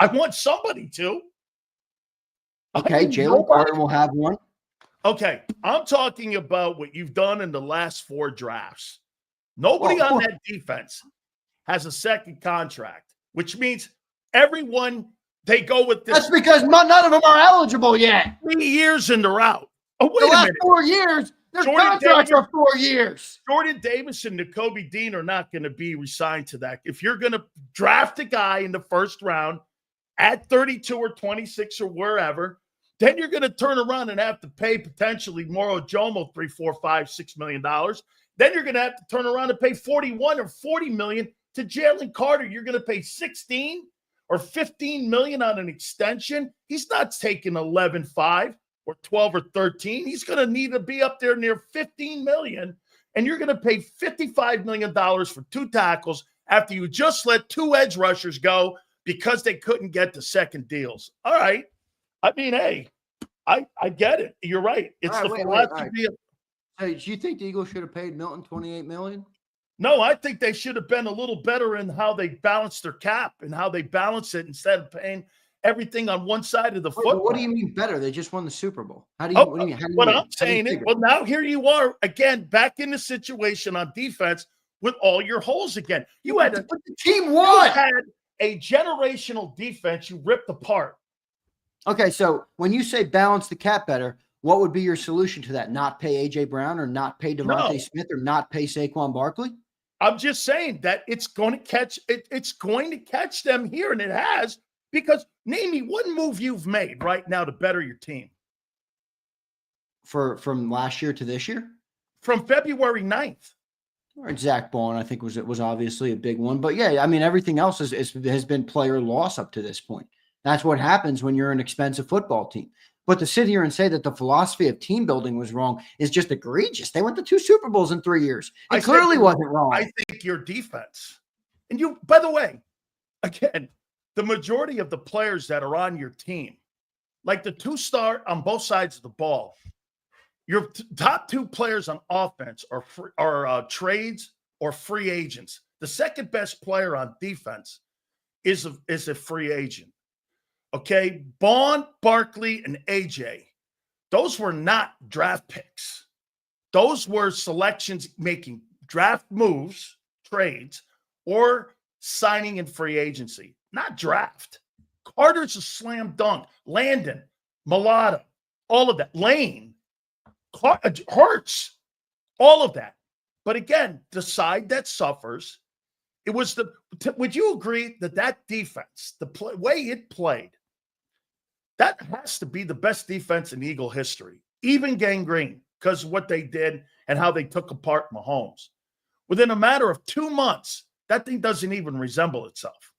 I want somebody to. Okay, Jalen Carter will have one. Okay, I'm talking about what you've done in the last 4 drafts. Nobody on that defense has a 2nd contract, which means everyone, they go with this. That's because none of them are eligible yet. 3 years and they're out. Oh, wait the a last minute. 4 years, their contracts are 4 years. Jordan Davis and Nakobe Dean are not going to be resigned to that. If you're going to draft a guy in the 1st round at 32 or 26 or wherever, then you're going to turn around and have to pay potentially Moro Jomo $3, $4, $5, $6 million. Then you're going to have to turn around and pay 41 or 40 million to Jalen Carter. You're going to pay 16 or 15 million on an extension. He's not taking 11.5 or 12 or 13. He's going to need to be up there near 15 million. And you're going to pay $55 million for 2 tackles after you just let 2 edge rushers go because they couldn't get the second deals. All right. I mean, hey, I get it. You're right. It's the philosophy of. Hey, do you think the Eagles should have paid Milton $28 million? No, I think they should have been a little better in how they balanced their cap and how they balance it instead of paying everything on one side of the football. What do you mean better? They just won the Super Bowl. How do you? What do you mean? What I'm saying is, well, now here you are again, back in the situation on defense with all your holes again. You had but the team won. You had a generational defense you ripped apart. Okay, so when you say balance the cap better, what would be your solution to that? Not pay A.J. Brown or not pay Devontae Smith or not pay Saquon Barkley? I'm just saying that it's going to catch it's going to catch them here, and it has, because name me one move you've made right now to better your team. From last year to this year? From February 9th. Or Zach Bond, I think was obviously a big one. But yeah, I mean, everything else has been player loss up to this point. That's what happens when you're an expensive football team. But to sit here and say that the philosophy of team building was wrong is just egregious. They went to 2 Super Bowls in 3 years. It clearly wasn't wrong. I think your defense. And you, by the way, again, the majority of the players that are on your team, like the 2-star on both sides of the ball, your top 2 players on offense are trades or free agents. The second best player on defense is a free agent. Okay, Bond, Barkley, and AJ, those were not draft picks. Those were selections making draft moves, trades, or signing in free agency, not draft. Carter's a slam dunk. Landon, Mulata, all of that. Lane, Hurts, all of that. But again, the side that suffers, it was would you agree that defense, the way it played, that has to be the best defense in Eagle history, even gangrene, because of what they did and how they took apart Mahomes. Within a matter of 2 months, that thing doesn't even resemble itself.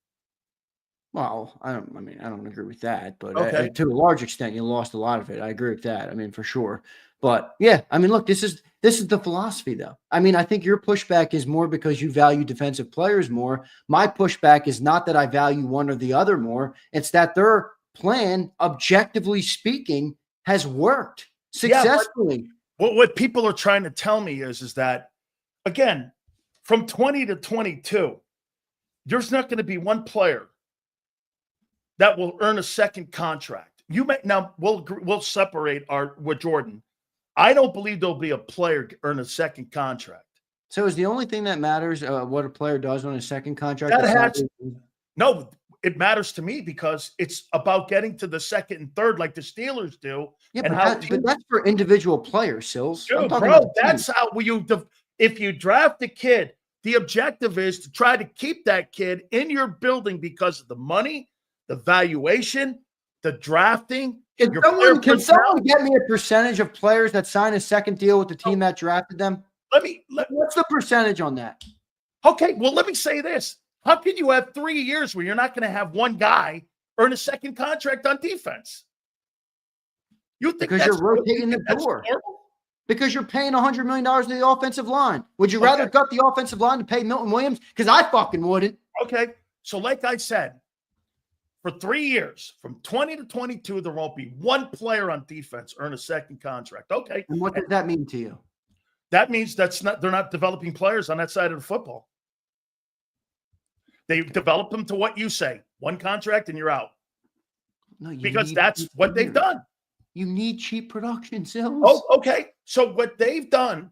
Well, I don't agree with that, but okay. To a large extent, you lost a lot of it. I agree with that. I mean, for sure. But yeah, I mean, look, this is the philosophy, though. I mean, I think your pushback is more because you value defensive players more. My pushback is not that I value one or the other more. It's that their plan, objectively speaking, has worked successfully. Yeah, what people are trying to tell me is that, again, from 20 to 22, there's not going to be one player that will earn a second contract. We'll separate with Jordan. I don't believe there'll be a player earn a second contract. So is the only thing that matters what a player does on a second contract? No, it matters to me because it's about getting to the second and third like the Steelers do. Yeah, but that's for individual players, Sills. Dude, bro, that's how if you draft a kid, the objective is to try to keep that kid in your building because of the money, the valuation, the drafting. Can someone get me a percentage of players that sign a second deal with the team that drafted them? What's the percentage on that? Okay, well, let me say this. How can you have 3 years where you're not going to have one guy earn a second contract on defense? You think because you're rotating the door. Because you're paying $100 million to the offensive line. Would you rather gut the offensive line to pay Milton Williams? Because I fucking wouldn't. Okay, so like I said, for 3 years, from 20 to 22, there won't be one player on defense earn a second contract. Okay. And what does that mean to you? That means they're not developing players on that side of the football. They develop them to what you say. One contract and you're out. No, because that's what they've done. You need cheap production, Sills. Oh, okay. So what they've done,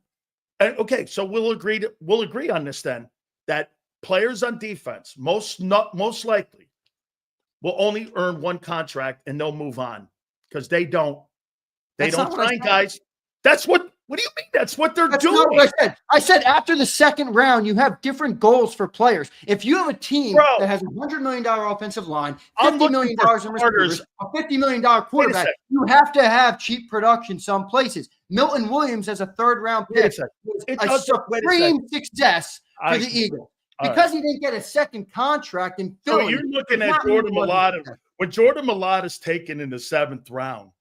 okay, so we'll agree on this then, that players on defense, most likely, will only earn one contract and they'll move on because they don't sign guys. That's what do you mean? That's what they're doing. Not what I said. I said after the second round, you have different goals for players. If you have a team that has a $100 million offensive line, $50 million in receivers, a $50 million quarterback, you have to have cheap production some places. Milton Williams as a third-round Wait a pick second. was It a doesn't- wait a supreme success for I the see. Eagles. All Because he didn't get a second contract in So Philly. you're looking does at not mean Jordan he wasn't Mailata. successful. When Jordan Mailata is taken in the 7th round,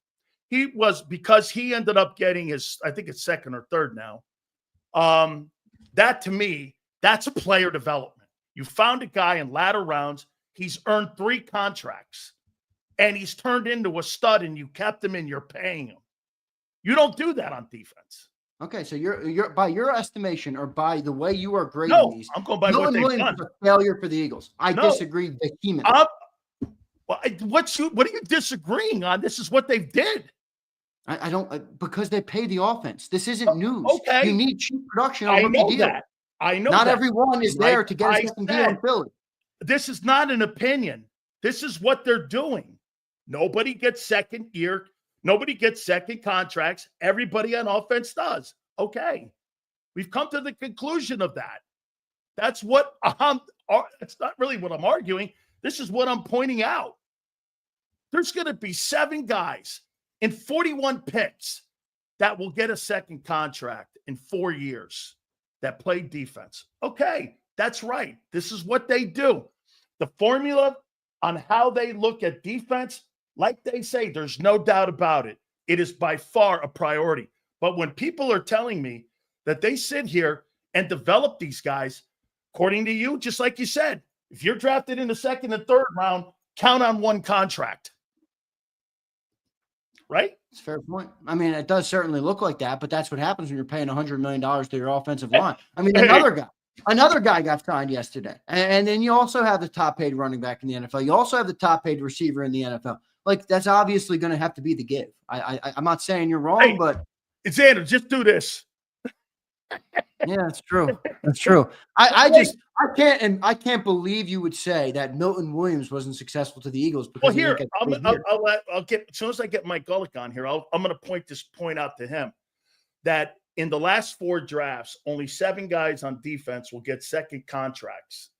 he was, because he ended up getting his, I think it's second or third now. That to me, that's a player development. You found a guy in latter rounds. He's earned 3 contracts and he's turned into a stud, and you kept him and you're paying him. You don't do that on defense. Okay, so you're by your estimation or by the way you are grading No, these, I'm going by what Milton they've Williams done. was a failure for the Eagles. I No. disagree vehemently. What are you disagreeing on? This is what they did. I don't because they pay the offense. This isn't news. Okay. You need cheap production on I rookie know deals. that. I know Not that. everyone is there Like to get I a second deal said, in Philly. This is not an opinion. This is what they're doing. Nobody gets second year. Nobody gets second contracts. Everybody on offense does. Okay. We've come to the conclusion of that. That's what it's not really what I'm arguing. This is what I'm pointing out. There's going to be 7 guys in 41 picks that will get a second contract in 4 years that play defense. Okay, that's right. This is what they do. The formula on how they look at defense, like they say, there's no doubt about it. It is by far a priority. But when people are telling me that they sit here and develop these guys, according to you, just like you said, if you're drafted in the 2nd and 3rd round, count on 1 contract. Right? It's a fair point. I mean, it does certainly look like that, but that's what happens when you're paying $100 million to your offensive line. I mean, another guy got signed yesterday. And then you also have the top paid running back in the NFL. You also have the top paid receiver in the NFL. Like, that's obviously going to have to be the give. I'm not saying you're wrong, but Xander, just do this. Yeah, that's true. That's true. I can't believe you would say that Milton Williams wasn't successful to the Eagles. Because Well, here I'll get, as soon as I get Mike Gullick on here, I'm going to point out to him that in the last 4 drafts, only 7 guys on defense will get second contracts.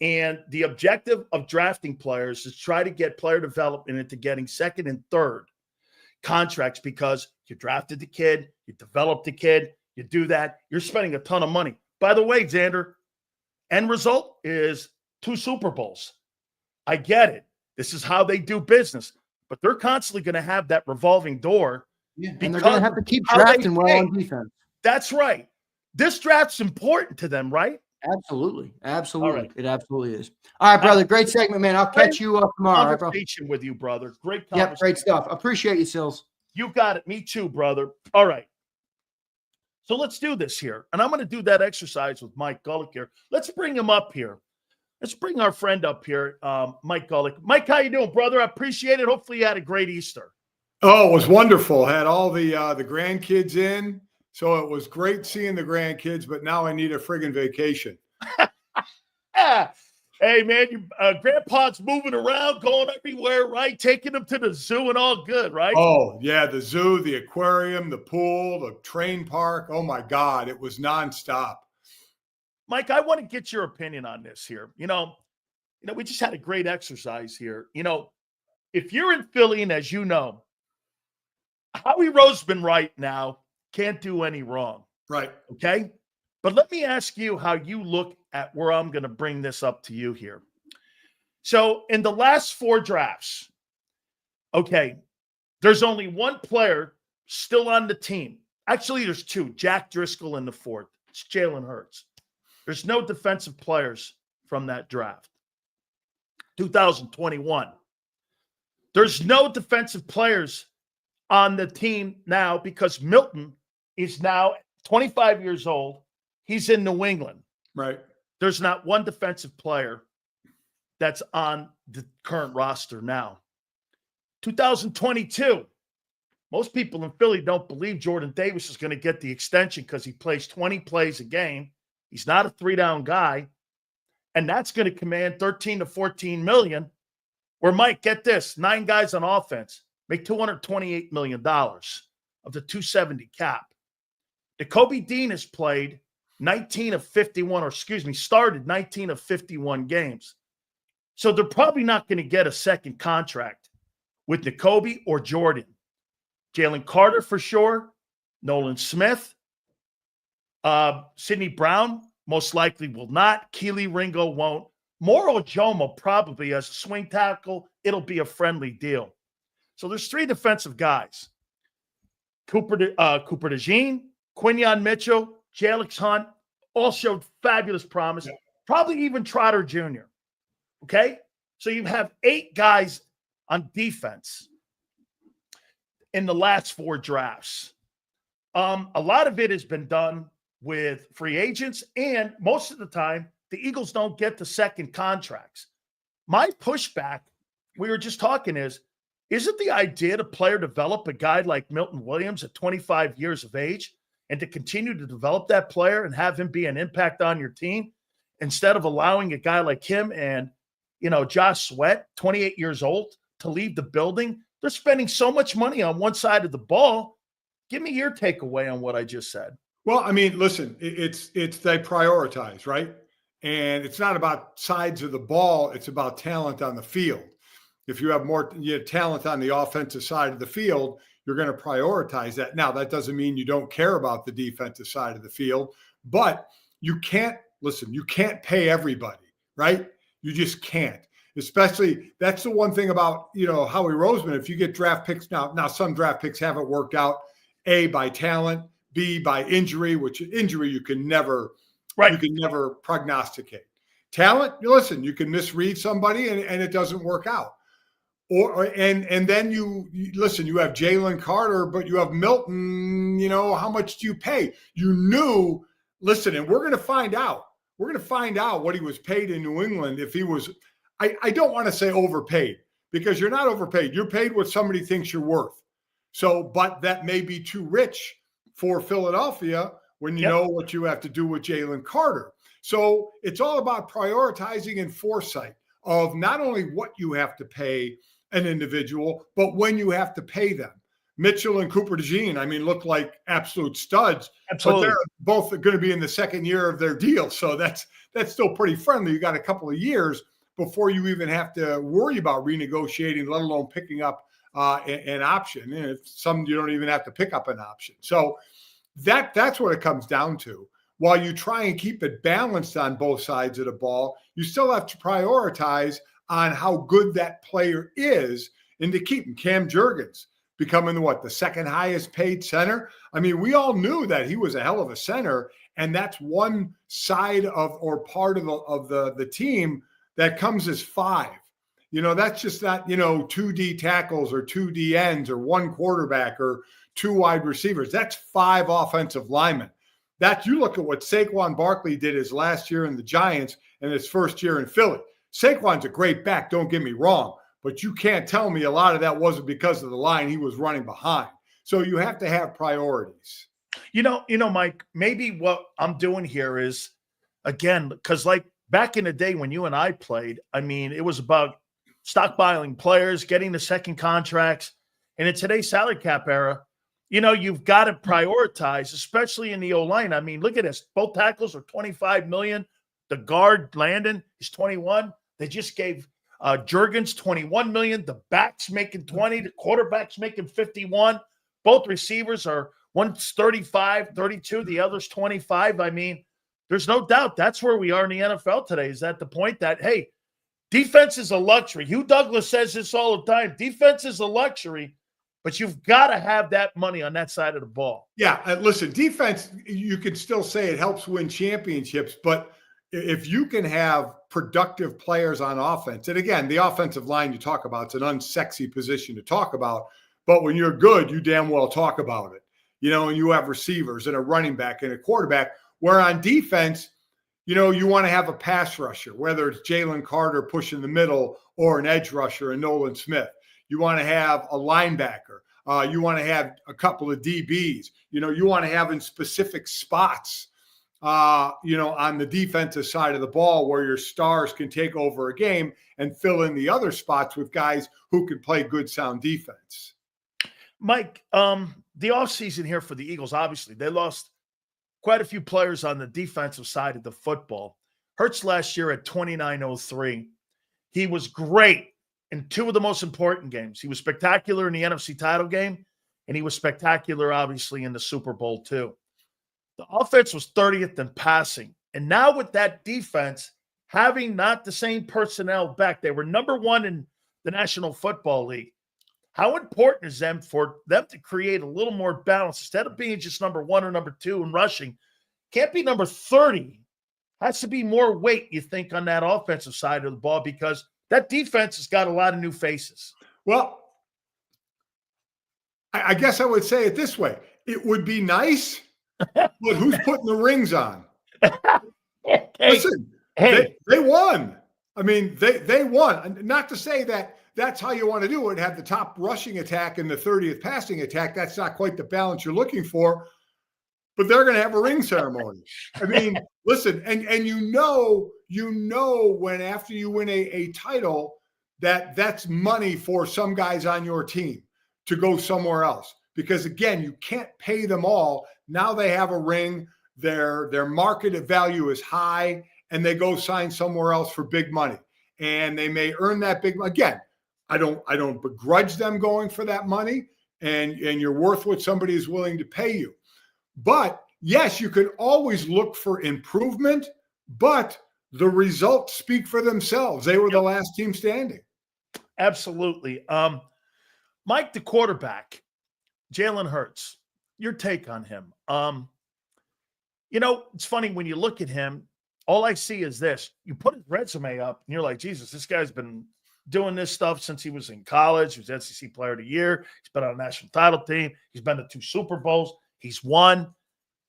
And the objective of drafting players is try to get player development into getting second and third contracts, because you drafted the kid, you developed the kid, you do that, you're spending a ton of money. By the way, Xander, end result is 2 Super Bowls. I get it. This is how they do business, but they're constantly going to have that revolving door. Yeah, and they're going to have to keep drafting well on defense. That's right. This draft's important to them, right? Absolutely. Absolutely. Right. It absolutely is. All right, brother. Great segment, man. I'll catch you up tomorrow. Right, bro? Conversation with you, brother. Great conversation. Yep, great stuff. Appreciate you, Sills. You got it. Me too, brother. All right. So let's do this here. And I'm going to do that exercise with Mike Gullick here. Let's bring him up here. Let's bring our friend up here, Mike Gullick. Mike, how you doing, brother? I appreciate it. Hopefully you had a great Easter. Oh, it was wonderful. Had all the grandkids in. So it was great seeing the grandkids, but now I need a friggin' vacation. Hey, man, Grandpa's moving around, going everywhere, right? Taking them to the zoo and all good, right? Oh, yeah, the zoo, the aquarium, the pool, the train park. Oh, my God, it was nonstop. Mike, I want to get your opinion on this here. You know, we just had a great exercise here. You know, if you're in Philly, and as you know, Howie Roseman right now can't do any wrong. Right. Okay? But let me ask you how you look at where I'm going to bring this up to you here. So in the last 4 drafts, okay, there's only 1 player still on the team. Actually, there's 2, Jack Driscoll in the 4th. It's Jalen Hurts. There's no defensive players from that draft. 2021. There's no defensive players on the team now because Milton is now 25 years old. He's in New England. Right. There's not 1 defensive player that's on the current roster now. 2022. Most people in Philly don't believe Jordan Davis is going to get the extension because he plays 20 plays a game. He's not a 3-down guy. And that's going to command 13 to 14 million. Where, Mike, get this, 9 guys on offense make $228 million of the 270 cap. Jacoby Dean has played 19 of 51, or excuse me, started 19 of 51 games. So they're probably not going to get a second contract with Jacoby or Jordan. Jalen Carter for sure. Nolan Smith. Sidney Brown most likely will not. Keely Ringo won't. Moro Jomo probably as a swing tackle. It'll be a friendly deal. So there's 3 defensive guys. Cooper DeJean, Quinyon Mitchell, Jalix Hunt, all showed fabulous promise. Probably even Trotter Jr. Okay? So you have 8 guys on defense in the last 4 drafts. A lot of it has been done with free agents, and most of the time, the Eagles don't get the second contracts. My pushback, we were just talking, isn't the idea to player develop a guy like Milton Williams at 25 years of age and to continue to develop that player and have him be an impact on your team instead of allowing a guy like him and, Josh Sweat, 28 years old, to leave the building? They're spending so much money on one side of the ball. Give me your takeaway on what I just said. Well, I mean, listen, it's they prioritize, right? And it's not about sides of the ball. It's about talent on the field. If you have more talent on the offensive side of the field, you're going to prioritize that. Now, that doesn't mean you don't care about the defensive side of the field, but you can't pay everybody, right? You just can't. Especially, that's the one thing about, Howie Roseman. If you get draft picks now some draft picks haven't worked out, A, by talent, B, by injury, which injury you can never prognosticate. Talent, listen, you can misread somebody and it doesn't work out. And then you listen, you have Jalen Carter, but you have Milton, how much do you pay? You knew, listen, and we're going to find out. We're going to find out what he was paid in New England if he was, I don't want to say overpaid, because you're not overpaid. You're paid what somebody thinks you're worth. So, but that may be too rich for Philadelphia when you know what you have to do with Jalen Carter. So it's all about prioritizing and foresight of not only what you have to pay an individual, but when you have to pay them. Mitchell and Cooper DeJean, look like absolute studs. Absolutely. But they're both going to be in the second year of their deal. So that's still pretty friendly. You got a couple of years before you even have to worry about renegotiating, let alone picking up an option. And some you don't even have to pick up an option. So that's what it comes down to. While you try and keep it balanced on both sides of the ball, you still have to prioritize on how good that player is and to keep him. Cam Jurgens becoming the second highest paid center. We all knew that he was a hell of a center, and that's one side of or part of the team that comes as 5. That's just not, 2 D tackles or 2 D ends or 1 quarterback or 2 wide receivers. That's 5 offensive linemen. That you look at what Saquon Barkley did his last year in the Giants and his first year in Philly. Saquon's a great back, don't get me wrong, but you can't tell me a lot of that wasn't because of the line he was running behind. So you have to have priorities. Mike, maybe what I'm doing here is, again, because like back in the day when you and I played, it was about stockpiling players, getting the second contracts. And in today's salary cap era, you've got to prioritize, especially in the O-line. Look at this. Both tackles are $25 million. The guard, Landon, is $21. They just gave Jurgens $21 million. The back's making $20. The quarterback's making $51. Both receivers are, one's $35, $32. The other's $25. There's no doubt that's where we are in the NFL today. Is at the point that, hey, defense is a luxury. Hugh Douglas says this all the time. Defense is a luxury, but you've got to have that money on that side of the ball. Yeah, listen, defense, you can still say it helps win championships, but if you can have productive players on offense, and again, the offensive line you talk about, it's an unsexy position to talk about, but when you're good, you damn well talk about it. And you have receivers and a running back and a quarterback, where on defense, you want to have a pass rusher, whether it's Jalen Carter pushing the middle or an edge rusher and Nolan Smith. You want to have a linebacker. You want to have a couple of DBs. You want to have in specific spots, on the defensive side of the ball where your stars can take over a game and fill in the other spots with guys who can play good, sound defense. Mike, the offseason here for the Eagles, obviously, they lost quite a few players on the defensive side of the football. Hurts last year at 29.03. He was great in 2 of the most important games. He was spectacular in the NFC title game, and he was spectacular, obviously, in the Super Bowl too. The offense was 30th in passing. And now with that defense having not the same personnel back, they were number 1 in the National Football League. How important is for them to create a little more balance instead of being just number 1 or number 2 in rushing? Can't be number 30. Has to be more weight, you think, on that offensive side of the ball, because that defense has got a lot of new faces. Well, I guess I would say it this way. It would be nice, but who's putting the rings on? Hey, Listen, they won. I mean, they won. Not to say that that's how you want to do it, have the top rushing attack and the 30th passing attack. That's not quite the balance you're looking for. But they're going to have a ring ceremony. I mean, listen, and you know when after you win a title, that's money for some guys on your team to go somewhere else. Because again, you can't pay them all. Now they have a ring, their market value is high, and they go sign somewhere else for big money. And they may earn that big money. Again, I don't begrudge them going for that money, and you're worth what somebody is willing to pay you. But yes, you can always look for improvement, but the results speak for themselves. They were the last team standing. Absolutely. Mike, the quarterback, Jalen Hurts, your take on him. It's funny when you look at him, all I see is this. You put his resume up and you're like, Jesus, this guy's been doing this stuff since he was in college. He was SEC Player of the Year. He's been on a national title team. He's been to 2 Super Bowls. He's won.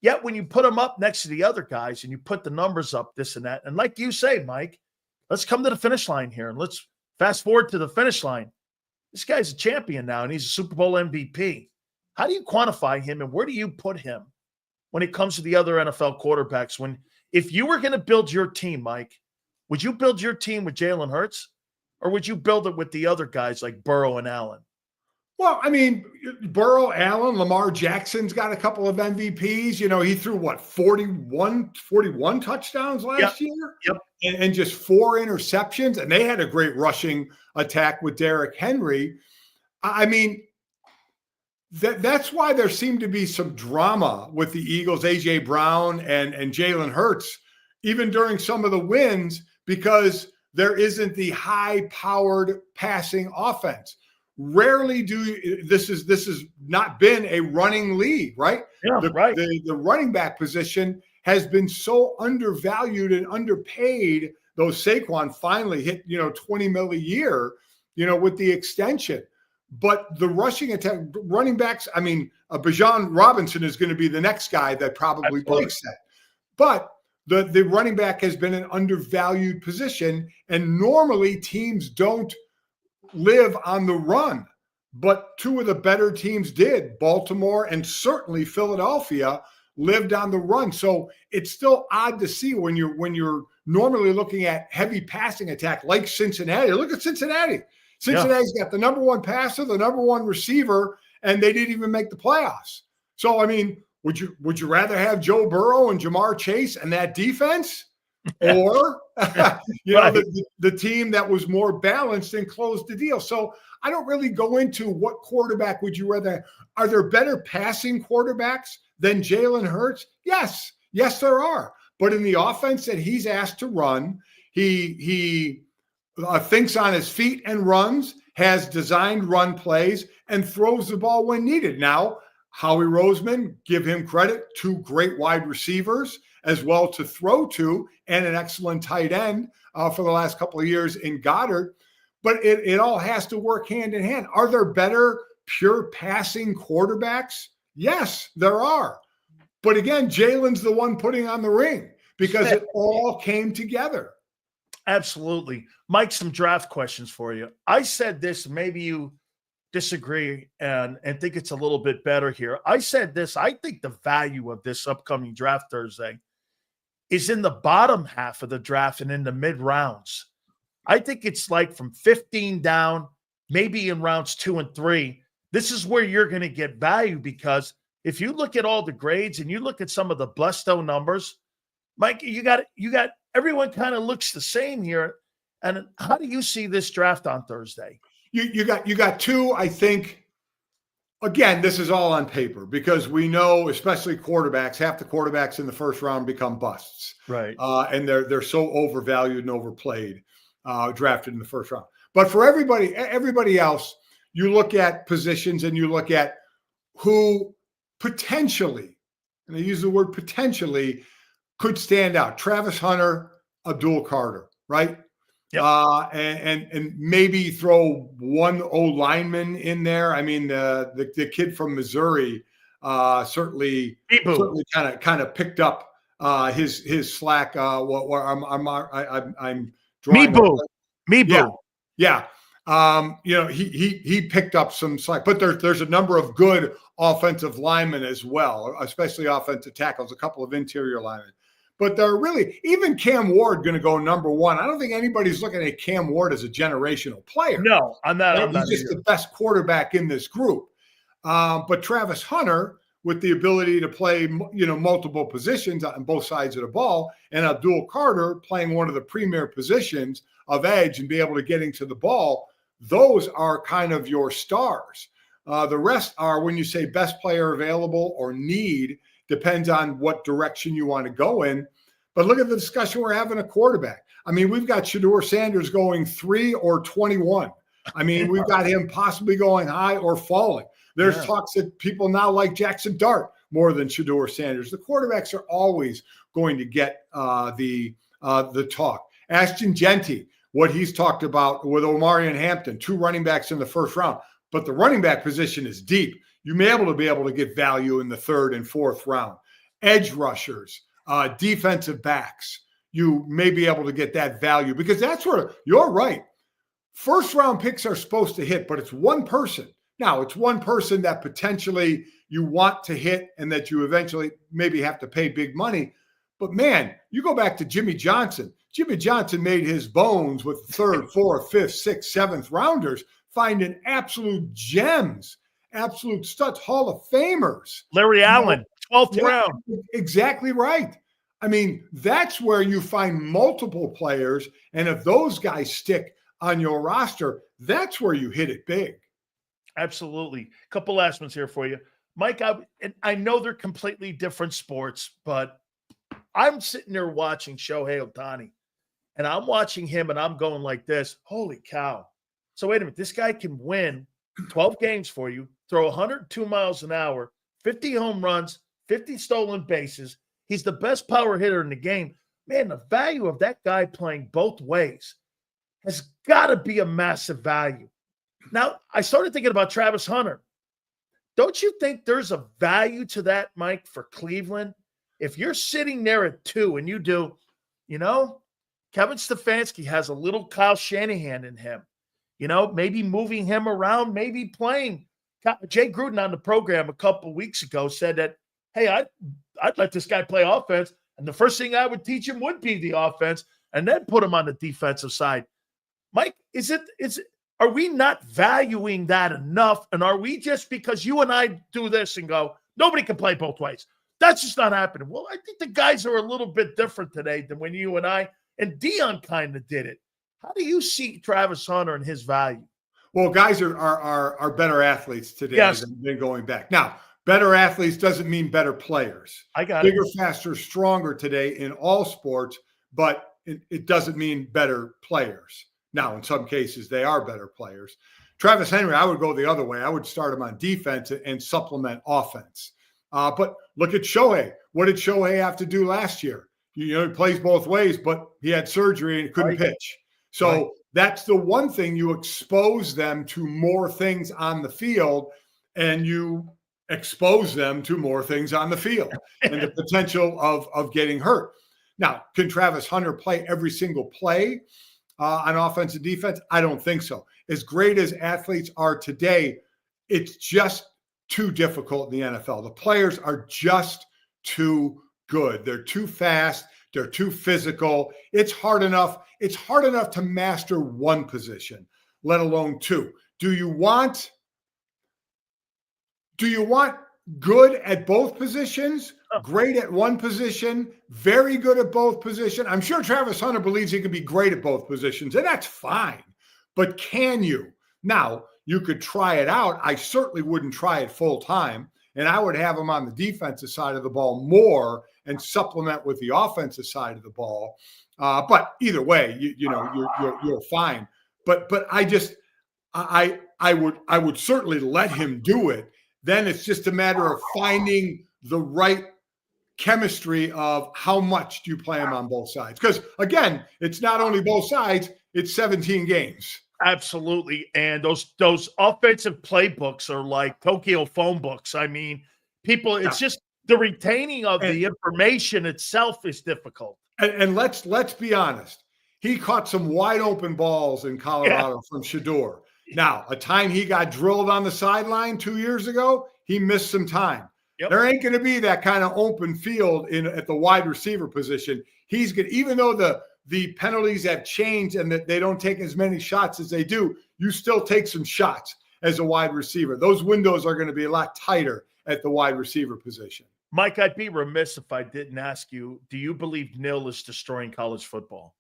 Yet when you put him up next to the other guys and you put the numbers up, this and that, and like you say, Mike, let's come to the finish line here and let's fast forward to the finish line. This guy's a champion now and he's a Super Bowl MVP. How do you quantify him and where do you put him when it comes to the other NFL quarterbacks? If you were going to build your team, Mike, would you build your team with Jalen Hurts or would you build it with the other guys like Burrow and Allen? Well, I mean, Burrow, Allen, Lamar Jackson's got a couple of MVPs. He threw 41 touchdowns last year? Yep. And just 4 interceptions. And they had a great rushing attack with Derrick Henry. I mean, that's why there seemed to be some drama with the Eagles, A.J. Brown and Jalen Hurts, even during some of the wins, because there isn't the high-powered passing offense. Rarely this has not been a running league, right? Yeah, right. The running back position has been so undervalued and underpaid. Though Saquon finally hit, $20 million a year, with the extension. But the rushing attack, running backs, I mean, Bijan Robinson is going to be the next guy that probably breaks that. But the running back has been an undervalued position, and normally teams don't live on the run, but 2 of the better teams did. Baltimore and certainly Philadelphia lived on the run. So it's still odd to see when you're normally looking at heavy passing attack like Cincinnati. Look at Cincinnati. Cincinnati's got the number 1 passer, the number 1 receiver, and they didn't even make the playoffs. So I mean, would you rather have Joe Burrow and Jamar Chase and that defense? Or, the team that was more balanced and closed the deal. So I don't really go into what quarterback would you rather. Are there better passing quarterbacks than Jalen Hurts? Yes, there are. But in the offense that he's asked to run, he thinks on his feet and runs, has designed run plays, and throws the ball when needed. Now, Howie Roseman, give him credit, 2 great wide receivers as well to throw to, and an excellent tight end for the last couple of years in Goddard. But it all has to work hand in hand. Are there better pure passing quarterbacks? Yes, there are. But again, Jalen's the one putting on the ring because it all came together. Absolutely. Mike, some draft questions for you. I said this, maybe you disagree and think it's a little bit better here. I said this, I think the value of this upcoming draft Thursday is in the bottom half of the draft and in the mid rounds. I think it's like from 15 down, maybe in rounds 2 and 3. This is where you're going to get value, because if you look at all the grades and you look at some of the Blusto numbers, Mike, you got everyone kind of looks the same here. And how do you see this draft on Thursday? You got 2, I think, Again, this is all on paper because we know, especially quarterbacks, half the quarterbacks in the first round become busts. Right. And they're so overvalued and overplayed, drafted in the first round. But for everybody else, you look at positions and you look at who potentially, and I use the word potentially, could stand out. Travis Hunter, Abdul Carter, right? Yep. And maybe throw one lineman in there. I mean, the kid from Missouri certainly kind of picked up his slack. I'm drawing. Meebu. Yeah. He picked up some slack, but there's a number of good offensive linemen as well, especially offensive tackles, a couple of interior linemen. But they're really, even Cam Ward going to go number one. I don't think anybody's looking at Cam Ward as a generational player. No, I'm not. He's just the best quarterback in this group. But Travis Hunter, with the ability to play, multiple positions on both sides of the ball, and Abdul Carter playing one of the premier positions of edge and be able to get into the ball, those are kind of your stars. The rest are, when you say best player available or need, depends on what direction you want to go in. But look at the discussion we're having a quarterback. I mean, we've got Shedeur Sanders going 3 or 21. I mean, we've got him possibly going high or falling. There's talks that people now like Jackson Dart more than Shedeur Sanders. The quarterbacks are always going to get the talk. Ashton Genty, what he's talked about with Omarion Hampton, 2 running backs in the first round. But the running back position is deep. You may be able to get value in the 3rd and 4th round. Edge rushers, defensive backs, you may be able to get that value because that's where you're right. First round picks are supposed to hit, but it's one person. Now, it's one person that potentially you want to hit and that you eventually maybe have to pay big money. But man, you go back to Jimmy Johnson. Jimmy Johnson made his bones with 3rd, 4th, 5th, 6th, 7th rounders, finding absolute gems. Absolute studs, Hall of Famers. Larry Allen, 12th round. Exactly right. I mean, that's where you find multiple players. And if those guys stick on your roster, that's where you hit it big. Absolutely. A couple last ones here for you. Mike, I know they're completely different sports, but I'm sitting there watching Shohei Ohtani, and I'm watching him, and I'm going like this. Holy cow. So wait a minute. This guy can win 12 games for you, throw 102 miles an hour, 50 home runs, 50 stolen bases. He's the best power hitter in the game. Man, the value of that guy playing both ways has got to be a massive value. Now, I started thinking about Travis Hunter. Don't you think there's a value to that, Mike, for Cleveland? If you're sitting there at 2 and you do, Kevin Stefanski has a little Kyle Shanahan in him. Maybe moving him around, maybe playing. Jay Gruden on the program a couple weeks ago said that, hey, I'd let this guy play offense, and the first thing I would teach him would be the offense, and then put him on the defensive side. Mike, are we not valuing that enough? And are we just, because you and I do this and go, nobody can play both ways? That's just not happening. Well, I think the guys are a little bit different today than when you and I and Dion kind of did it. How do you see Travis Hunter and his value? Well, guys are better athletes today than going back. Now, better athletes doesn't mean better players. I got Bigger, it. faster, stronger today in all sports, but it doesn't mean better players. Now, in some cases, they are better players. Travis Henry, I would go the other way. I would start him on defense and supplement offense. But look at Shohei. What did Shohei have to do last year? He plays both ways, but he had surgery and couldn't pitch. So that's the one thing. You expose them to more things on the field, and you expose them to more things on the field and the potential of getting hurt. Now, can Travis Hunter play every single play on offense and defense? I don't think so. As great as athletes are today, it's just too difficult in the NFL. The players are just too good. They're too fast. They're too physical. It's hard enough to master one position, let alone 2. Do you want good at both positions, great at one position, very good at both positions? I'm sure Travis Hunter believes he can be great at both positions, and that's fine. But can you? Now, you could try it out. I certainly wouldn't try it full time. And I would have him on the defensive side of the ball more and supplement with the offensive side of the ball. But either way, you're fine. But I would certainly let him do it. Then it's just a matter of finding the right chemistry of how much do you play him on both sides? Because again, it's not only both sides, it's 17 games. Absolutely. And those offensive playbooks are like Tokyo phone books. I mean, people, it's just the retaining of the information itself is difficult. And let's be honest. He caught some wide open balls in Colorado from Shador. Now, a time he got drilled on the sideline 2 years ago, he missed some time. Yep. There ain't going to be that kind of open field at the wide receiver position. He's good, even though the penalties have changed and that they don't take as many shots as they do, you still take some shots as a wide receiver. Those windows are going to be a lot tighter at the wide receiver position. Mike, I'd be remiss if I didn't ask you, do you believe NIL is destroying college football?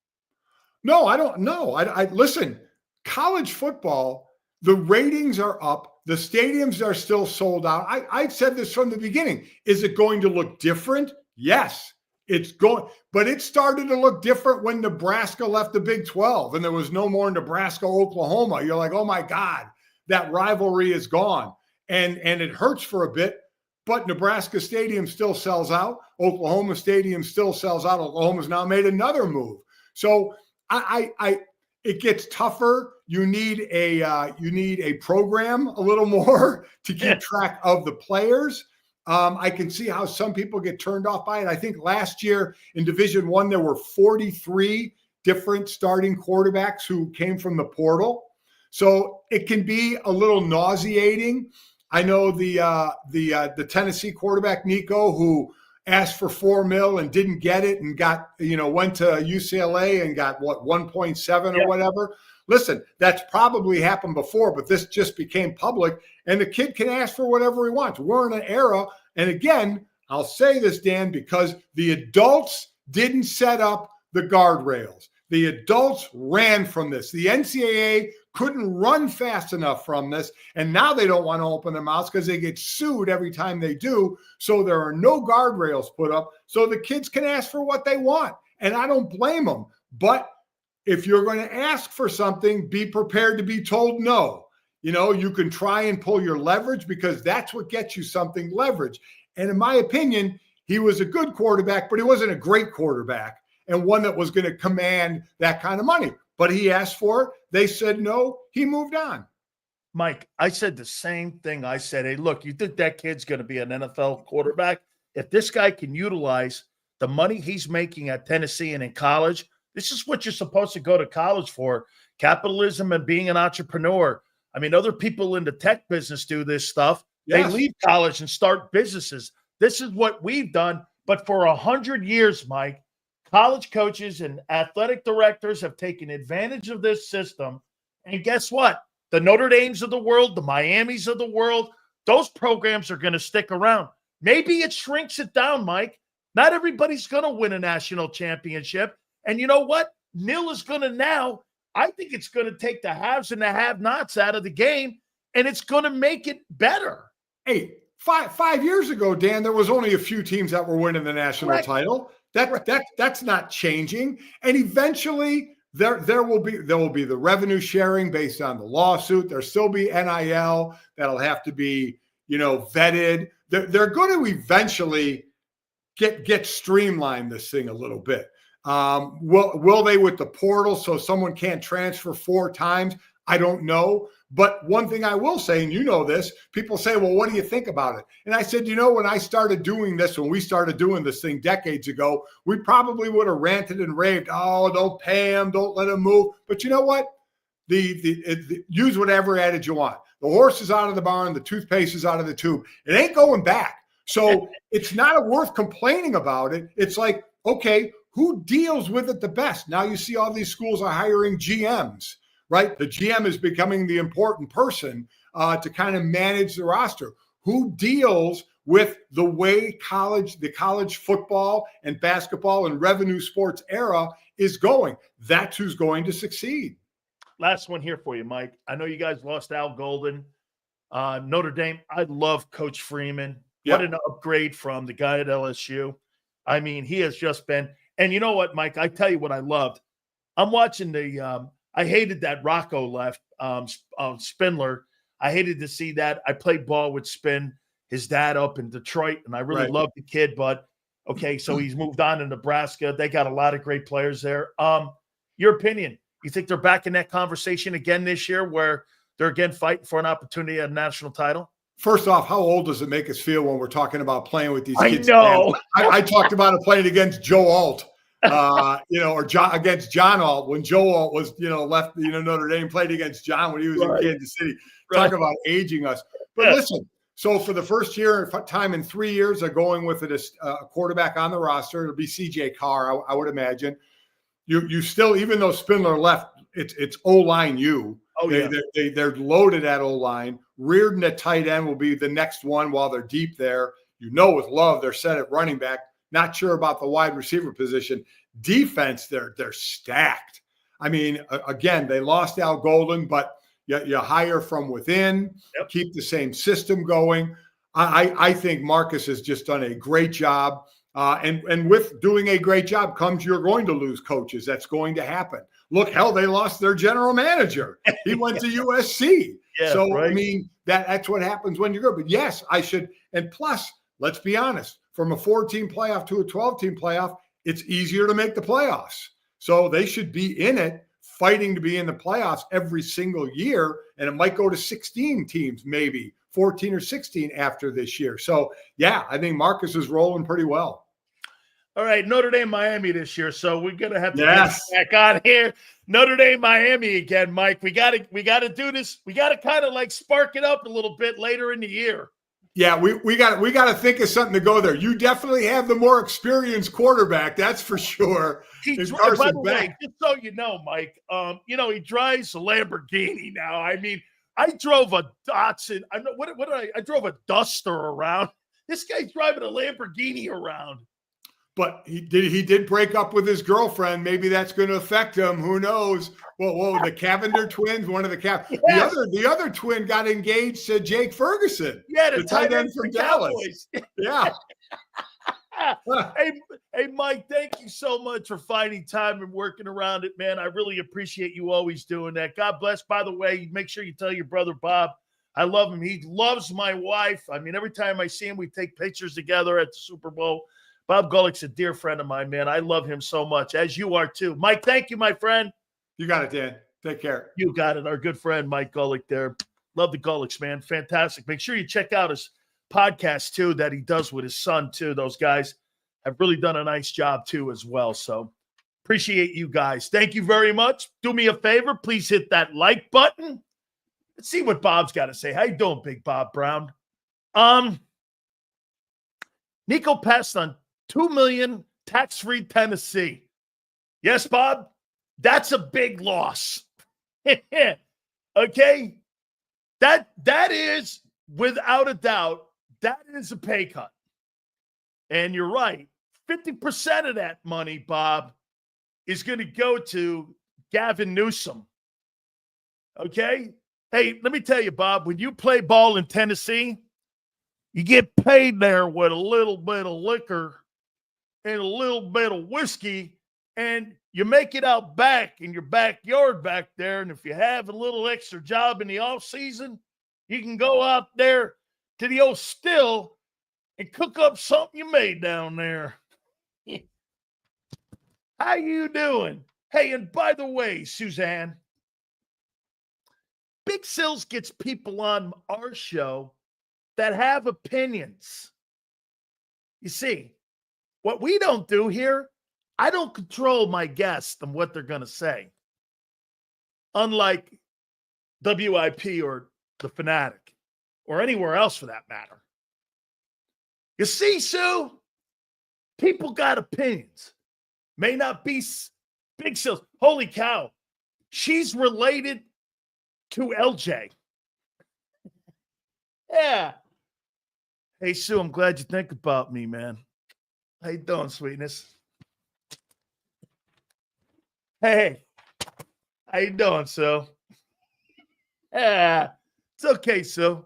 No, I don't know. I listen, college football, the ratings are up. The stadiums are still sold out. I said this from the beginning. Is it going to look different? Yes, it's going. But it started to look different when Nebraska left the Big 12 and there was no more Nebraska, Oklahoma. You're like, oh my God, that rivalry is gone. And it hurts for a bit, but Nebraska Stadium still sells out. Oklahoma Stadium still sells out. Oklahoma's now made another move. So it gets tougher. You need a program a little more to keep track of the players. I can see how some people get turned off by it. I think last year in Division I, there were 43 different starting quarterbacks who came from the portal. So it can be a little nauseating. I know the Tennessee quarterback, Nico, who asked for $4 million and didn't get it and went to UCLA and got 1.7 or whatever. Listen, that's probably happened before, but this just became public and the kid can ask for whatever he wants. We're in an era. And again, I'll say this, Dan, because the adults didn't set up the guardrails. The adults ran from this. The NCAA couldn't run fast enough from this. And now they don't want to open their mouths because they get sued every time they do. So there are no guardrails put up. So the kids can ask for what they want. And I don't blame them. But if you're going to ask for something, be prepared to be told no. You can try and pull your leverage because that's what gets you something, leverage. And in my opinion, he was a good quarterback, but he wasn't a great quarterback and one that was going to command that kind of money. But he asked for it. They said no. He moved on. Mike, I said the same thing. I said, hey, look, you think that kid's going to be an NFL quarterback? If this guy can utilize the money he's making at Tennessee and in college, this is what you're supposed to go to college for, capitalism and being an entrepreneur. I mean, other people in the tech business do this stuff. Yes. They leave college and start businesses. This is what we've done. But for 100 years, Mike, college coaches and athletic directors have taken advantage of this system. And guess what? The Notre Dames of the world, the Miamis of the world, those programs are going to stick around. Maybe it shrinks it down, Mike. Not everybody's going to win a national championship. And you know what? NIL is going to now, I think it's going to take the haves and the have-nots out of the game, and it's going to make it better. Hey, five years ago, Dan, there was only a few teams that were winning the national title. That's not changing. And eventually there will be the revenue sharing based on the lawsuit. There'll still be NIL that'll have to be, vetted. They're going to eventually get streamlined this thing a little bit. Will they with the portal so someone can't transfer 4 times? I don't know. But one thing I will say, and you know this, people say, well, what do you think about it? And I said, when I started doing this, when we started doing this thing decades ago, we probably would have ranted and raved. Oh, don't pay him. Don't let him move. But you know what? Use whatever adage you want. The horse is out of the barn. The toothpaste is out of the tube. It ain't going back. So it's not worth complaining about it. It's like, okay, who deals with it the best? Now you see all these schools are hiring GMs. Right? The GM is becoming the important person to kind of manage the roster. Who deals with the way the college football and basketball and revenue sports era is going? That's who's going to succeed. last one here for you, Mike. I know you guys lost Al Golden. Notre Dame, I love Coach Freeman. Yeah. What an upgrade from the guy atルI mean, he has just been – and you know what, Mike? I tell you what I loved. I'm watching the I hated that Rocco left, Spindler. I hated to see that. I played ball with Spin, his dad up in Detroit, and I really loved the kid. But, okay, so he's moved on to Nebraska. They got a lot of great players there. Your opinion, you think they're back in that conversation again this year where they're again fighting for an opportunity at a national title? First off, how old does it make us feel when we're talking about playing with these kids? I know. I talked about it playing against Joe Alt, or against John Alt when Joe Alt was, left, Notre Dame, played against John when he was in Kansas City. Talk about aging us. But listen, so for the first time in 3 years, they're going with a quarterback on the roster. It'll be CJ Carr, I would imagine. You still, even though Spindler left, it's O-line U. Oh, yeah. They're loaded at O-line. Reardon at tight end will be the next one while they're deep there. With Love, they're set at running back. Not sure about the wide receiver position. Defense, they're stacked. I mean, again, they lost Al Golden, but you hire from within, keep the same system going. I think Marcus has just done a great job. And with doing a great job comes you're going to lose coaches. That's going to happen. Look, hell, they lost their general manager. He went to USC. I mean, that's what happens when you're good. But yes, I should. And plus, let's be honest, from a 4-team playoff to a 12-team playoff, it's easier to make the playoffs. So they should be in it, fighting to be in the playoffs every single year. And it might go to 16 teams, maybe 14 or 16 after this year. So, yeah, I think Marcus is rolling pretty well. All right, Notre Dame, Miami this year. So we're gonna have to get back on here. Notre Dame, Miami again, Mike. We gotta do this. We gotta kind of like spark it up a little bit later in the year. Yeah, we got to think of something to go there. You definitely have the more experienced quarterback, that's for sure. By the way, just so you know, Mike, he drives a Lamborghini now. I mean, I drove a Datsun. I drove a Duster around. This guy's driving a Lamborghini around. But he did break up with his girlfriend. Maybe that's going to affect him. Who knows? Whoa, the Cavender twins, one of the the other twin got engaged to Jake Ferguson. Yeah, the tight end from Dallas. Yeah. Hey, Mike, thank you so much for finding time and working around it, man. I really appreciate you always doing that. God bless. By the way, make sure you tell your brother Bob I love him. He loves my wife. I mean, every time I see him, we take pictures together at the Super Bowl. Bob Gullick's a dear friend of mine, man. I love him so much, as you are too. Mike, thank you, my friend. You got it, Dan. Take care. You got it. Our good friend, Mike Gullick there. Love the Gullicks, man. Fantastic. Make sure you check out his podcast, too, that he does with his son, too. Those guys have really done a nice job, too, as well. So appreciate you guys. Thank you very much. Do me a favor. Please hit that like button. Let's see what Bob's got to say. How you doing, Big Bob Brown? Nico passed on $2 million tax-free Tennessee. Yes, Bob? That's a big loss. Okay? That is, without a doubt, that is a pay cut. And you're right. 50% of that money, Bob, is going to go to Gavin Newsom. Okay? Hey, let me tell you, Bob, when you play ball in Tennessee, you get paid there with a little bit of liquor and a little bit of whiskey, and you make it out back in your backyard back there. And if you have a little extra job in the off season, you can go out there to the old still and cook up something you made down there. How you doing? Hey, and by the way, Suzanne, Big Sills gets people on our show that have opinions. You see, what we don't do here, I don't control my guests and what they're going to say. Unlike WIP or The Fanatic or anywhere else for that matter. You see, Sue, people got opinions. May not be Big Sills. Holy cow. She's related to LJ. Yeah. Hey, Sue, I'm glad you think about me, man. How you doing, sweetness? Hey. How you doing, Sue? Yeah, it's okay, Sue.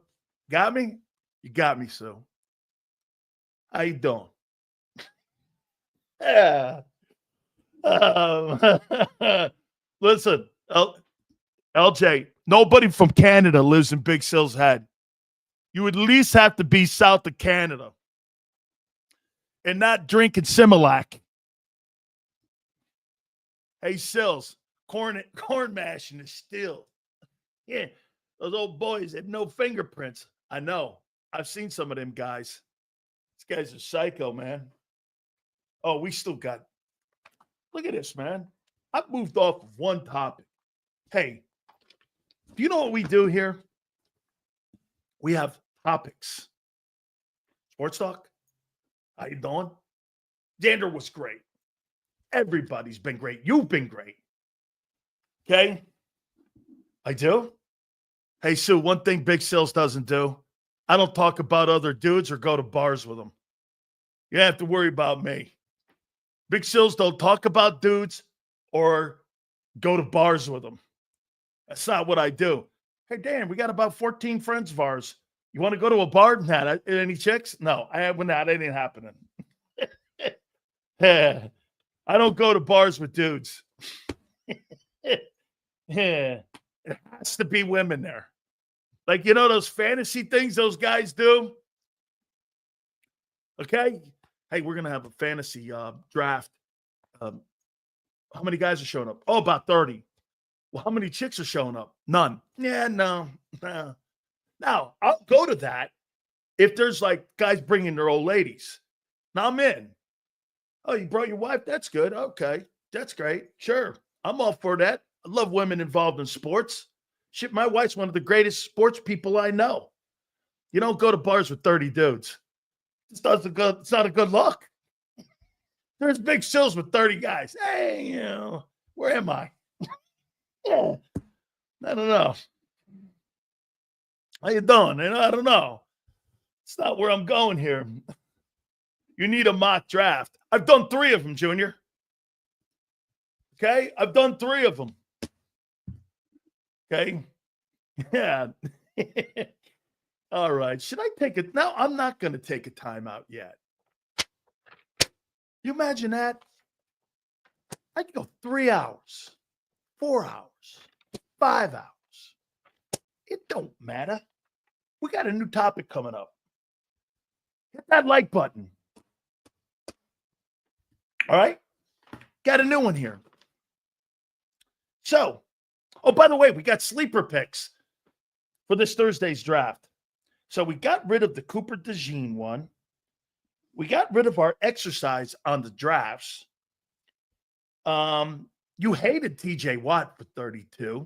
Got me? You got me, Sue. How you doing? Yeah. Listen, LJ, nobody from Canada lives in Big Sills Head. You would at least have to be south of Canada and not drinking Similac. Hey, Sills, corn mashing is still. Yeah, those old boys have no fingerprints. I know. I've seen some of them guys. These guys are psycho, man. Oh, we still got. Look at this, man. I've moved off of one topic. Hey, do you know what we do here? We have topics. Sports talk. How you doing? Xander was great. Everybody's been great. You've been great. Okay? I do? Hey, Sue, one thing Big Sills doesn't do, I don't talk about other dudes or go to bars with them. You don't have to worry about me. Big Sills don't talk about dudes or go to bars with them. That's not what I do. Hey, Dan, we got about 14 friends of ours. You want to go to a bar? Nah, any chicks? No, that ain't happening. I don't go to bars with dudes. It has to be women there. Like, you know, those fantasy things those guys do? Okay? Hey, we're going to have a fantasy draft. How many guys are showing up? Oh, about 30. Well, how many chicks are showing up? None. Yeah, no. Now, I'll go to that if there's like guys bringing their old ladies. Now I'm in. Oh, you brought your wife? That's good. Okay. That's great. Sure. I'm all for that. I love women involved in sports. Shit, my wife's one of the greatest sports people I know. You don't go to bars with 30 dudes. It's not a good look. There's Big Sills with 30 guys. Hey, you know, where am I? Yeah. I don't know. How you doing? I don't know. It's not where I'm going here. You need a mock draft. I've done 3 of them, Junior. Okay? I've done 3 of them. Okay? Yeah. All right. Should I take it? No, I'm not going to take a timeout yet. You imagine that? I could go 3 hours, 4 hours, 5 hours. It don't matter. We got a new topic coming up. Hit that like button. All right? Got a new one here. So, oh, by the way, we got sleeper picks for this Thursday's draft. So we got rid of the Cooper DeJean one. We got rid of our exercise on the drafts. You hated TJ Watt for 32.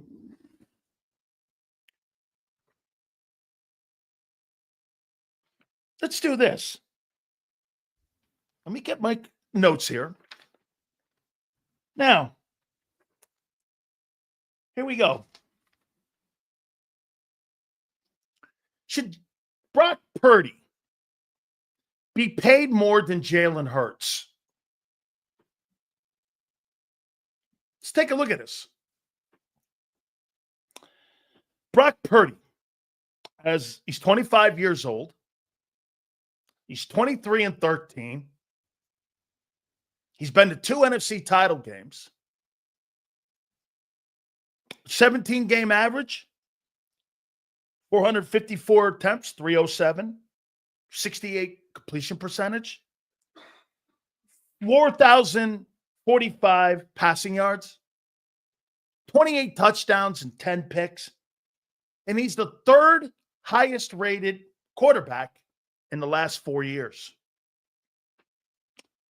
Let's do this. Let me get my notes here. Now, here we go. Should Brock Purdy be paid more than Jalen Hurts? Let's take a look at this. Brock Purdy, as he's 25 years old. He's 23-13. He's been to 2 NFC title games. 17-game average. 454 attempts, 307. 68 completion percentage. 4,045 passing yards. 28 touchdowns and 10 picks. And he's the 3rd highest rated quarterback in the last 4 years.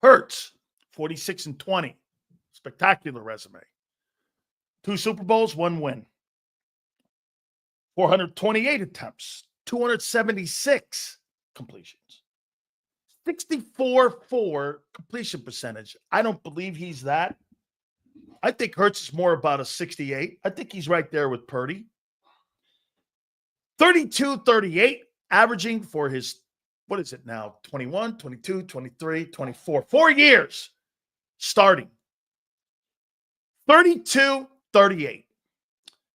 Hurts, 46-20. Spectacular resume. 2 Super Bowls, 1 win. 428 attempts, 276 completions. 64-4 completion percentage. I don't believe he's that. I think Hurts is more about a 68. I think he's right there with Purdy. 32-38, averaging for his, what is it now? 21, 22, 23, 24. 4 years starting. 32-38.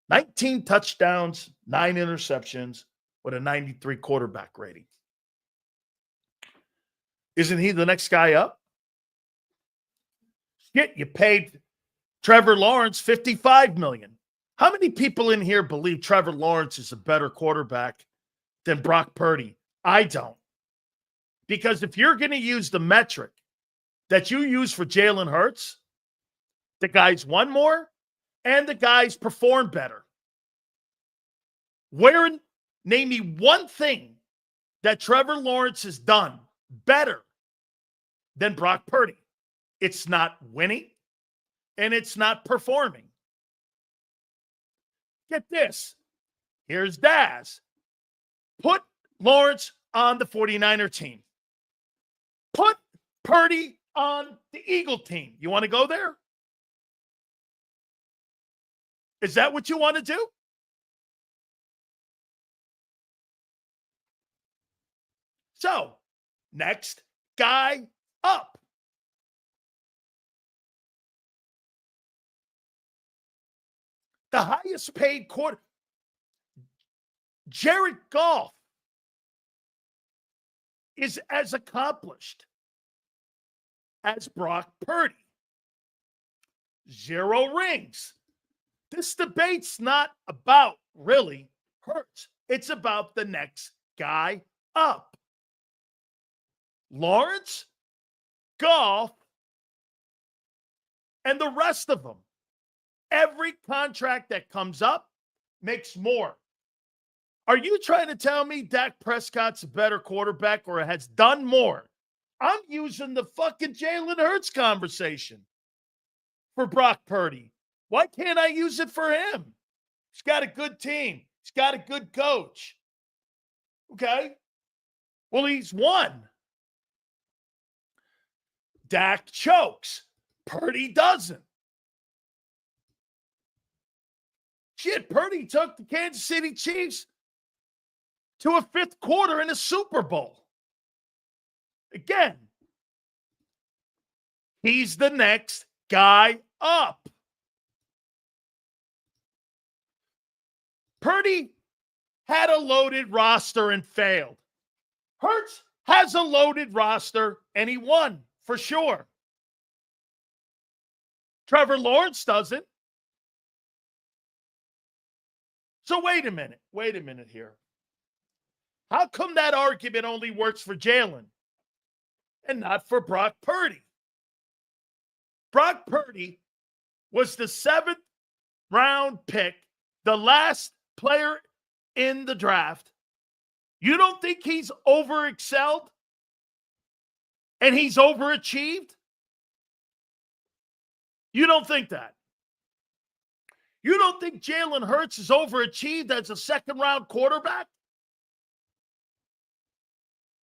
19 touchdowns, 9 interceptions with a 93 quarterback rating. Isn't he the next guy up? Shit, you paid Trevor Lawrence $55 million. How many people in here believe Trevor Lawrence is a better quarterback than Brock Purdy? I don't. Because if you're going to use the metric that you use for Jalen Hurts, the guys won more and the guys performed better. Name me one thing that Trevor Lawrence has done better than Brock Purdy. It's not winning and it's not performing. Get this. Here's Daz. Put Lawrence on the 49er team. Put Purdy on the Eagle team. You want to go there? Is that what you want to do? So, next guy up. The highest paid quarter, Jared Goff, is as accomplished as Brock Purdy. 0 rings. This debate's not about really Hurts. It's about the next guy up. Lawrence, Goff, and the rest of them. Every contract that comes up makes more. Are you trying to tell me Dak Prescott's a better quarterback or has done more? I'm using the fucking Jalen Hurts conversation for Brock Purdy. Why can't I use it for him? He's got a good team. He's got a good coach. Okay? Well, he's won. Dak chokes. Purdy doesn't. Shit, Purdy took the Kansas City Chiefs to a 5th quarter in a Super Bowl. Again, he's the next guy up. Purdy had a loaded roster and failed. Hurts has a loaded roster and he won for sure. Trevor Lawrence doesn't. So wait a minute here. How come that argument only works for Jalen and not for Brock Purdy? Brock Purdy was the 7th round pick, the last player in the draft. You don't think he's overexcelled and he's overachieved? You don't think that? You don't think Jalen Hurts is overachieved as a 2nd round quarterback?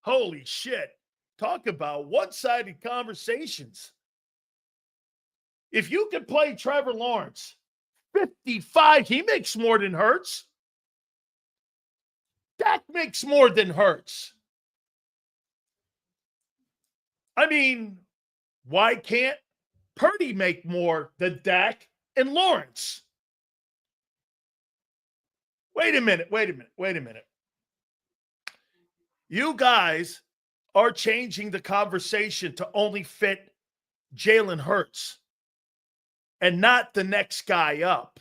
Holy shit. Talk about one-sided conversations. If you can play Trevor Lawrence, 55, he makes more than Hurts. Dak makes more than Hurts. I mean, why can't Purdy make more than Dak and Lawrence? Wait a minute. You guys are changing the conversation to only fit Jalen Hurts and not the next guy up.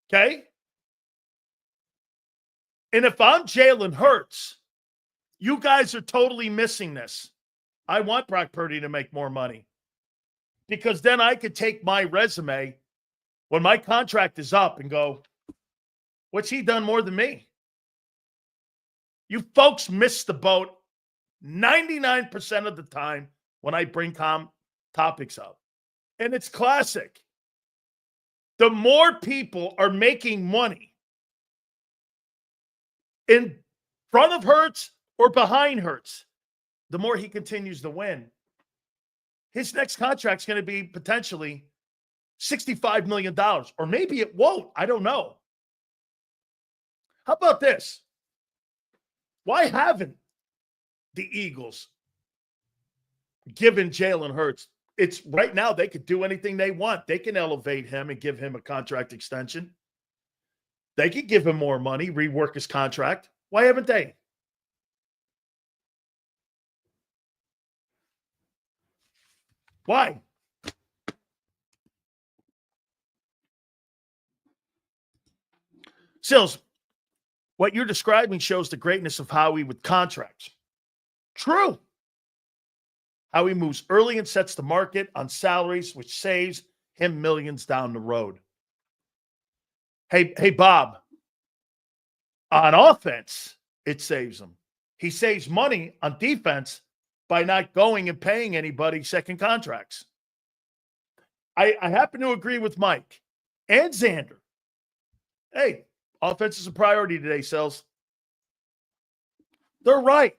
Okay? And if I'm Jalen Hurts, you guys are totally missing this. I want Brock Purdy to make more money because then I could take my resume when my contract is up and go, what's he done more than me? You folks miss the boat 99% of the time when I bring topics up. And it's classic. The more people are making money in front of Hurts or behind Hurts, the more he continues to win. His next contract's going to be potentially $65 million, or maybe it won't. I don't know. How about this? Why haven't the Eagles given Jalen Hurts it's right now they could do anything they want. They can elevate him and give him a contract extension. They could give him more money, rework his contract. Why haven't they? Why? Sills, what you're describing shows the greatness of Howie with contracts. True. Howie moves early and sets the market on salaries, which saves him millions down the road. Hey, Bob, on offense, it saves him. He saves money on defense by not going and paying anybody second contracts. I happen to agree with Mike and Xander. Hey, offense is a priority today, Sells. They're right.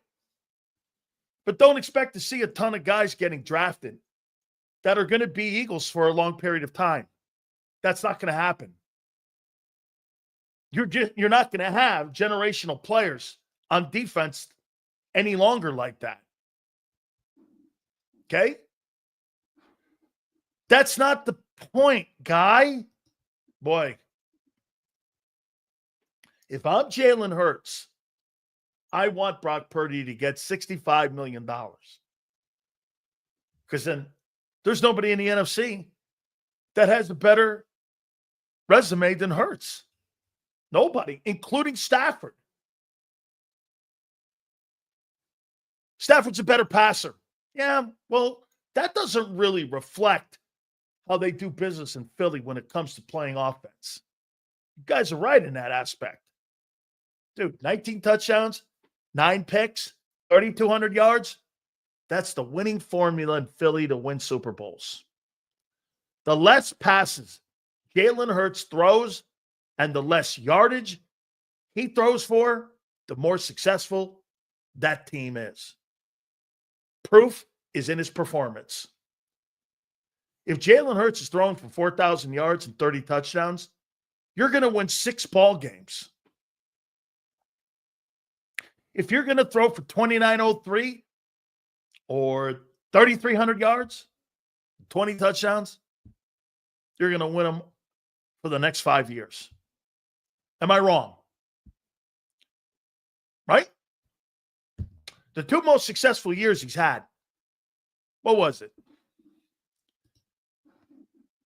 But don't expect to see a ton of guys getting drafted that are going to be Eagles for a long period of time. That's not going to happen. You're not going to have generational players on defense any longer like that. Okay? That's not the point, guy. Boy, if I'm Jalen Hurts, I want Brock Purdy to get $65 million. Because then there's nobody in the NFC that has a better resume than Hurts. Nobody, including Stafford. Stafford's a better passer. Yeah, well, that doesn't really reflect how they do business in Philly when it comes to playing offense. You guys are right in that aspect. Dude, 19 touchdowns, 9 picks, 3,200 yards. That's the winning formula in Philly to win Super Bowls. The less passes Jalen Hurts throws and the less yardage he throws for, the more successful that team is. Proof is in his performance. If Jalen Hurts is throwing for 4,000 yards and 30 touchdowns, you're going to win 6 ball games. If you're going to throw for 2,903 or 3,300 yards, 20 touchdowns, you're going to win them for the next 5 years. Am I wrong? Right? The 2 most successful years he's had. What was it?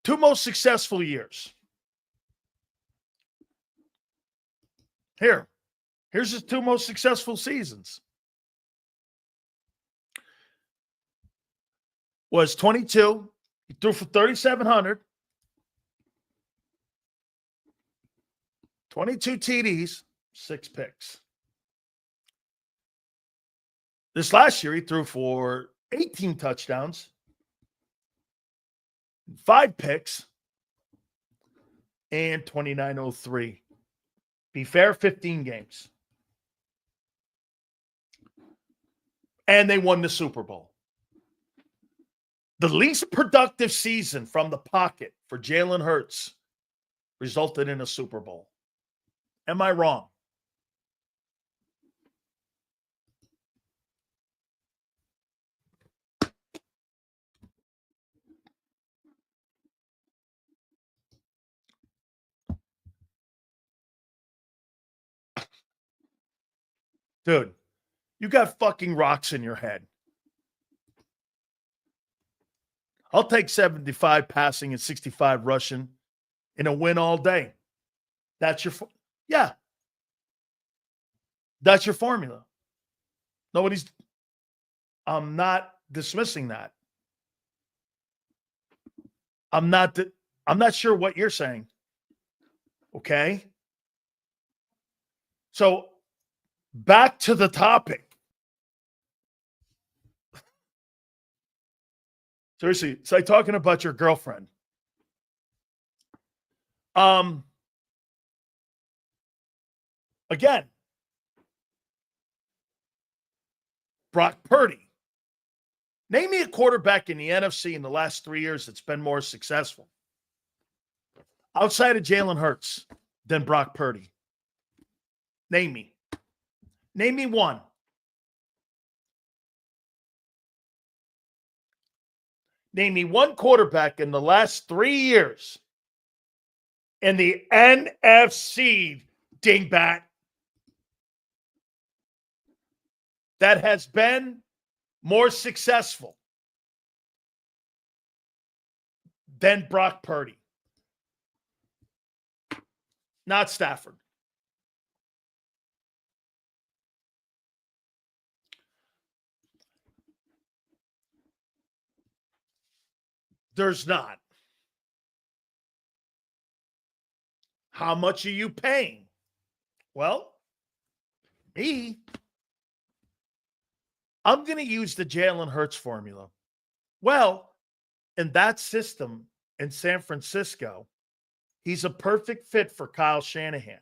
2 most successful years. Here's his 2 most successful seasons. Was 22. He threw for 3,700. 22 TDs, 6 picks. This last year, he threw for 18 touchdowns, 5 picks, and 2,903. Be fair, 15 games. And they won the Super Bowl. The least productive season from the pocket for Jalen Hurts resulted in a Super Bowl. Am I wrong? Dude, you got fucking rocks in your head. I'll take 75 passing and 65 rushing in a win all day. That's your yeah. That's your formula. I'm not dismissing that. I'm not sure what you're saying. Okay? So back to the topic. Seriously, it's like talking about your girlfriend. Again, Brock Purdy. Name me a quarterback in the NFC in the last 3 years that's been more successful outside of Jalen Hurts than Brock Purdy. Name me. Name me one. Name me one quarterback in the last 3 years in the NFC, dingbat, that has been more successful than Brock Purdy. Not Stafford. There's not. How much are you paying? Well, I'm going to use the Jalen Hurts formula. Well, in that system in San Francisco, he's a perfect fit for Kyle Shanahan.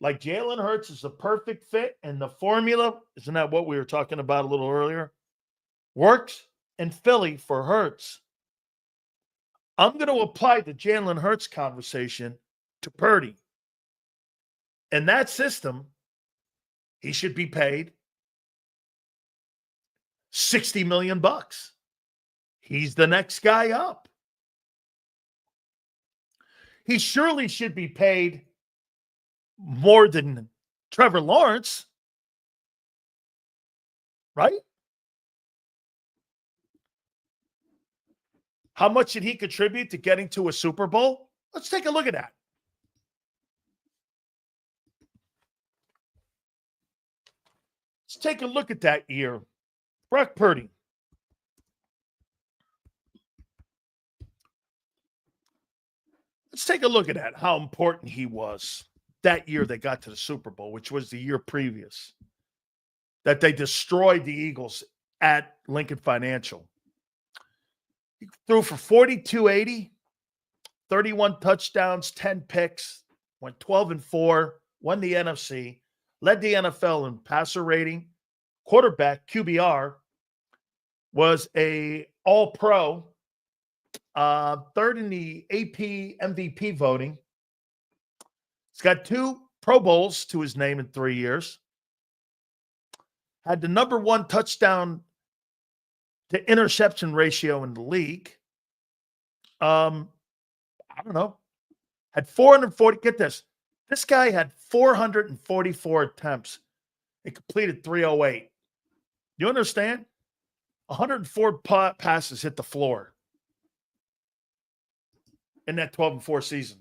Like Jalen Hurts is a perfect fit, and the formula, isn't that what we were talking about a little earlier? Works in Philly for Hurts. I'm going to apply the Jalen Hurts conversation to Purdy. In that system, he should be paid $60 million. He's the next guy up. He surely should be paid more than Trevor Lawrence, right? How much did he contribute to getting to a Super Bowl? Let's take a look at that. Let's take a look at that year. Brock Purdy. Let's take a look at that, how important he was that year they got to the Super Bowl, which was the year previous, that they destroyed the Eagles at Lincoln Financial. He threw for 4,280, 31 touchdowns, 10 picks, went 12-4, won the NFC, led the NFL in passer rating, quarterback, QBR, was a all-pro, third in the AP MVP voting. He's got 2 Pro Bowls to his name in 3 years. Had the number 1 touchdown to interception ratio in the league. I don't know. Had 440. Get this. This guy had 444 attempts and completed 308. You understand? 104 passes hit the floor in that 12-4 season.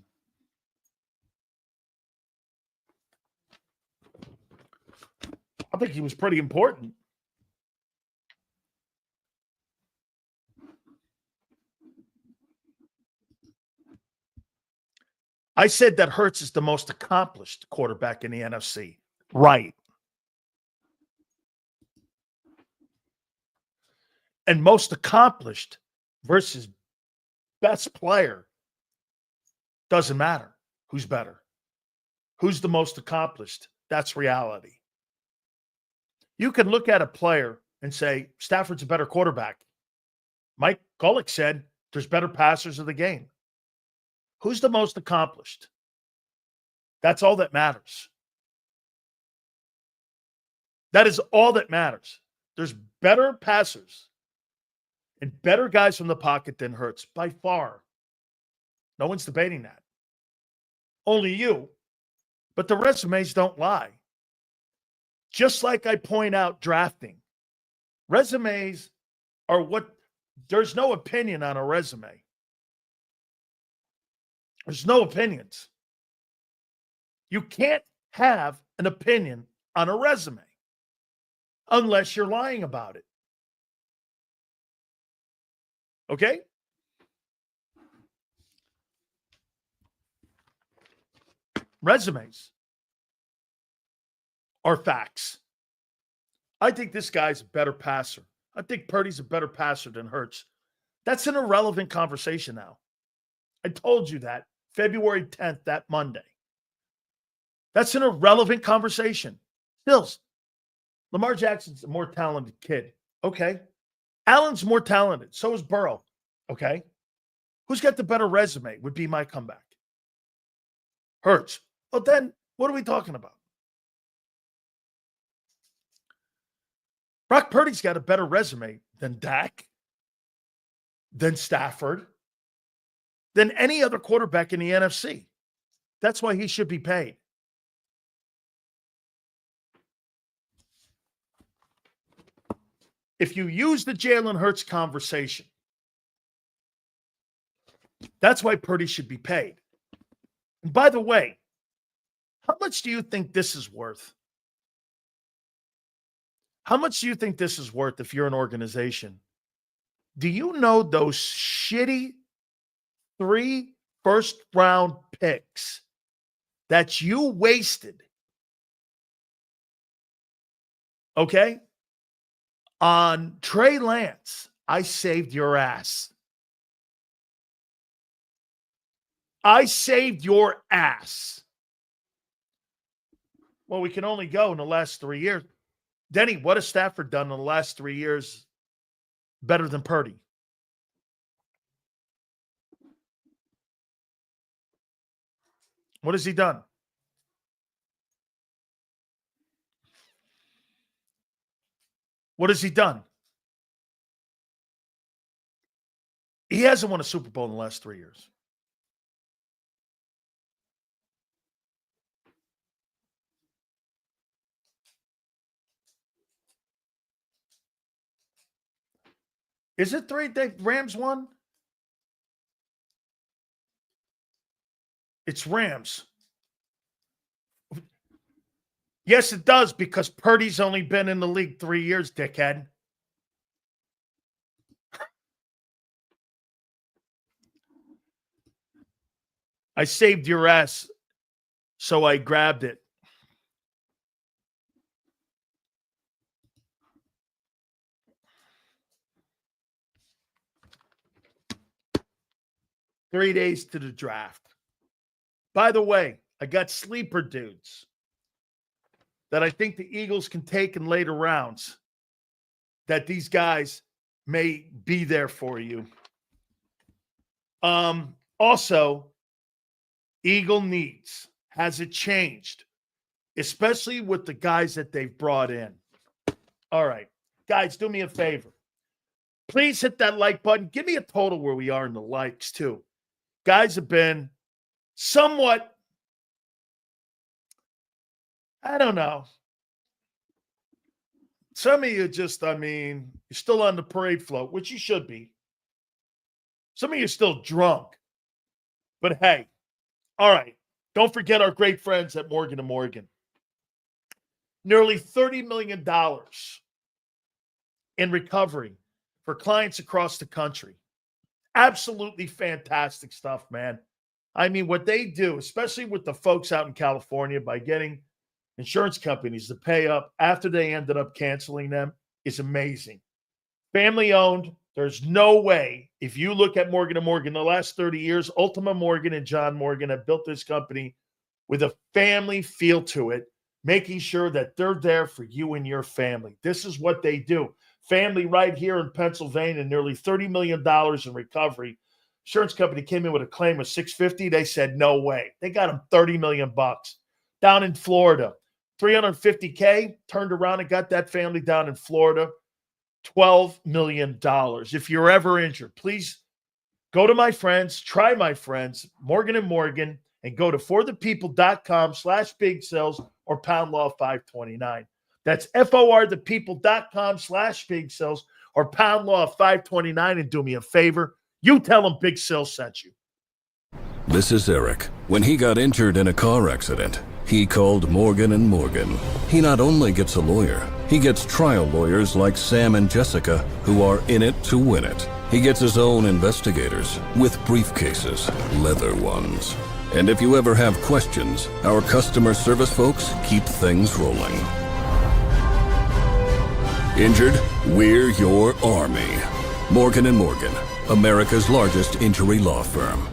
I think he was pretty important. I said that Hurts is the most accomplished quarterback in the NFC. Right. And most accomplished versus best player doesn't matter. Who's better? Who's the most accomplished? That's reality. You can look at a player and say, Stafford's a better quarterback. Mike Golick said there's better passers of the game. Who's the most accomplished? That's all that matters. That is all that matters. There's better passers and better guys from the pocket than Hurts by far. No one's debating that. Only you. But the resumes don't lie. Just like I point out drafting, resumes are what, there's no opinion on a resume. There's no opinions. You can't have an opinion on a resume unless you're lying about it. Okay? Resumes are facts. I think this guy's a better passer. I think Purdy's a better passer than Hurts. That's an irrelevant conversation now. I told you that February 10th, that Monday. That's an irrelevant conversation. Stills, Lamar Jackson's a more talented kid. Okay. Allen's more talented. So is Burrow. Okay. Who's got the better resume would be my comeback. Hurts. Well, then what are we talking about? Brock Purdy's got a better resume than Dak. than Stafford, than any other quarterback in the NFC. That's why he should be paid. If you use the Jalen Hurts conversation, that's why Purdy should be paid. And by the way, how much do you think this is worth? How much do you think this is worth if you're an organization? Do you know those shitty 3 first-round picks that you wasted, okay, on Trey Lance? I saved your ass. I saved your ass. Well, we can only go in the last 3 years. Denny, what has Stafford done in the last 3 years better than Purdy? What has he done? What has he done? He hasn't won a Super Bowl in the last 3 years. Is it 3 that Rams won? It's Rams. Yes, it does, because Purdy's only been in the league 3 years, dickhead. I saved your ass, so I grabbed it. Three days to the draft. By the way, I got sleeper dudes that I think the Eagles can take in later rounds, that these guys may be there for you. Also, Eagle needs. Has it changed? Especially with the guys that they've brought in. All right. Guys, do me a favor. Please hit that like button. Give me a total where we are in the likes, too. Guys have been somewhat, I don't know. Some of you just, you're still on the parade float, which you should be. Some of you are still drunk. But hey, all right. Don't forget our great friends at Morgan & Morgan. Nearly $30 million in recovery for clients across the country. Absolutely fantastic stuff, man. What they do, especially with the folks out in California, by getting insurance companies to pay up after they ended up canceling them, is amazing. Family owned. There's no way, if you look at Morgan & Morgan, the last 30 years, Ultima Morgan and John Morgan have built this company with a family feel to it, making sure that they're there for you and your family. This is what they do. Family right here in Pennsylvania, nearly $30 million in recovery. Insurance company came in with a claim of $650. They said, no way. They got them $30 million. Down in Florida, $350K, turned around and got that family down in Florida, $12 million. If you're ever injured, please go to my friends, try my friends, Morgan & Morgan, and go to forthepeople.com/big sales or pound law 529. That's forthepeople.com/big sales or pound law 529. And do me a favor, you tell them Big Sales sent you. This is Eric. When he got injured in a car accident, he called Morgan & Morgan. He not only gets a lawyer, he gets trial lawyers like Sam and Jessica who are in it to win it. He gets his own investigators with briefcases, leather ones. And if you ever have questions, our customer service folks keep things rolling. Injured? We're your army. Morgan & Morgan, America's largest injury law firm.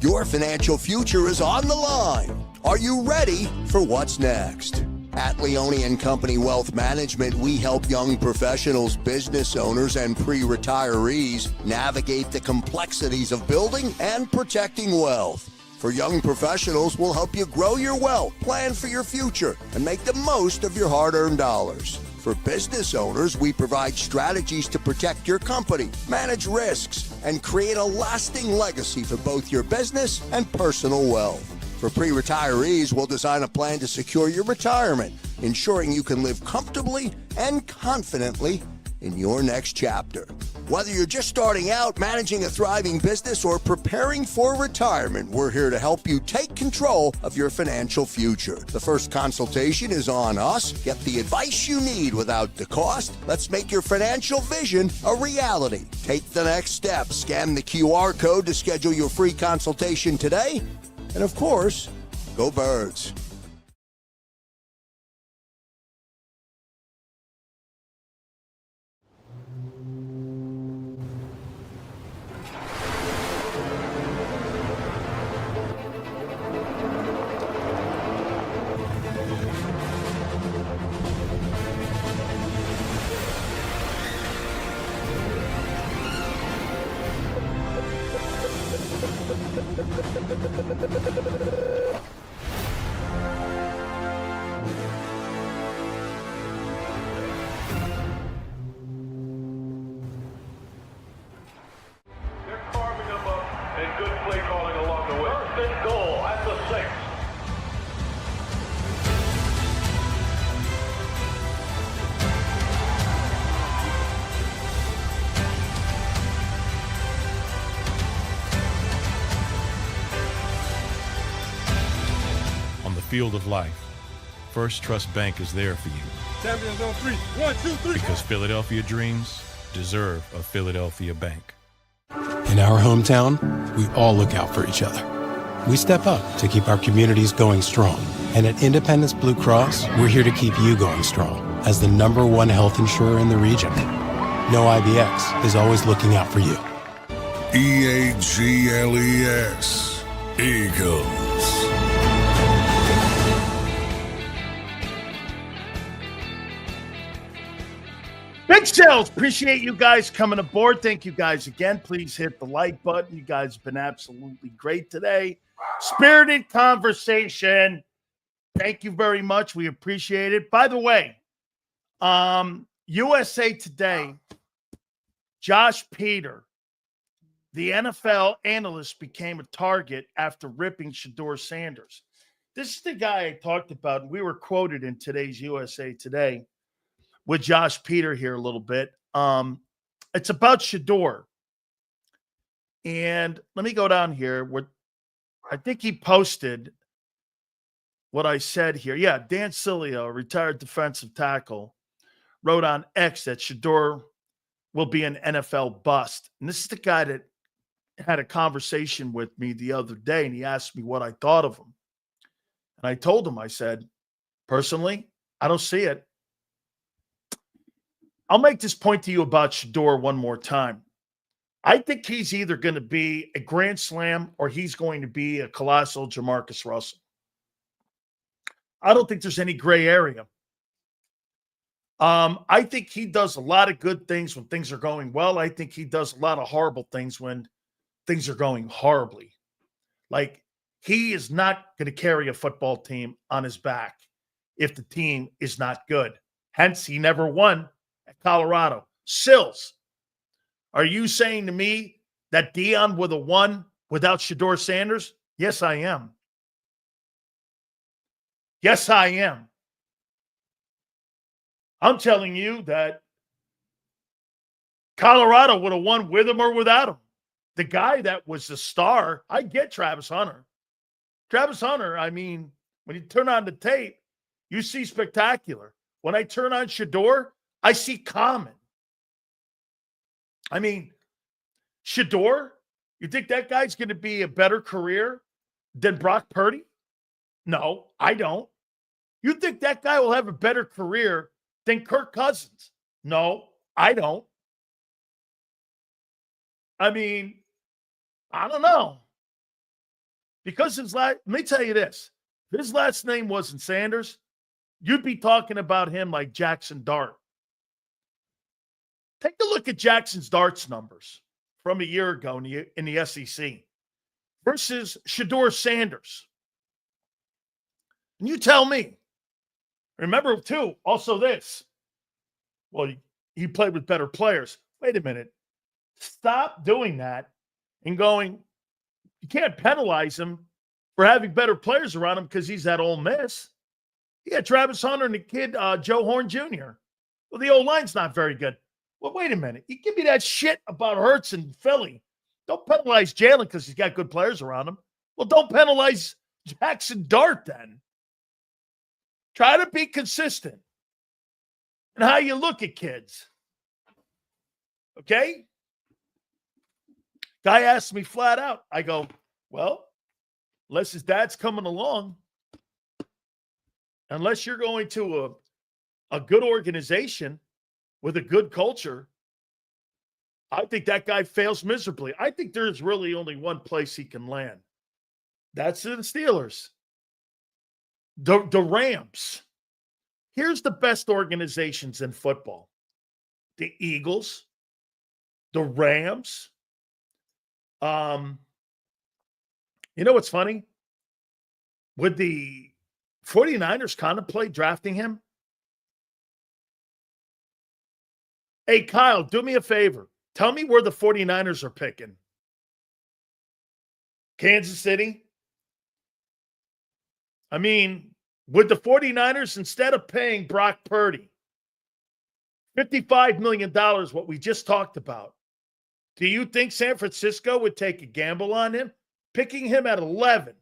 Your financial future is on the line. Are you ready for what's next? At Leone & Company Wealth Management, we help young professionals, business owners, and pre-retirees navigate the complexities of building and protecting wealth. For young professionals, we'll help you grow your wealth, plan for your future, and make the most of your hard-earned dollars. For business owners, we provide strategies to protect your company, manage risks, and create a lasting legacy for both your business and personal wealth. For pre-retirees, we'll design a plan to secure your retirement, ensuring you can live comfortably and confidently in your next chapter. Whether you're just starting out, managing a thriving business, or preparing for retirement, we're here to help you take control of your financial future. The first consultation is on us. Get the advice you need without the cost. Let's make your financial vision a reality. Take the next step. Scan the QR code to schedule your free consultation today. And of course, go Birds. Field of life, First Trust Bank is there for you. Champions on 3. 1, 2, 3. Because Philadelphia dreams deserve a Philadelphia bank. In our hometown, we all look out for each other. We step up to keep our communities going strong. And at Independence Blue Cross, we're here to keep you going strong as the #1 health insurer in the region. No IBX is always looking out for you. EAGLES. Eagles. Big sales. Appreciate you guys coming aboard. Thank you guys again. Please hit the like button. You guys have been absolutely great today. Spirited conversation. Thank you very much. We appreciate it. By the way, USA Today, Josh Peter, the NFL analyst, became a target after ripping Shedeur Sanders. This is the guy I talked about. We were quoted in today's USA Today with Josh Peter here a little bit. It's about Shedeur. And let me go down here. I think he posted what I said here. Yeah, Dan Sileo, retired defensive tackle, wrote on X that Shedeur will be an NFL bust. And this is the guy that had a conversation with me the other day, and he asked me what I thought of him. And I told him, I said, personally, I don't see it. I'll make this point to you about Shedeur one more time. I think he's either going to be a grand slam or he's going to be a colossal Jamarcus Russell. I don't think there's any gray area. I think he does a lot of good things when things are going well. I think he does a lot of horrible things when things are going horribly. Like, he is not going to carry a football team on his back if the team is not good. Hence, he never won at Colorado. Sills, are you saying to me that Deion would have won without Shedeur Sanders? Yes, I am. Yes, I am. I'm telling you that Colorado would have won with him or without him. The guy that was the star, I get Travis Hunter. Travis Hunter, I mean, when you turn on the tape, you see spectacular. When I turn on Shedeur, I see common. I mean, Shedeur, you think that guy's going to be a better career than Brock Purdy? No, I don't. You think that guy will have a better career than Kirk Cousins? No, I don't. I mean, I don't know. Because let me tell you this. If his last name wasn't Sanders, you'd be talking about him like Jackson Dart. Take a look at Jackson's Dart's numbers from a year ago in the SEC versus Shedeur Sanders. And you tell me. Remember, too, also this. well, he played with better players. Wait a minute. Stop doing that and going, you can't penalize him for having better players around him because he's at Ole Miss. He had Travis Hunter and the kid, Joe Horn Jr. Well, the O-line's not very good. Well, wait a minute. You give me that shit about Hurts and Philly. Don't penalize Jalen because he's got good players around him. Well, don't penalize Jackson Dart then. Try to be consistent in how you look at kids. Okay? Guy asked me flat out. I go, well, unless his dad's coming along, unless you're going to a good organization with a good culture, I think that guy fails miserably. I think there's really only one place he can land. That's the Steelers. The Rams. Here's the best organizations in football. The Eagles, the Rams. You know what's funny? Would the 49ers contemplate drafting him? Hey, Kyle, do me a favor. Tell me where the 49ers are picking. Kansas City? I mean, would the 49ers, instead of paying Brock Purdy $55 million, what we just talked about, do you think San Francisco would take a gamble on him? Picking him at 11.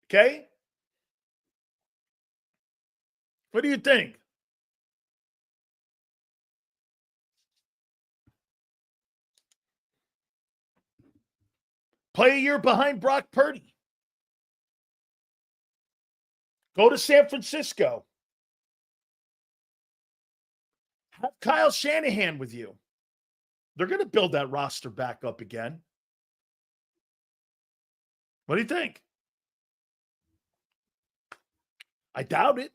Okay? What do you think? Play a year behind Brock Purdy. Go to San Francisco. Have Kyle Shanahan with you. They're going to build that roster back up again. What do you think? I doubt it.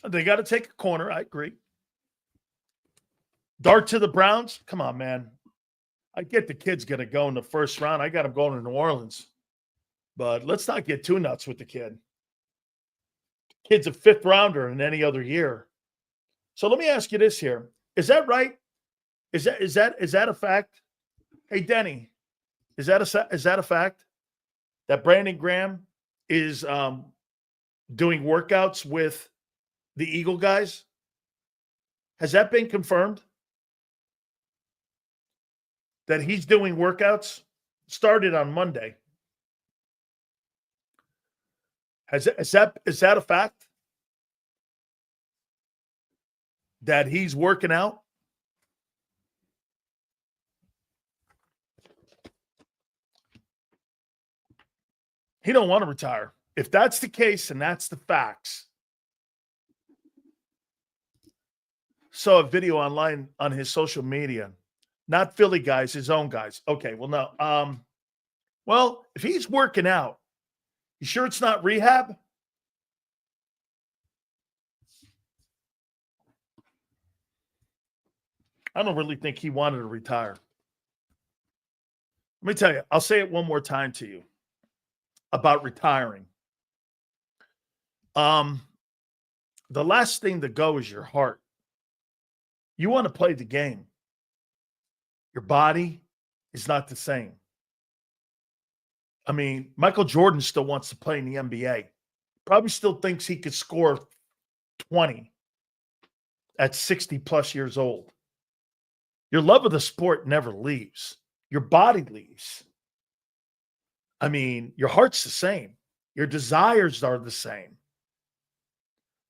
They got to take a corner. I agree. Dart to the Browns? Come on, man. I get the kid's going to go in the first round. I got him going to New Orleans. But let's not get too nuts with the kid. The kid's a fifth rounder in any other year. So let me ask you this here. Is that right? Is that a fact? Hey, Denny, is that a fact that Brandon Graham is doing workouts with the Eagle guys? Has that been confirmed? That he's doing workouts? Started on Monday. Is that a fact? That he's working out? He don't want to retire. If that's the case and that's the facts. Saw a video online on his social media. Not Philly guys, his own guys. Okay, well, no. Well, if he's working out, you sure it's not rehab? I don't really think he wanted to retire. Let me tell you, I'll say it one more time to you about retiring. The last thing to go is your heart. You want to play the game. Your body is not the same. I mean, Michael Jordan still wants to play in the NBA. Probably still thinks he could score 20 at 60 plus years old. Your love of the sport never leaves. Your body leaves. I mean, your heart's the same. Your desires are the same.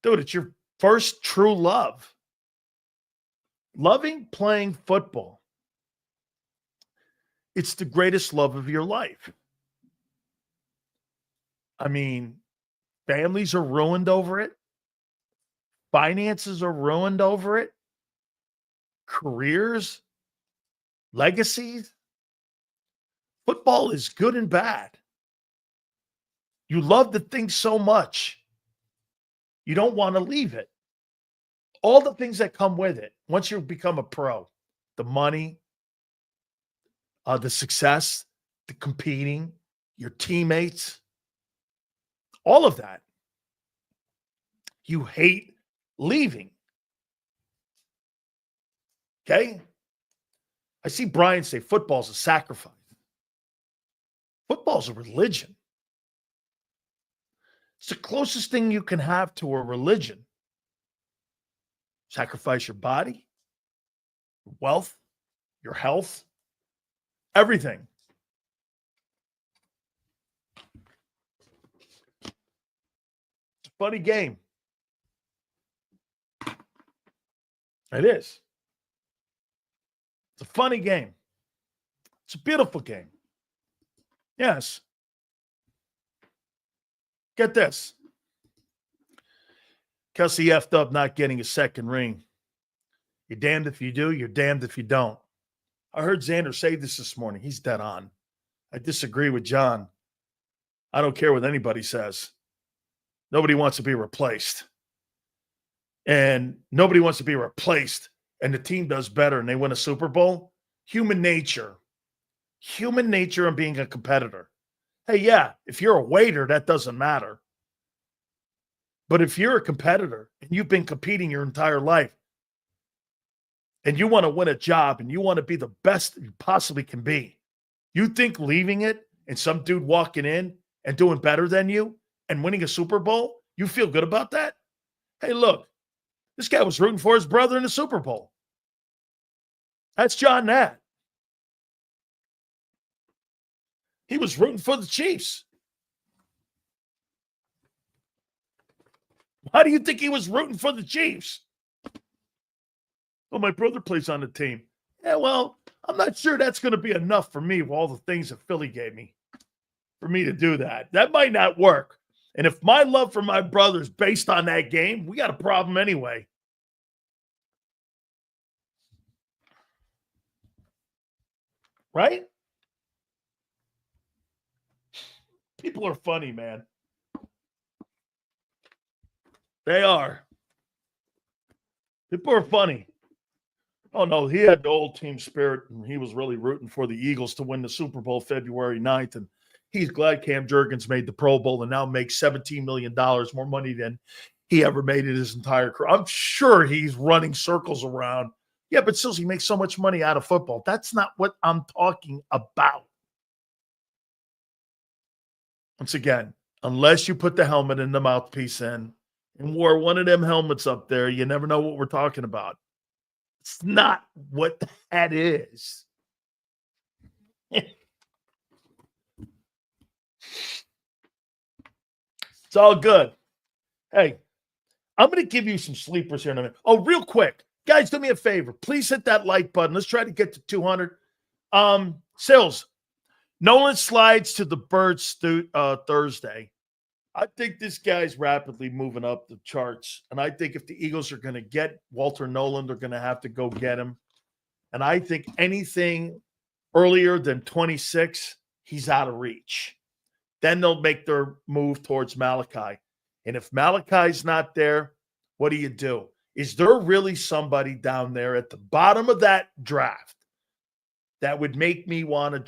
Dude, it's your first true love. Loving playing football. It's the greatest love of your life. I mean, families are ruined over it. Finances are ruined over it. Careers, legacies. Football is good and bad. You love the thing so much, you don't want to leave it. All the things that come with it, once you become a pro, the money, the success, the competing, your teammates. All of that. You hate leaving. Okay? I see Brian say football's a sacrifice. Football's a religion. It's the closest thing you can have to a religion. Sacrifice your body, your wealth, your health, everything. It's a funny game. It is. It's a funny game. It's a beautiful game. Yes. Get this. Kelsey effed up not getting a second ring. You're damned if you do. You're damned if you don't. I heard Xander say this morning. He's dead on. I disagree with John. I don't care what anybody says. Nobody wants to be replaced. And nobody wants to be replaced and the team does better and they win a Super Bowl. Human nature. Human nature and being a competitor. Hey, yeah, if you're a waiter, that doesn't matter. But if you're a competitor and you've been competing your entire life and you want to win a job and you want to be the best you possibly can be, you think leaving it and some dude walking in and doing better than you and winning a Super Bowl, you feel good about that? Hey, look, this guy was rooting for his brother in the Super Bowl. That's John Nat. He was rooting for the Chiefs. Why do you think he was rooting for the Chiefs? Well, my brother plays on the team. Yeah, well, I'm not sure that's going to be enough for me with all the things that Philly gave me for me to do that. That might not work. And if my love for my brother is based on that game, we got a problem anyway. Right? People are funny, man. They are. People are funny. Oh, no, he had the old team spirit, and he was really rooting for the Eagles to win the Super Bowl February 9th, and he's glad Cam Jurgens made the Pro Bowl and now makes $17 million more money than he ever made in his entire career. I'm sure he's running circles around. Yeah, but still, he makes so much money out of football. That's not what I'm talking about. Once again, unless you put the helmet and the mouthpiece in and wore one of them helmets up there, you never know what we're talking about. It's not what that is. It's all good. Hey, I'm going to give you some sleepers here in a minute. Oh, real quick. Guys, do me a favor. Please hit that like button. Let's try to get to 200. Sills, Nolan slides to the Birds Thursday. I think this guy's rapidly moving up the charts. And I think if the Eagles are going to get Walter Nolan, they're going to have to go get him. And I think anything earlier than 26, he's out of reach. Then they'll make their move towards Malachi. And if Malachi's not there, what do? Is there really somebody down there at the bottom of that draft that would make me want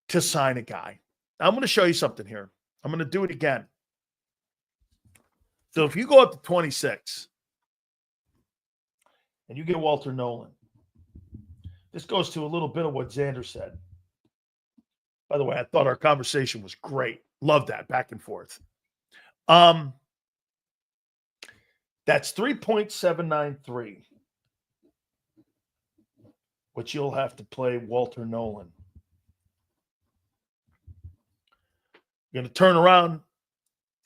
to sign a guy? I'm going to show you something here. I'm going to do it again. So if you go up to 26 and you get Walter Nolan, this goes to a little bit of what Xander said. By the way, I thought our conversation was great. Love that back and forth. That's 3.793, which you'll have to play Walter Nolan. You're going to turn around,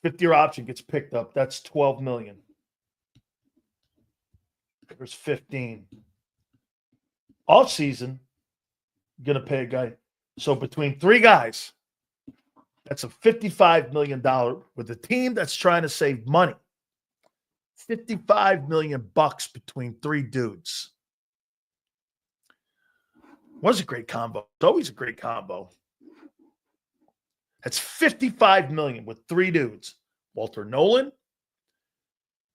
50-year option gets picked up. That's $12 million. There's 15. Off season, you're going to pay a guy. So between three guys, that's a $55 million with a team that's trying to save money. $55 million between three dudes. Was a great combo. It's always a great combo. That's $55 million with three dudes. Walter Nolan,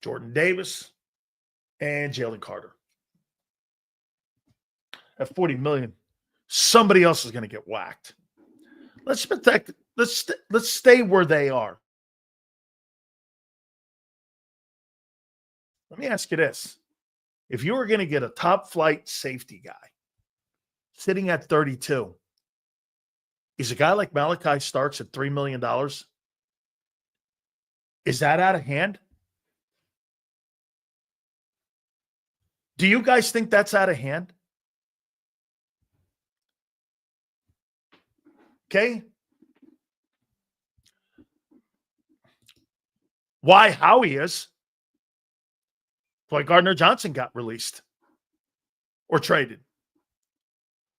Jordan Davis, and Jalen Carter. At $40 million, somebody else is going to get whacked. Let's protect. Let's stay where they are. Let me ask you this. If you were going to get a top flight safety guy sitting at 32, is a guy like Malachi Starks at $3 million? Is that out of hand? Do you guys think that's out of hand? Okay. Why Howie is? Why Gardner Johnson got released or traded.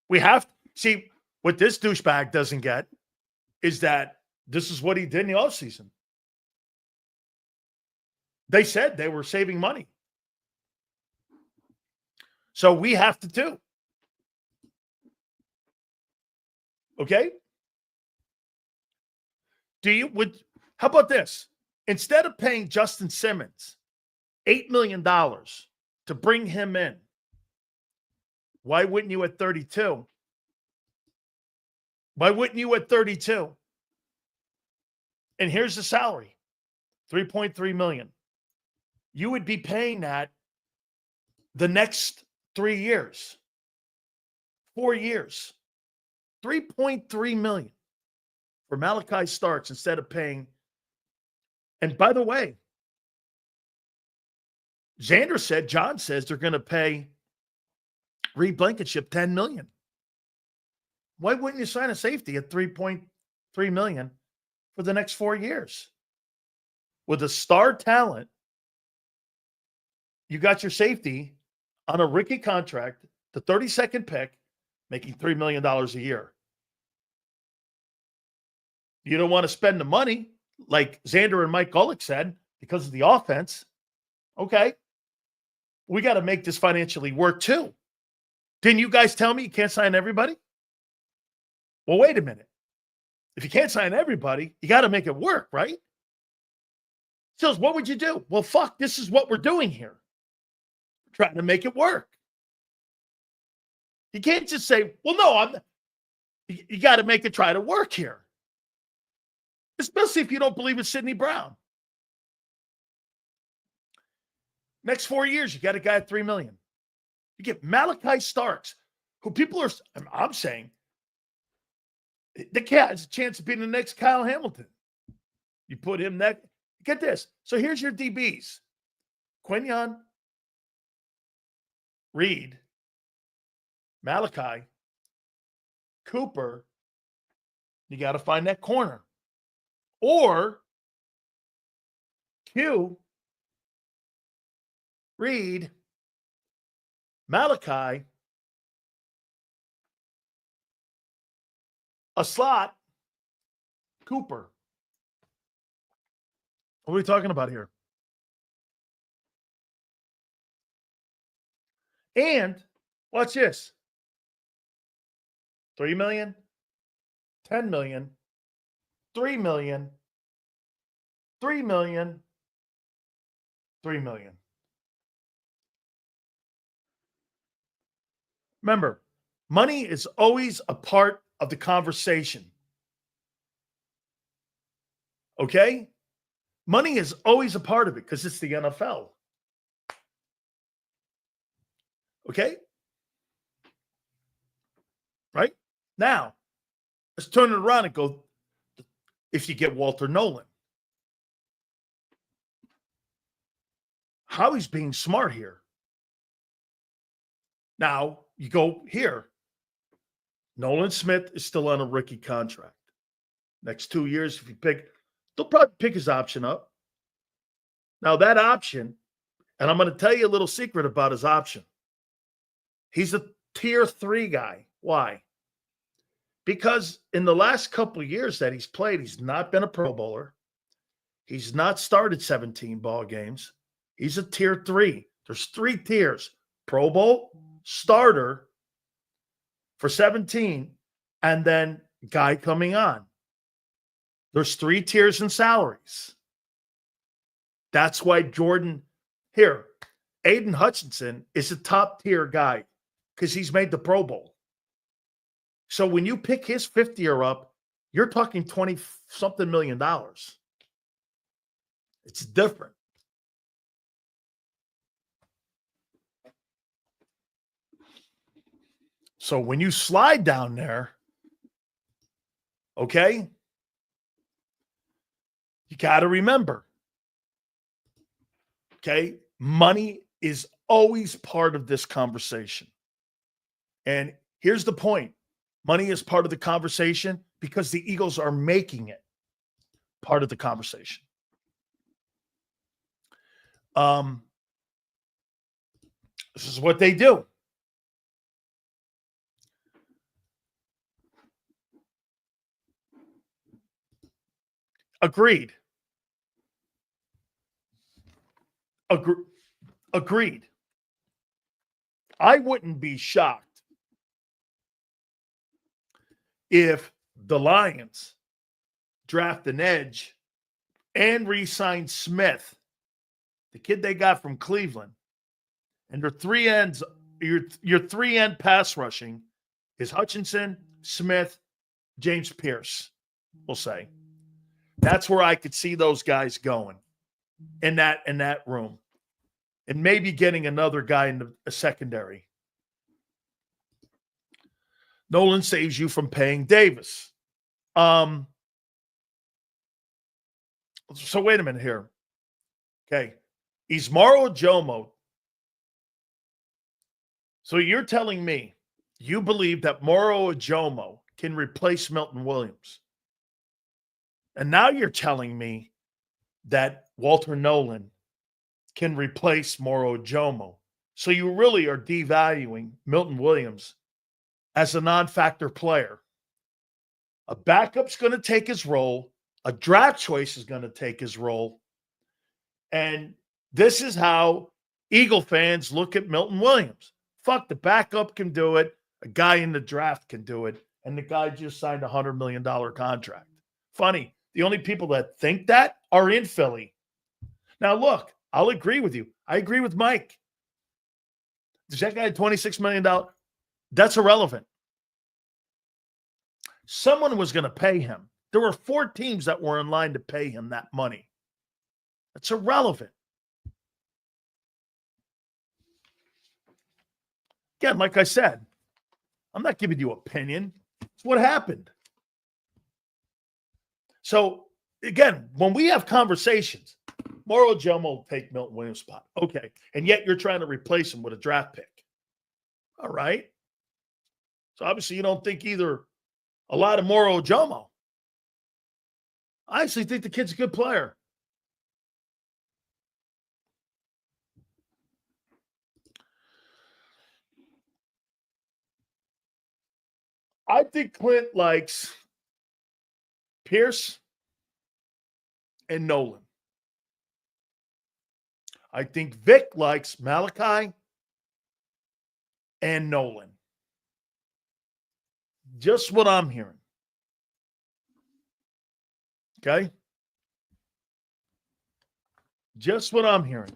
We have see what this douchebag doesn't get is that this is what he did in the offseason. They said they were saving money. So we have to too. Okay? How about this? Instead of paying Justin Simmons $8 million to bring him in, why wouldn't you at 32? Why wouldn't you at 32? And here's the salary, $3.3 million. You would be paying that the next 3 years, 4 years, $3.3 million for Malachi Starks instead of paying. And by the way, John says they're going to pay Reed Blankenship $10 million. Why wouldn't you sign a safety at $3.3 million for the next 4 years? With a star talent, you got your safety on a rookie contract, the 32nd pick, making $3 million a year. You don't want to spend the money, like Xander and Mike Golick said, because of the offense. Okay. We got to make this financially work too. Didn't you guys tell me you can't sign everybody? Well, wait a minute. If you can't sign everybody, you got to make it work, right? So what would you do? Well, fuck, this is what we're doing here. We're trying to make it work. You can't just say, well, no, you got to make it try to work here. Especially if you don't believe in Sidney Brown. Next 4 years, you got a guy at $3 million. You get Malachi Starks, who people are, I'm saying, the cat has a chance of being the next Kyle Hamilton. You put him next. Get this. So here's your DBs. Quinyon, Reed, Malachi, Cooper. You got to find that corner. Or Q, Reed, Malachi, a slot, Cooper. What are we talking about here? And watch this. 3 million, 10 million, 3 million, 3 million, 3 million. Remember, money is always a part of the conversation. Okay? Money is always a part of it because it's the NFL. Okay? Right? Now, let's turn it around and go, if you get Walter Nolan. Howie's being smart here. Now, you go here. Nolan Smith is still on a rookie contract. Next 2 years, if you pick, they'll probably pick his option up. Now, that option, and I'm going to tell you a little secret about his option. He's a tier 3 guy. Why? Because in the last couple of years that he's played, he's not been a Pro Bowler. He's not started 17 ball games. He's a tier 3. There's 3 tiers. Pro Bowl, starter for 17, and then guy coming on. There's 3 tiers in salaries. That's why Aiden Hutchinson is a top tier guy because he's made the Pro Bowl. So when you pick his 5th year up, you're talking 20-something million dollars. It's different. So when you slide down there, okay, you got to remember, okay, money is always part of this conversation. And here's the point. Money is part of the conversation because the Eagles are making it part of the conversation. This is what they do. Agreed. Agreed. I wouldn't be shocked if the Lions draft an edge and re-sign Smith, the kid they got from Cleveland, and their three ends, your three-end pass rushing is Hutchinson, Smith, James Pierce, we'll say. That's where I could see those guys going in that room. And maybe getting another guy in the secondary. Nolan saves you from paying Davis. So wait a minute here. Okay. He's Maro Jomo. So you're telling me you believe that Moro Ojomo can replace Milton Williams. And now you're telling me that Walter Nolan can replace Moro Ojomo. So you really are devaluing Milton Williams as a non-factor player. A backup's going to take his role. A draft choice is going to take his role. And this is how Eagle fans look at Milton Williams. Fuck, the backup can do it. A guy in the draft can do it. And the guy just signed a $100 million contract. Funny. The only people that think that are in Philly. Now, look, I'll agree with you. I agree with Mike. Does that guy have $26 million? That's irrelevant. Someone was going to pay him. There were 4 teams that were in line to pay him that money. That's irrelevant. Again, like I said, I'm not giving you opinion. It's what happened. So, again, when we have conversations, Moro Ojomo will take Milton Williams' spot. Okay. And yet you're trying to replace him with a draft pick. All right. So, obviously, you don't think either a lot of Moro Ojomo. I actually think the kid's a good player. I think Clint likes Pierce and Nolan. I think Vic likes Malachi and Nolan. Just what I'm hearing. Okay? Just what I'm hearing.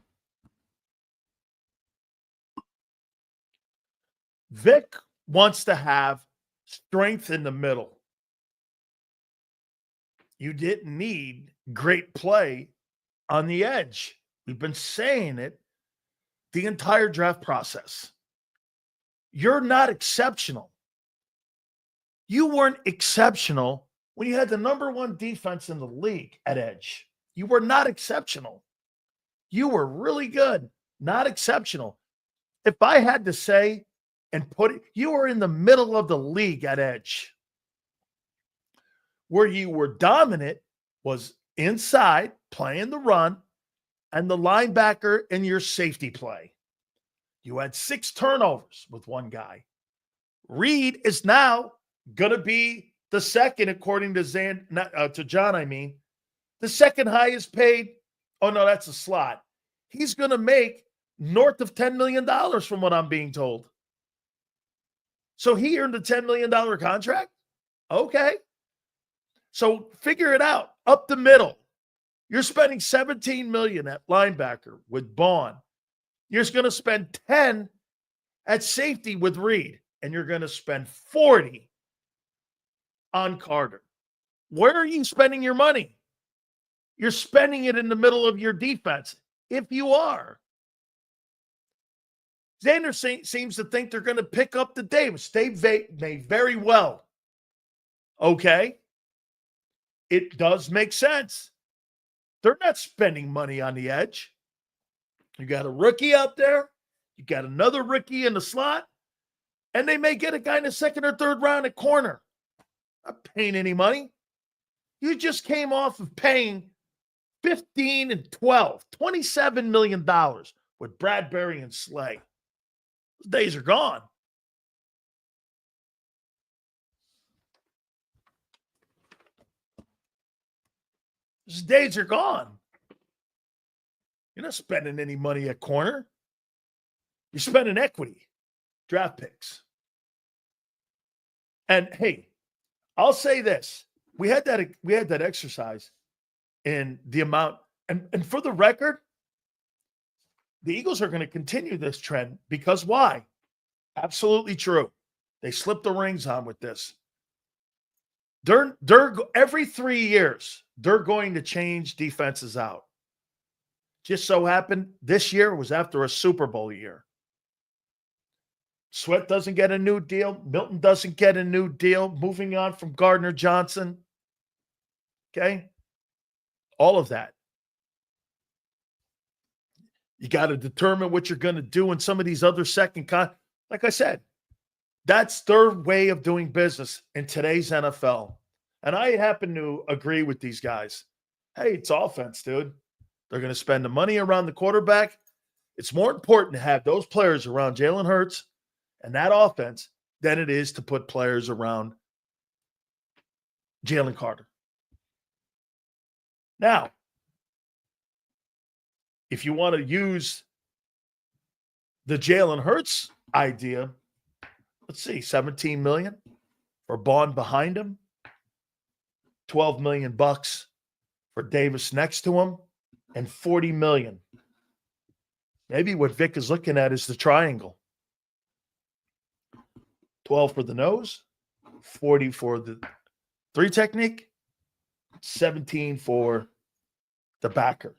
Vic wants to have strength in the middle. You didn't need great play on the edge. We've been saying it the entire draft process. You're not exceptional. You weren't exceptional when you had the number 1 defense in the league at edge. You were not exceptional. You were really good, not exceptional. If I had to say and put it, you were in the middle of the league at edge. Where you were dominant was inside, playing the run, and the linebacker in your safety play. You had 6 turnovers with one guy. Reed is now going to be the second, according to John, the second highest paid. Oh, no, that's a slot. He's going to make north of $10 million from what I'm being told. So he earned a $10 million contract? Okay. So figure it out. Up the middle. You're spending $17 million at linebacker with Bond. You're going to spend 10 at safety with Reed. And you're going to spend 40 on Carter. Where are you spending your money? You're spending it in the middle of your defense. If you are. Xander seems to think they're going to pick up the Davis. They may very well. Okay. It does make sense. They're not spending money on the edge. You got a rookie out there. You got another rookie in the slot. And they may get a guy in the second or third round at corner. Not paying any money. You just came off of paying 15 and 12, $27 million with Bradbury and Slay. Those days are gone. Those days are gone. You're not spending any money at corner. You're spending equity, draft picks. And hey, I'll say this. We had that exercise in the amount, and for the record, the Eagles are going to continue this trend because why? Absolutely true. They slipped the rings on with this. They're every 3 years, they're going to change defenses out. Just so happened this year was after a Super Bowl year. Sweat doesn't get a new deal. Milton doesn't get a new deal. Moving on from Gardner Johnson. Okay? All of that. You got to determine what you're going to do in some of these other like I said, that's their way of doing business in today's NFL. And I happen to agree with these guys. Hey, it's offense, dude. They're going to spend the money around the quarterback. It's more important to have those players around Jalen Hurts and that offense than it is to put players around Jalen Carter. Now, if you want to use the Jalen Hurts idea, let's see, $17 million for Bond behind him, $12 million for Davis next to him, and $40 million. Maybe what Vic is looking at is the triangle. 12 for the nose, 40 for the three technique, 17 for the backer.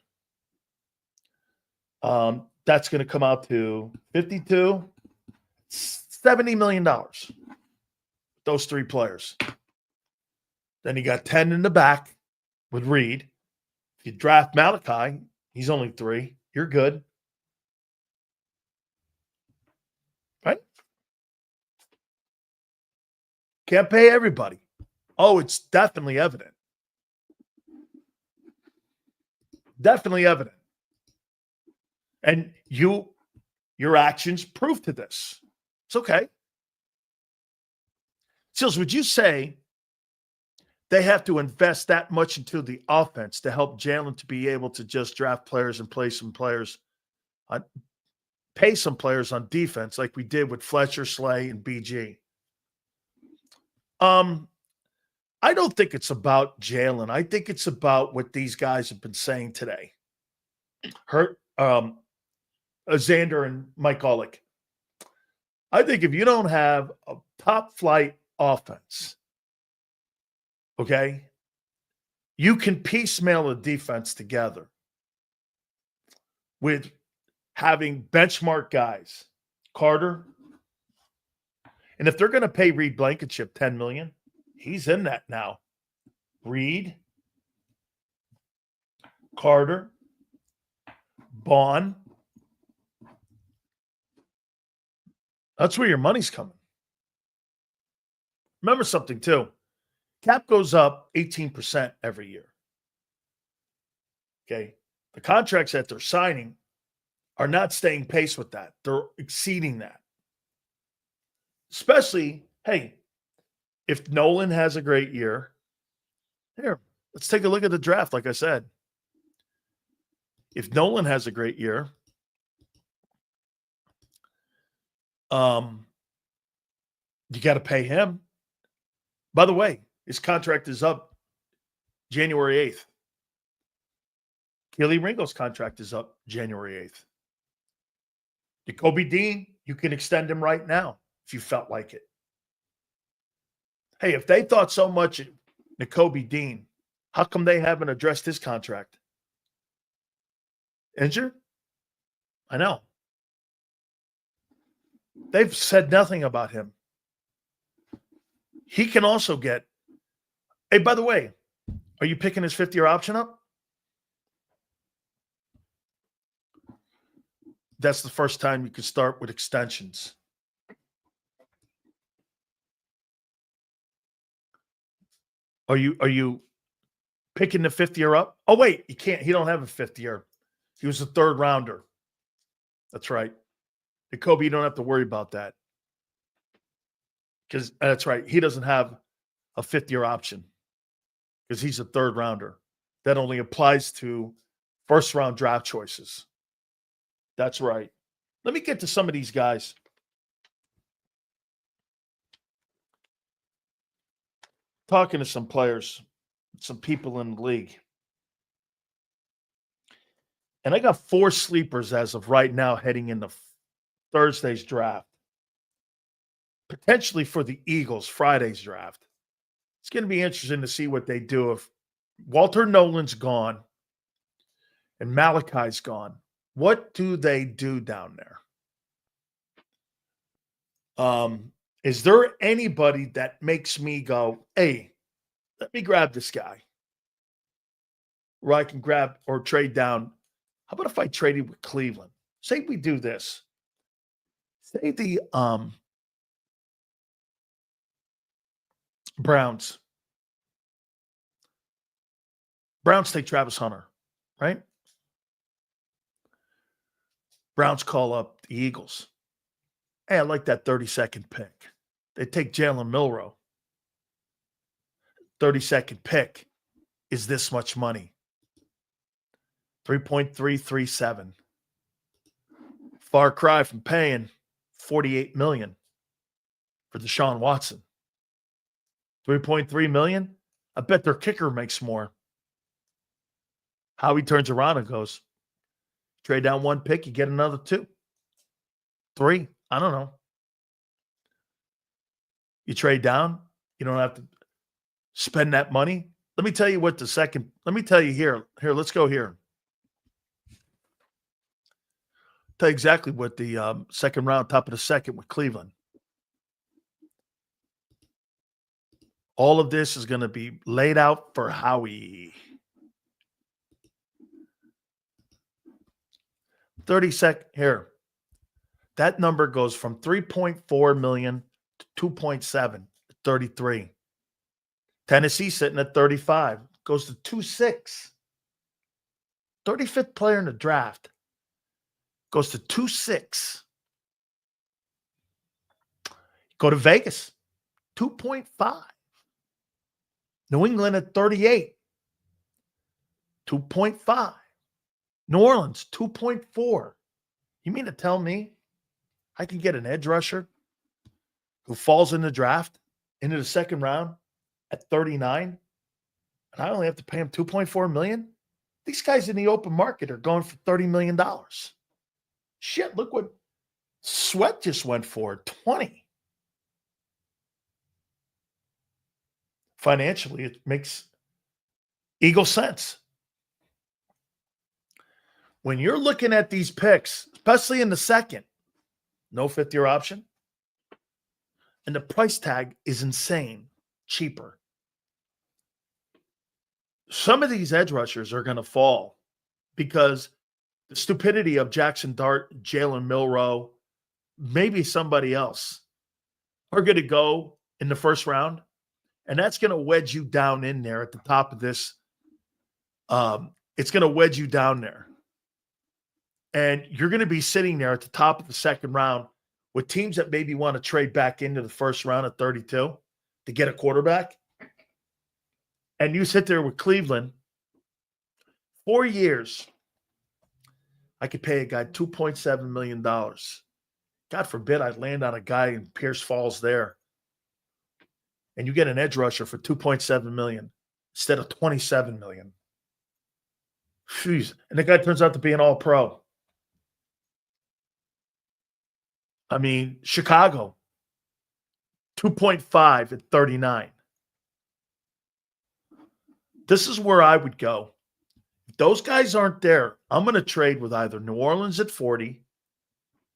That's going to come out to 52, $70 million. Those three players. Then you got 10 in the back with Reed. If you draft Malachi, he's only 3. You're good. Right? Can't pay everybody. Oh, it's definitely evident. Definitely evident. And your actions prove to this. It's okay. Sills, would you say they have to invest that much into the offense to help Jalen to be able to just draft players and pay some players on defense like we did with Fletcher, Slay, and BG? I don't think it's about Jalen. I think it's about what these guys have been saying today. Xander and Mike Olick. I think if you don't have a top flight offense, okay, you can piecemeal a defense together with having benchmark guys, Carter. And if they're going to pay Reed Blankenship $10 million, he's in that now. Reed, Carter, Bond. That's where your money's coming. Remember something, too. Cap goes up 18% every year. Okay. The contracts that they're signing are not staying pace with that. They're exceeding that. Especially, hey, if Nolan has a great year, here, let's take a look at the draft, like I said. If Nolan has a great year, you got to pay him. By the way, his contract is up January 8th. Keely Ringo's contract is up January 8th. Jacoby Dean, you can extend him right now if you felt like it. Hey, if they thought so much Nakobe Dean. How come they haven't addressed his contract? Injured? I know. They've said nothing about him. He can also get. Hey, by the way, are you picking his 50-year option up? That's the first time you can start with extensions. Are you picking the 50-year up? Oh, wait, you can't. He don't have a 50-year. He was a third rounder. That's right. Jacoby, you don't have to worry about that. Because that's right. He doesn't have a 50-year option because he's a third rounder. That only applies to first-round draft choices. That's right. Let me get to some of these guys. Talking to some players, some people in the league. And I got 4 sleepers as of right now heading into Thursday's draft. Potentially for the Eagles, Friday's draft. It's going to be interesting to see what they do if Walter Nolan's gone and Malachi's gone. What do they do down there? Is there anybody that makes me go, hey, let me grab this guy? Where I can grab or trade down. How about if I traded with Cleveland? Say we do this. Say the Browns. Browns take Travis Hunter, right? Browns call up the Eagles. Hey, I like that 32nd pick. They take Jalen Milroe. 32nd pick is this much money. 3.337. Far cry from paying $48 million for Deshaun Watson. 3.3 million? I bet their kicker makes more. Howie turns around and goes, trade down 1 pick, you get another 2. 3. I don't know. You trade down, you don't have to spend that money. Let me tell you what let me tell you here. Here, let's go here. Tell you exactly what the second round, top of the second with Cleveland. All of this is going to be laid out for Howie. 32nd here. That number goes from 3.4 million to 2.7, 33. Tennessee sitting at 35, goes to 2.6. 35th player in the draft goes to 2.6. Go to Vegas, 2.5. New England at 38, 2.5. New Orleans, 2.4. You mean to tell me I can get an edge rusher who falls in the draft into the second round at 39, and I only have to pay him $2.4 million? These guys in the open market are going for $30 million. Shit, look what Sweat just went for, 20. Financially, it makes Eagle sense. When you're looking at these picks, especially in the second, no 50-year option, and the price tag is insane, cheaper. Some of these edge rushers are going to fall because the stupidity of Jackson Dart, Jalen Milroe, maybe somebody else are going to go in the first round, and that's going to wedge you down in there at the top of this. It's going to wedge you down there. And you're going to be sitting there at the top of the second round with teams that maybe want to trade back into the first round at 32 to get a quarterback. And you sit there with Cleveland, 4 years, I could pay a guy $2.7 million. God forbid I'd land on a guy in Pierce Falls there. And you get an edge rusher for $2.7 million instead of $27 million. Jeez. And the guy turns out to be an all-pro. I mean, Chicago, 2.5 at 39. This is where I would go. If those guys aren't there, I'm going to trade with either New Orleans at 40,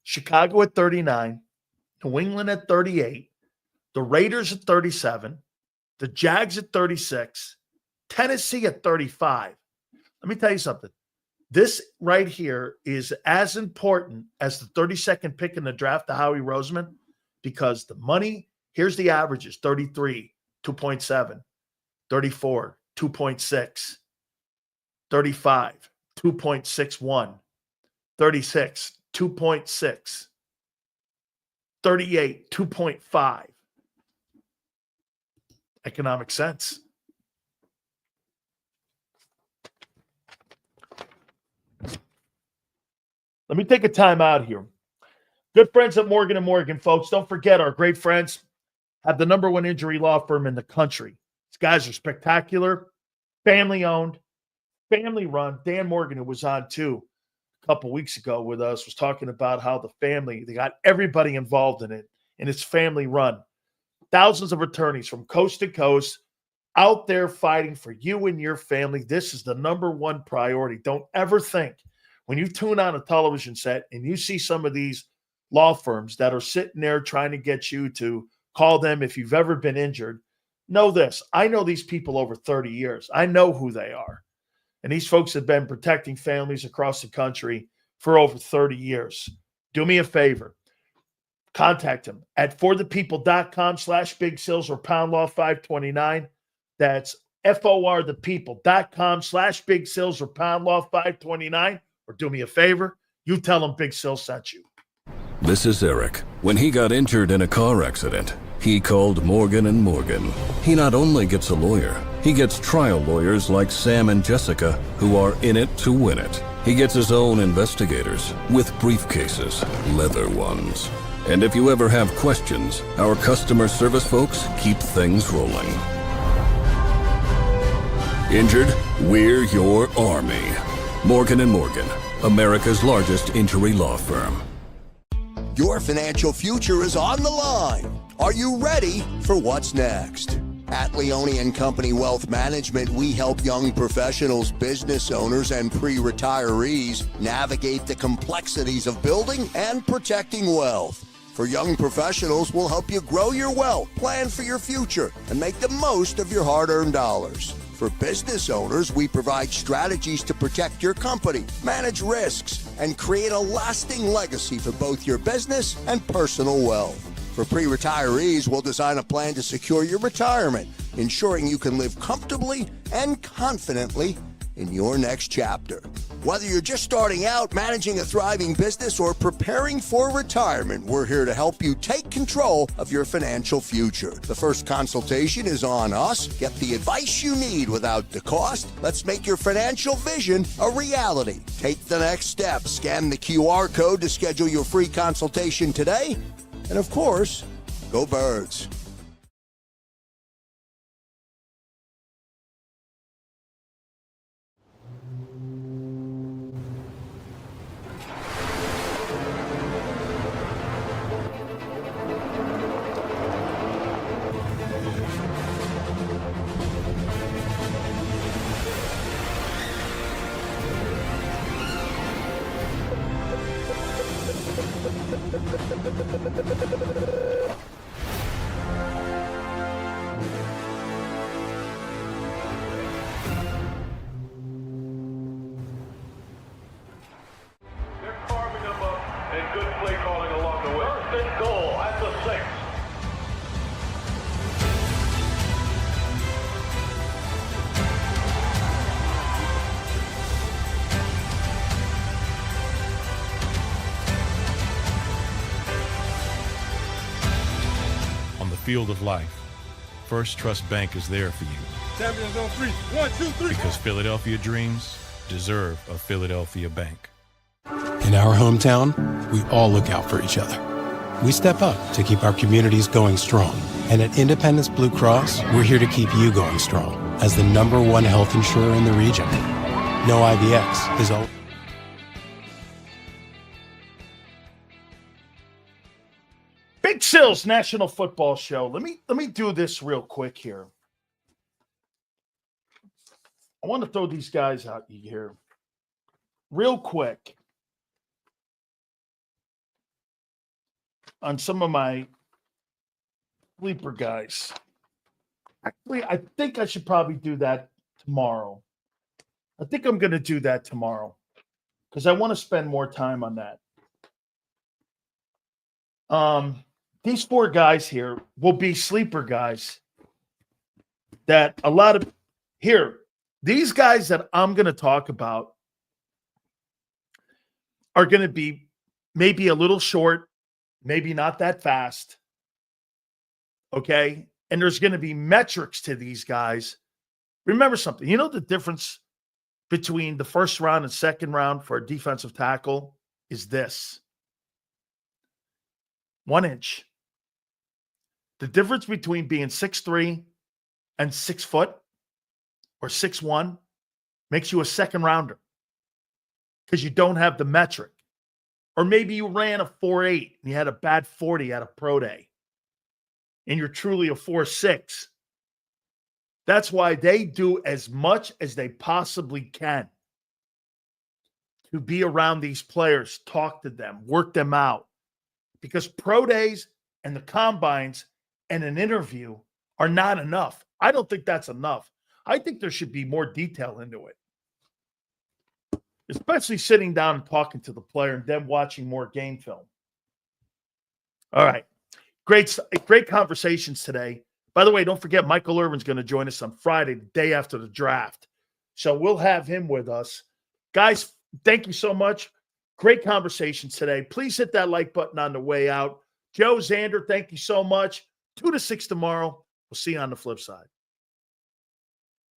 Chicago at 39, New England at 38, the Raiders at 37, the Jags at 36, Tennessee at 35. Let me tell you something. This right here is as important as the 32nd pick in the draft to Howie Roseman, because the money, here's the averages: 33, 2.7, 34, 2.6, 35, 2.61, 36, 2.6, 38, 2.5. Economic sense. Let me take a time out here. Good friends at Morgan & Morgan, folks. Don't forget, our great friends have the #1 injury law firm in the country. These guys are spectacular, family-owned, family-run. Dan Morgan, who was on too a couple weeks ago with us, was talking about how the family, they got everybody involved in it, and it's family-run. Thousands of attorneys from coast to coast out there fighting for you and your family. This is the #1 priority. Don't ever think, when you tune on a television set and you see some of these law firms that are sitting there trying to get you to call them if you've ever been injured, know this. I know these people over 30 years. I know who they are. And these folks have been protecting families across the country for over 30 years. Do me a favor. Contact them at forthepeople.com/Big Sills or #law 529. That's forthepeople.com/Big Sills or #law 529. Or do me a favor, you tell them Big Sill sent you. This is Eric. When he got injured in a car accident, he called Morgan & Morgan. He not only gets a lawyer, he gets trial lawyers like Sam and Jessica, who are in it to win it. He gets his own investigators with briefcases, leather ones. And if you ever have questions, our customer service folks keep things rolling. Injured? We're your army. Morgan & Morgan, America's largest injury law firm. Your financial future is on the line. Are you ready for what's next? At Leone & Company Wealth Management, we help young professionals, business owners, and pre-retirees navigate the complexities of building and protecting wealth. For young professionals, we'll help you grow your wealth, plan for your future, and make the most of your hard-earned dollars. For business owners, we provide strategies to protect your company, manage risks, and create a lasting legacy for both your business and personal wealth. For pre-retirees, we'll design a plan to secure your retirement, ensuring you can live comfortably and confidently in your next chapter. Whether you're just starting out, managing a thriving business, or preparing for retirement, we're here to help you take control of your financial future. The first consultation is on us. Get the advice you need without the cost. Let's make your financial vision a reality. Take the next step. Scan the QR code to schedule your free consultation today. And of course, go Birds. Field of life, First Trust Bank is there for you. Champions on 3. 1, 2, 3. Because Philadelphia dreams deserve a Philadelphia bank. In our hometown, we all look out for each other. We step up to keep our communities going strong. And at Independence Blue Cross, we're here to keep you going strong as the #1 health insurer in the region. No IBX is all. Big Sills National Football Show. Let me do this real quick here. I want to throw these guys out here real quick on some of my sleeper guys. Actually, I think I should probably do that tomorrow. I think I'm going to do that tomorrow because I want to spend more time on that. These 4 guys here will be sleeper guys that a lot of here, these guys that I'm going to talk about are going to be maybe a little short, maybe not that fast. Okay. And there's going to be metrics to these guys. Remember something. You know the difference between the first round and second round for a defensive tackle is this. 1 inch. The difference between being 6'3" and 6 foot or 6'1" makes you a second rounder because you don't have the metric. Or maybe you ran a 4.8 and you had a bad 40 at a pro day and you're truly a 4.6. That's why they do as much as they possibly can to be around these players, talk to them, work them out. Because pro days and the combines and an interview are not enough. I don't think that's enough. I think there should be more detail into it. Especially sitting down and talking to the player and then watching more game film. All right. Great conversations today. By the way, don't forget Michael Irvin's going to join us on Friday, the day after the draft. So we'll have him with us. Guys, thank you so much. Great conversations today. Please hit that like button on the way out. Joe Zander, thank you so much. 2 to 6 tomorrow. We'll see you on the flip side.